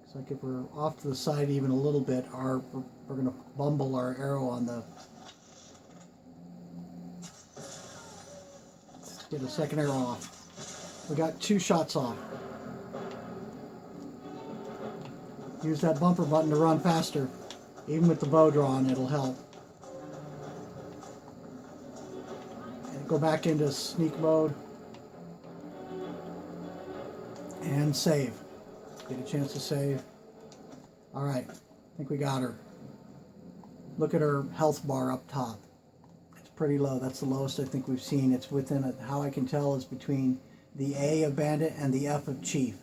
Speaker 1: Looks like if we're off to the side even a little bit, we're going to bumble our arrow on the... Let's get a second arrow off. We got 2 shots off. Use that bumper button to run faster. Even with the bow drawn, it'll help. And go back into sneak mode. And save. Get a chance to save. Alright, I think we got her. Look at her health bar up top. It's pretty low. That's the lowest I think we've seen. It's within it. How I can tell is between the A of Bandit and the F of Chief.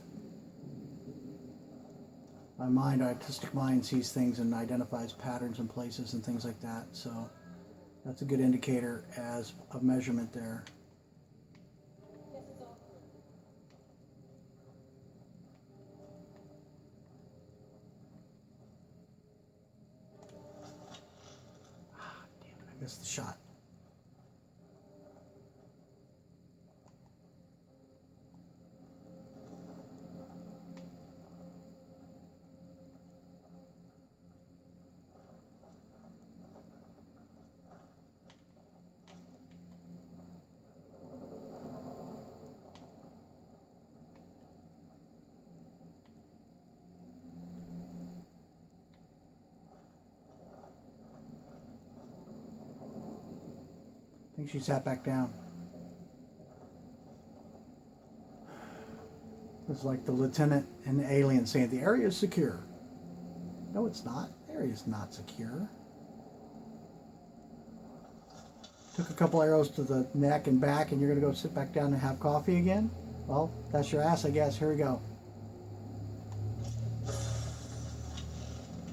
Speaker 1: My mind, artistic mind, sees things and identifies patterns and places and things like that. So that's a good indicator as a measurement there. Ah, damn it, I missed the shot. I think she sat back down. It's like the lieutenant and the alien saying the area is secure. No, it's not. The area is not secure. Took a couple arrows to the neck and back, and you're going to go sit back down and have coffee again? Well, that's your ass, I guess. Here we go.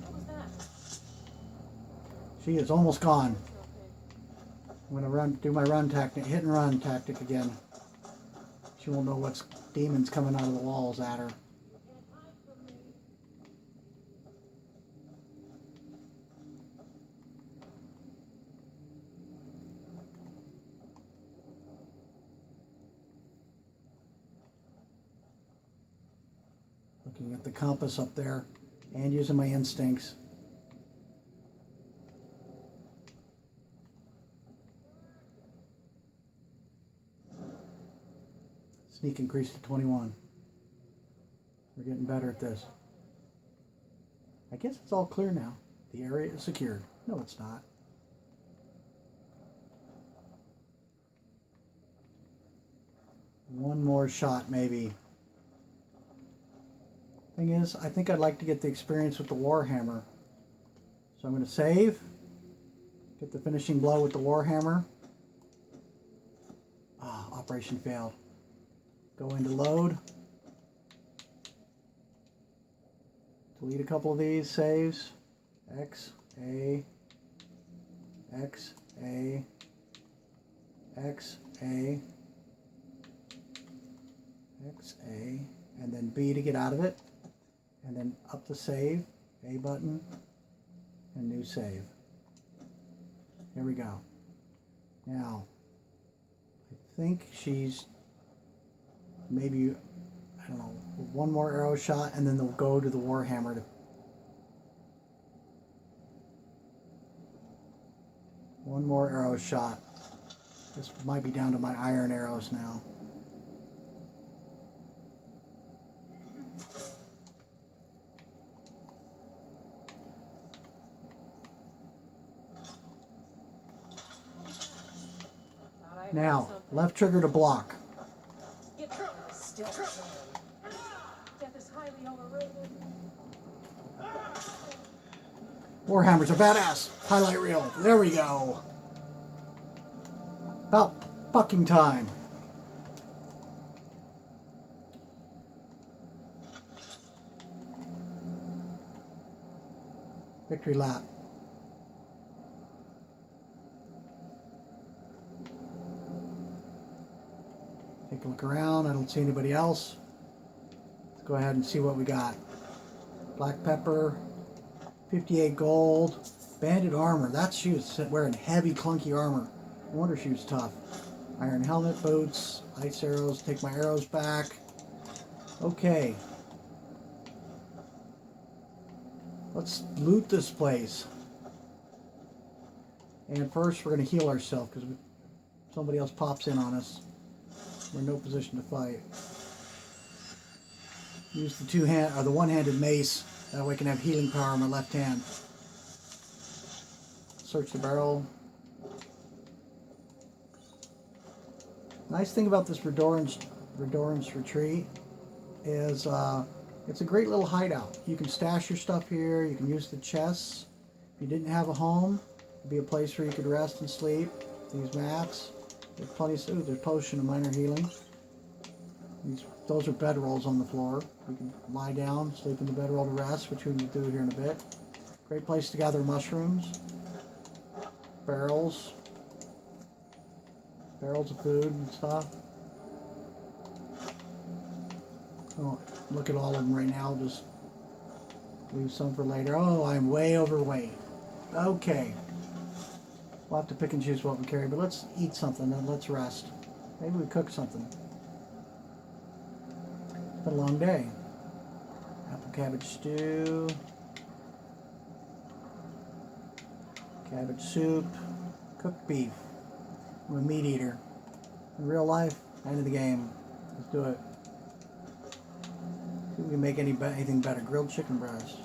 Speaker 4: What was that?
Speaker 1: She is almost gone. I'm going to do my run tactic, hit and run tactic again. She won't know what's demons coming out of the walls at her. Looking at the compass up there and using my instincts. Sneak increased to 21. We're getting better at this. I guess it's all clear now. The area is secured. No, it's not. One more shot, maybe. Thing is, I think I'd like to get the experience with the Warhammer. So I'm going to save. Get the finishing blow with the Warhammer. Ah, operation failed. Go into load. Delete a couple of these saves. X, A, X, A, X, A, X, A, and then B to get out of it. And then up to save, A button, and new save. Here we go. Now, I think she's maybe, I don't know, one more arrow shot, and then they'll go to the Warhammer. One more arrow shot. This might be down to my iron arrows now. Now, left trigger to block.
Speaker 4: Get still. Death is highly overrated.
Speaker 1: Warhammers are badass. Highlight reel. There we go. About fucking time. Victory lap. Take a look around. I don't see anybody else. Let's go ahead and see what we got. Black pepper, 58 gold, banded armor. That's she was wearing heavy, clunky armor. No wonder she was tough. Iron helmet, boots, ice arrows. Take my arrows back. Okay. Let's loot this place. And first, we're going to heal ourselves because somebody else pops in on us. We're in no position to fight. Use the one-handed mace. That way I can have healing power on my left hand. Search the barrel. Nice thing about this Redorance retreat is it's a great little hideout. You can stash your stuff here. You can use the chests. If you didn't have a home, it'd be a place where you could rest and sleep. These mats. There's plenty of food. There's potion of minor healing. Those are bedrolls on the floor. You can lie down, sleep in the bedroll to rest, which we will do here in a bit. Great place to gather mushrooms. Barrels. Barrels of food and stuff. Oh, look at all of them right now. Just leave some for later. Oh, I'm way overweight. Okay. We'll have to pick and choose what we carry, but let's eat something and let's rest. Maybe we cook something. It's been a long day. Apple cabbage stew. Cabbage soup. Cooked beef. I'm a meat eater. In real life, end of the game. Let's do it. See if we can make anything better. Grilled chicken breast.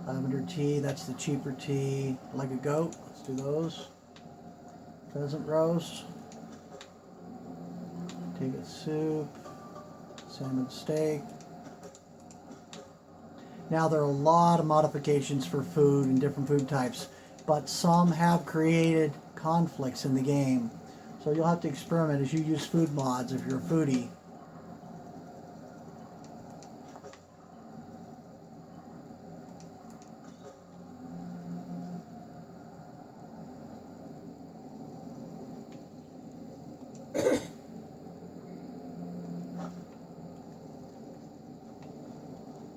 Speaker 1: Lavender tea, that's the cheaper tea. Like a goat, let's do those. Pheasant roast. Potato soup. Salmon steak. Now there are a lot of modifications for food and different food types, but some have created conflicts in the game. So you'll have to experiment as you use food mods if you're a foodie.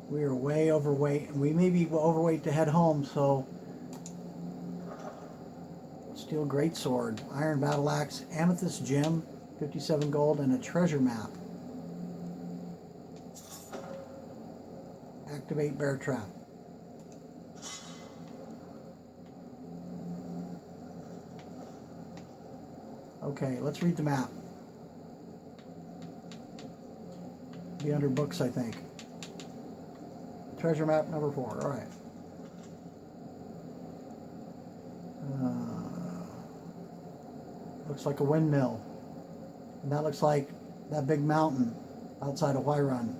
Speaker 1: We are way overweight, and we may be overweight to head home, so steel greatsword, iron battle axe, amethyst gem, 57 gold, and a treasure map. Activate bear trap. Okay, let's read the map. Be under books, I think. Treasure map number 4. All right. Looks like a windmill. And that looks like that big mountain outside of Whiterun.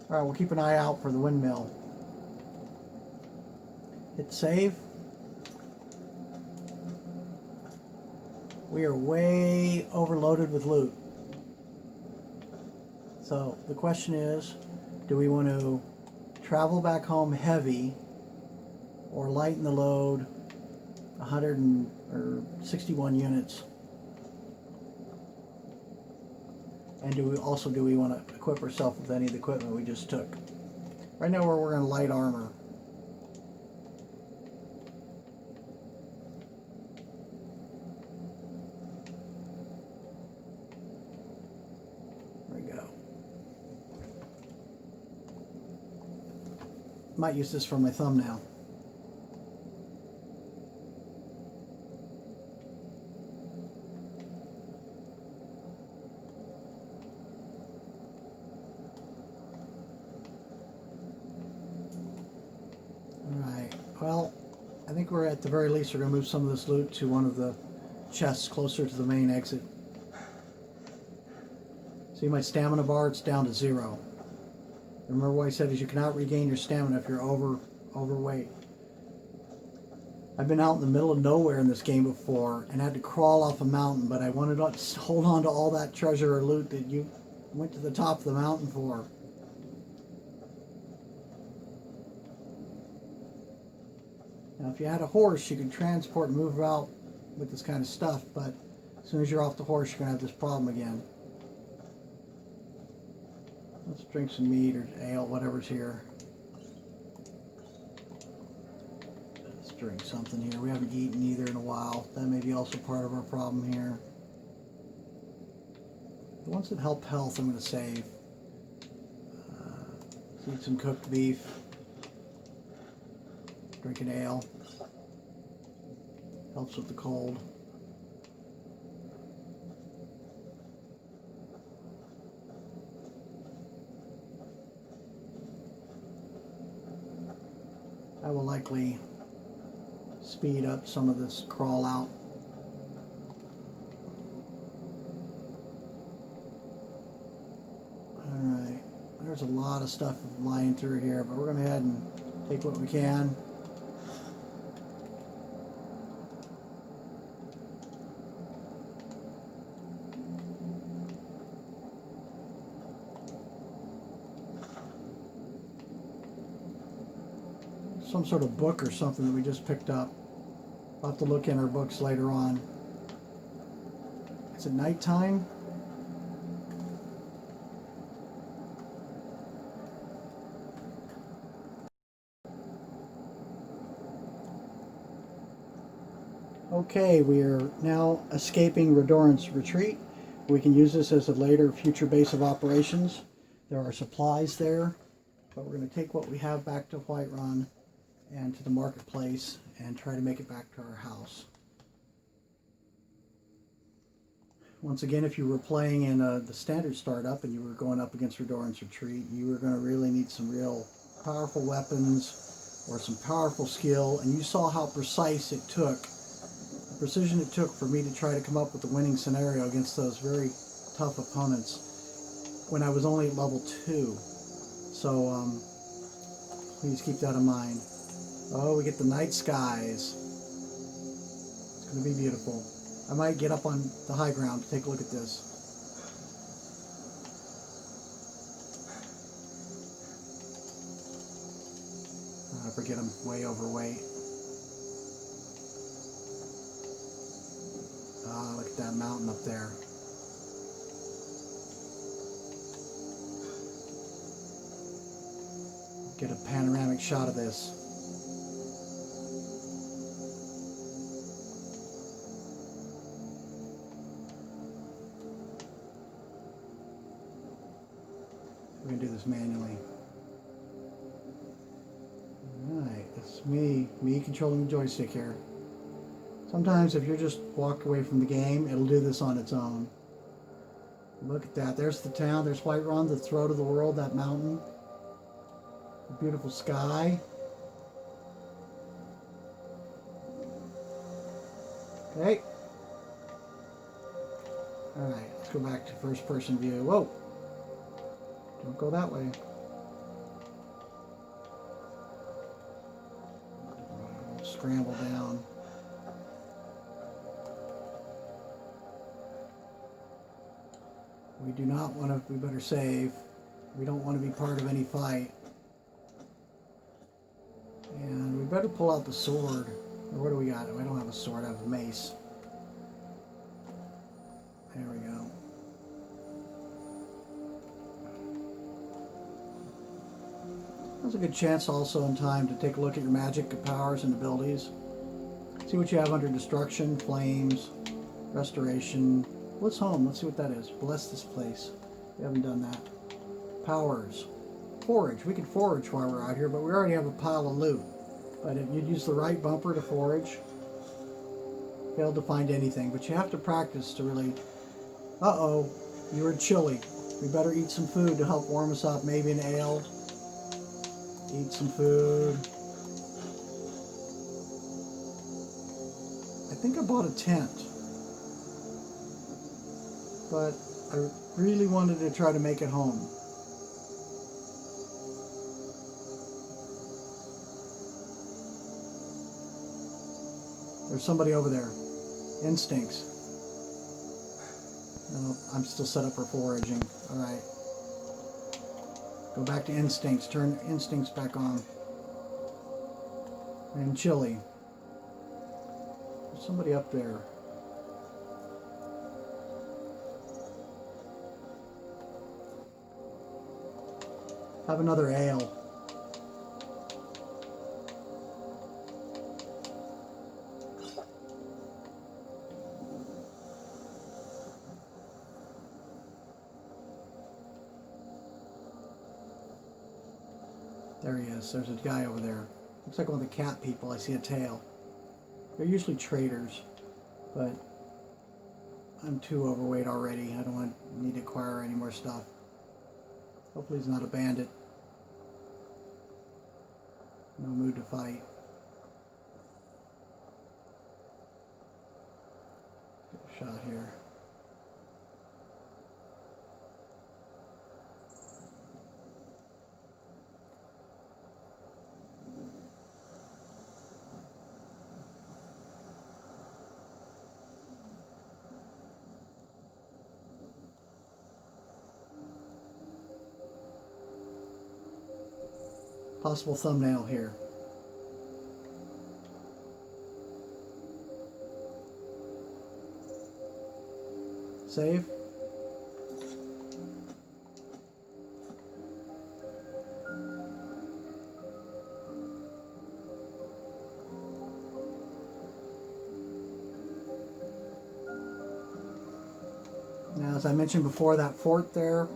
Speaker 1: All right, we'll keep an eye out for the windmill. Hit save. We are way overloaded with loot. So the question is, do we want to travel back home heavy or lighten the load 161 units? And do we want to equip ourselves with any of the equipment we just took? Right now we're wearing light armor. There we go. Might use this for my thumbnail. Well, I think we're at the very least we're going to move some of this loot to one of the chests closer to the main exit. See my stamina bar, it's down to 0. Remember what I said is you cannot regain your stamina if you're overweight. I've been out in the middle of nowhere in this game before and had to crawl off a mountain, but I wanted to hold on to all that treasure or loot that you went to the top of the mountain for. Now, if you had a horse, you could transport and move out with this kind of stuff, but as soon as you're off the horse, you're going to have this problem again. Let's drink some meat or ale, whatever's here. Let's drink something here. We haven't eaten either in a while. That may be also part of our problem here. The ones that help health, I'm going to save. Let's eat some cooked beef. Drink an ale. Helps with the cold. I will likely speed up some of this crawl out. Alright, there's a lot of stuff lying through here, but we're going to go ahead and take what we can. Some sort of book or something that we just picked up. I'll have to look in our books later on. Is it nighttime? Okay, we are now escaping Redoran's retreat. We can use this as a later future base of operations. There are supplies there, but we're going to take what we have back to Whiterun and to the marketplace and try to make it back to our house. Once again, if you were playing in the standard startup and you were going up against Redoran's retreat, you were going to really need some real powerful weapons or some powerful skill, and you saw how precise it took, the precision it took for me to try to come up with the winning scenario against those very tough opponents when I was only at level 2. So please keep that in mind. Oh, we get the night skies. It's going to be beautiful. I might get up on the high ground to take a look at this. I forget I'm way overweight. Ah, look at that mountain up there. Get a panoramic shot of this. We're going to do this manually. Alright, it's me controlling the joystick here. Sometimes if you're just walk away from the game, it'll do this on its own. Look at that. There's the town. There's Whiterun, the throat of the world, that mountain. The beautiful sky. Okay. Alright, let's go back to first person view. Whoa! Don't go that way. Scramble down. We do not want to, we better save. We don't want to be part of any fight. And we better pull out the sword. Or what do we got? I don't have a sword, I have a mace. There we go. That's a good chance also in time to take a look at your magic powers and abilities. See what you have under destruction, flames, restoration. What's home? Let's see what that is. Bless this place. We haven't done that. Powers. Forage. We could forage while we're out here, but we already have a pile of loot. But if you'd use the right bumper to forage, failed to find anything. But you have to practice to really... Uh-oh, you were chilly. We better eat some food to help warm us up. Maybe an ale. Eat some food. I think I bought a tent. But I really wanted to try to make it home. There's somebody over there. Instincts. No, I'm still set up for foraging. Alright. Go back to instincts. Turn instincts back on. And chili. There's somebody up there. Have another ale. There he is. There's a guy over there. Looks like one of the cat people. I see a tail. They're usually traders, but I'm too overweight already. I don't need to acquire any more stuff. Hopefully he's not a bandit. No mood to fight. Get a shot here. Possible thumbnail here. Save. Now, as I mentioned before, that fort there,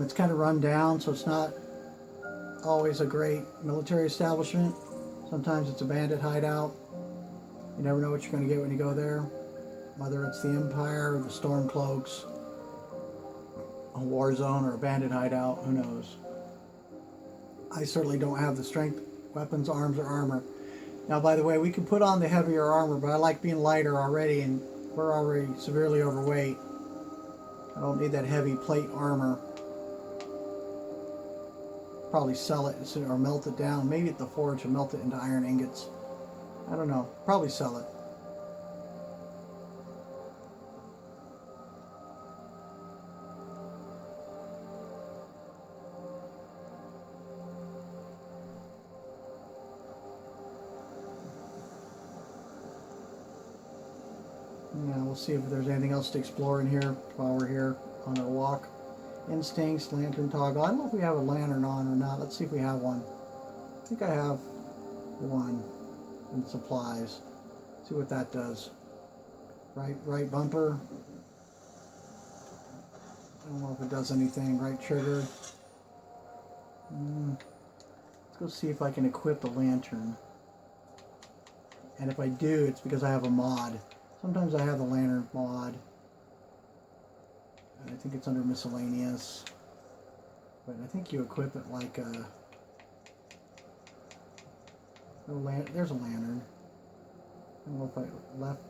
Speaker 1: it's kind of run down, so it's not always a great military establishment. Sometimes it's a bandit hideout. You never know what you're going to get when you go there. Whether it's the Empire or the Stormcloaks, a war zone or a bandit hideout, who knows. I certainly don't have the strength, weapons, arms, or armor. Now, by the way, we can put on the heavier armor, but I like being lighter already, and we're already severely overweight. I don't need that heavy plate armor. Probably sell it or melt it down. Maybe at the forge and melt it into iron ingots. I don't know. Probably sell it. Yeah, we'll see if there's anything else to explore in here while we're here on our walk. Instincts, lantern toggle. I don't know if we have a lantern on or not. Let's see if we have one. I think I have one in supplies. See what that does. Right bumper. I don't know if it does anything. Right trigger. Let's go see if I can equip the lantern. And if I do, it's because I have a mod. Sometimes I have the lantern mod. And I think it's under miscellaneous. But I think you equip it like a... There's a lantern. I don't know if I left...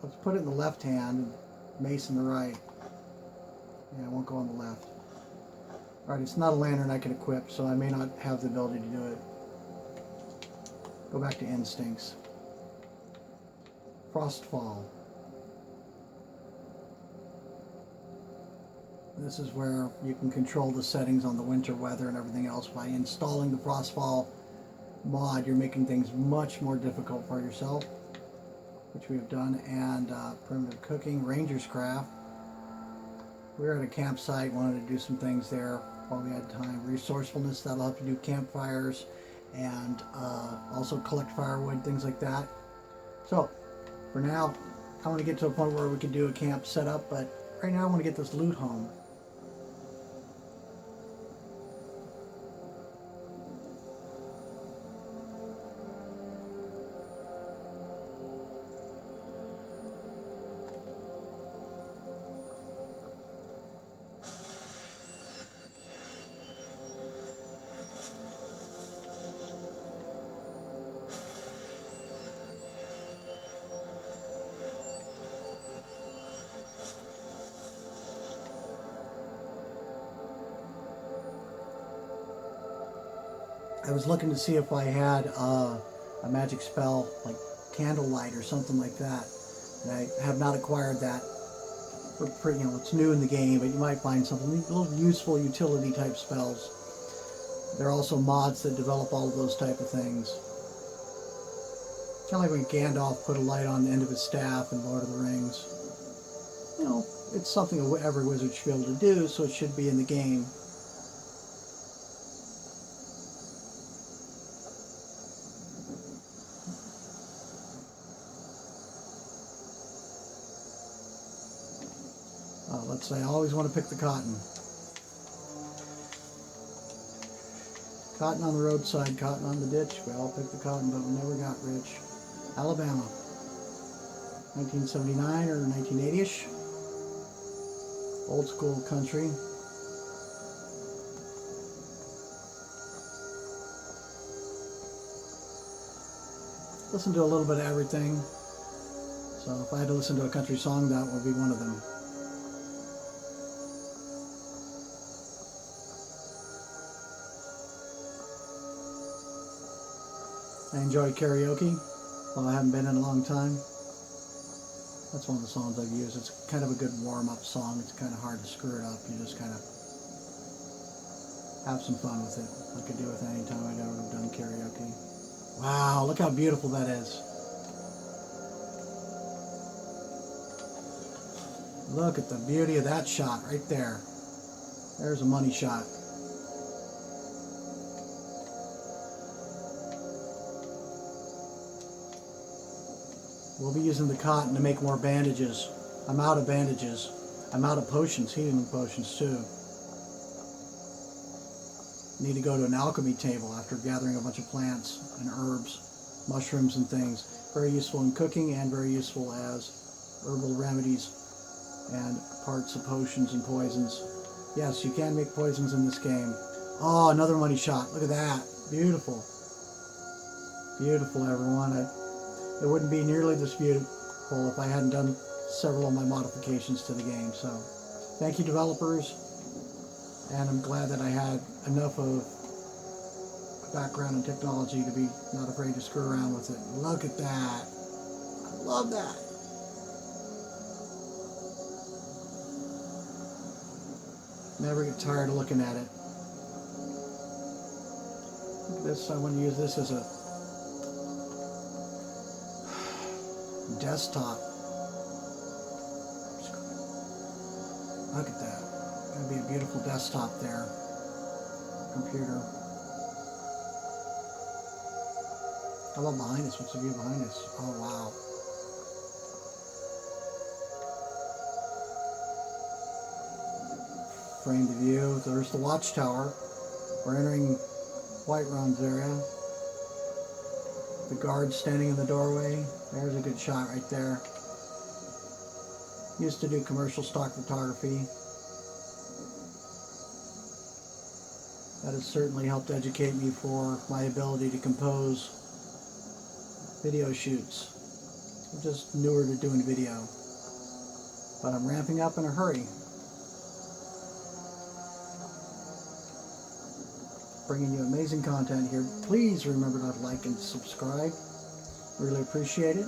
Speaker 1: Let's put it in the left hand, mace in the right. Yeah, it won't go on the left. Alright, it's not a lantern I can equip, so I may not have the ability to do it. Go back to instincts. Frostfall. This is where you can control the settings on the winter weather and everything else. By installing the Frostfall mod, you're making things much more difficult for yourself, which we have done. And primitive cooking, Ranger's Craft. We were at a campsite, wanted to do some things there while we had time. Resourcefulness, that'll help you do campfires and also collect firewood, things like that. So, for now, I want to get to a point where we can do a camp setup, but right now I want to get this loot home. I was looking to see if I had a magic spell like candlelight or something like that. And I have not acquired that. For, you know, it's new in the game, but you might find something, little useful utility type spells. There are also mods that develop all of those type of things. Kind of like when Gandalf put a light on the end of his staff in Lord of the Rings. You know, it's something every wizard should be able to do, so it should be in the game. Let's say I always want to pick the cotton. Cotton on the roadside, cotton on the ditch. We all picked the cotton, but we never got rich. Alabama. 1979 or 1980-ish. Old school country. Listen to a little bit of everything. So if I had to listen to a country song, that would be one of them. I enjoy karaoke. Well, I haven't been in a long time. That's one of the songs I've used. It's kind of a good warm-up song. It's kind of hard to screw it up. You just kind of have some fun with it. I could do it any time I've ever done karaoke. Wow, look how beautiful that is. Look at the beauty of that shot right there. There's a money shot. We'll be using the cotton to make more bandages. I'm out of bandages. I'm out of potions, healing potions too. Need to go to an alchemy table after gathering a bunch of plants and herbs, mushrooms and things. Very useful in cooking and very useful as herbal remedies and parts of potions and poisons. Yes, you can make poisons in this game. Oh, another money shot. Look at that. Beautiful. Beautiful, everyone. It wouldn't be nearly this beautiful if I hadn't done several of my modifications to the game. So, thank you, developers. And I'm glad that I had enough of a background in technology to be not afraid to screw around with it. Look at that. I love that. Never get tired of looking at it. Look at this. I want to use this as a desktop. Look at that. Gonna be a beautiful desktop there. Computer. How about behind us? What's the view behind us? Oh wow. frame the view. There's the watchtower. We're entering Whiterun's area. The guard standing in the doorway. There's a good shot right there. Used to do commercial stock photography. That has certainly helped educate me for my ability to compose video shoots. I'm just newer to doing video, but I'm ramping up in a hurry. Bringing you amazing content here. Please remember to like and subscribe. Really appreciate it.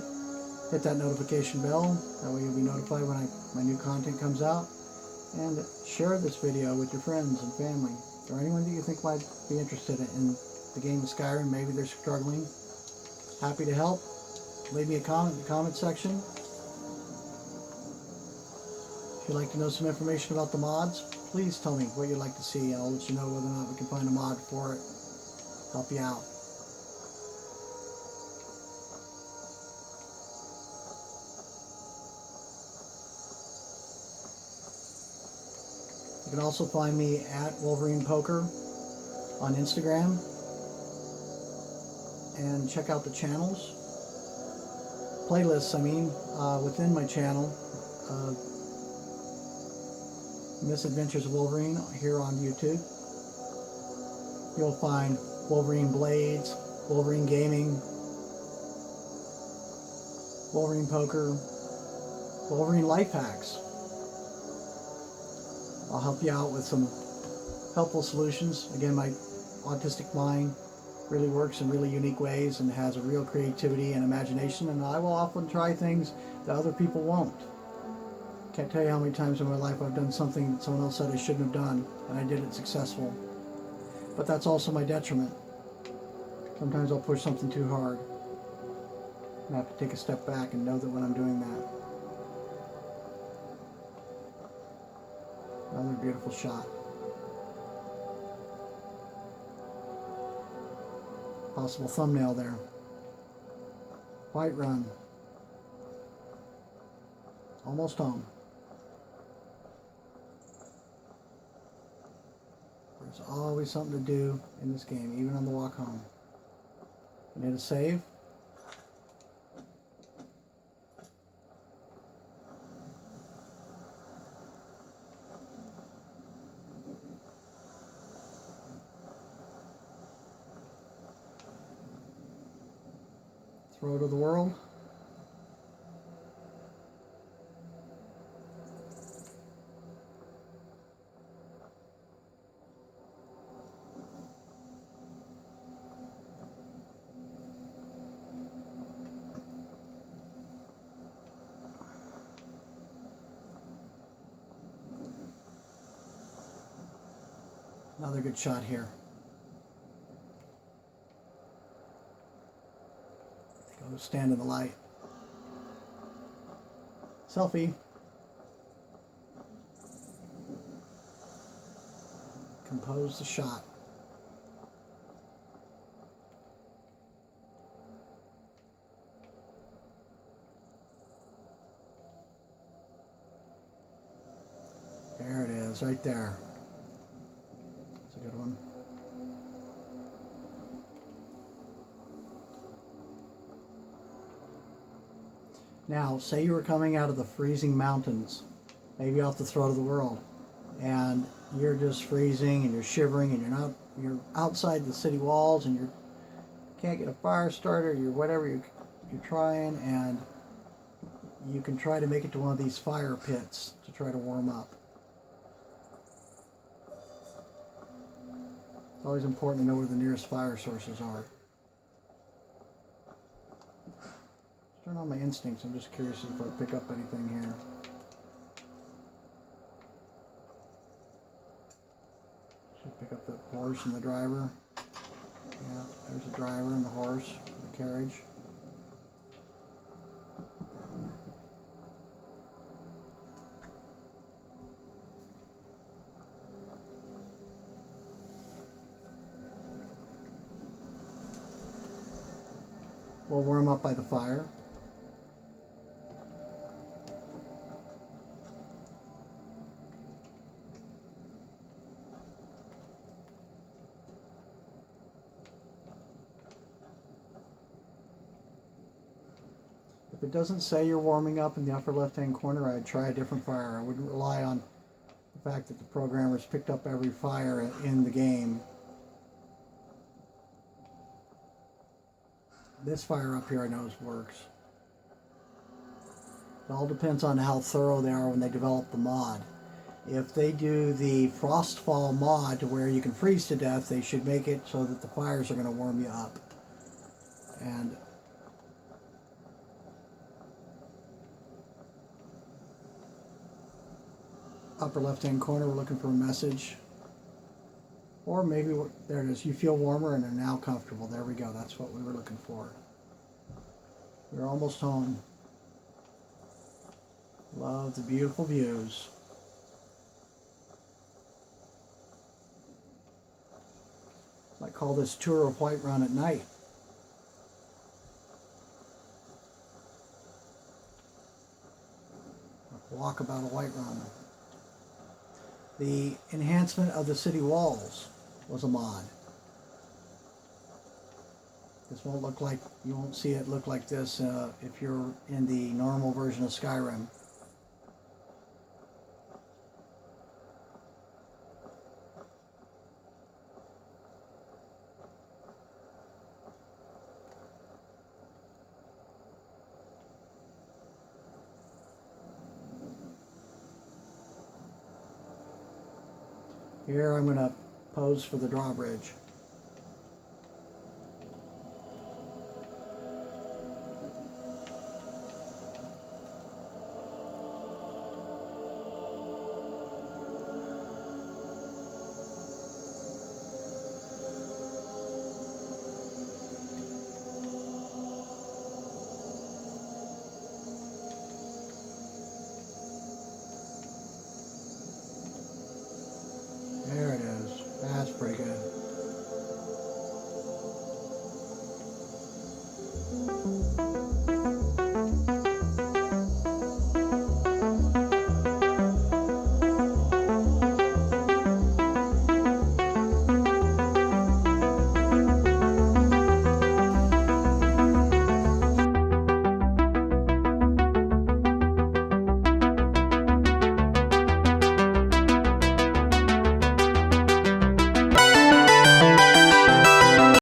Speaker 1: Hit that notification bell. That way you'll be notified when my new content comes out. And share this video with your friends and family, or anyone that you think might be interested in the game of Skyrim. Maybe they're struggling. Happy to help. Leave me a comment in the comment section. If you'd like to know some information about the mods, please tell me what you'd like to see, and I'll let you know whether or not we can find a mod for it. Help you out. You can also find me at Wolverine Poker on Instagram, and check out the channels, playlists, within my channel. Misadventures of Wolverine here on YouTube. You'll find Wolverine Blades, Wolverine Gaming, Wolverine Poker, Wolverine Life Hacks. I'll help you out with some helpful solutions. Again, my autistic mind really works in really unique ways and has a real creativity and imagination, and I will often try things that other people won't. Can't tell you how many times in my life I've done something that someone else said I shouldn't have done, and I did it successful. But that's also my detriment. Sometimes I'll push something too hard, and I have to take a step back and know that when I'm doing that. Another beautiful shot. Possible thumbnail there. Whiterun. Almost home. There's always something to do in this game, even on the walk home. You need a save. Throw to the world. Another good shot here. Go stand in the light. Selfie. Compose the shot. There it is, right there. That's a good one. Now, say you were coming out of the freezing mountains, maybe off the throat of the world, and you're just freezing and you're shivering and you're outside the city walls and you can't get a fire starter, you're whatever you're trying, and you can try to make it to one of these fire pits to try to warm up. It's always important to know where the nearest fire sources are. Turn on my instincts. I'm just curious if I pick up anything here. Should pick up the horse and the driver. Yeah, there's the driver and the horse, the carriage. We'll warm up by the fire. If it doesn't say you're warming up in the upper left-hand corner, I'd try a different fire. I wouldn't rely on the fact that the programmers picked up every fire in the game. This fire up here I know works. It all depends on how thorough they are when they develop the mod. If they do the Frostfall mod to where you can freeze to death, they should make it so that the fires are going to warm you up. And upper left-hand corner, we're looking for a message. Or maybe, there it is, you feel warmer and are now comfortable. There we go, that's what we were looking for. We're almost home. Love the beautiful views. Might call this tour of Whiterun at night. Walk about a Whiterun. The enhancement of the city walls was a mod. This won't look like, you won't see it look like this if you're in the normal version of Skyrim. Here I'm going to pose for the drawbridge.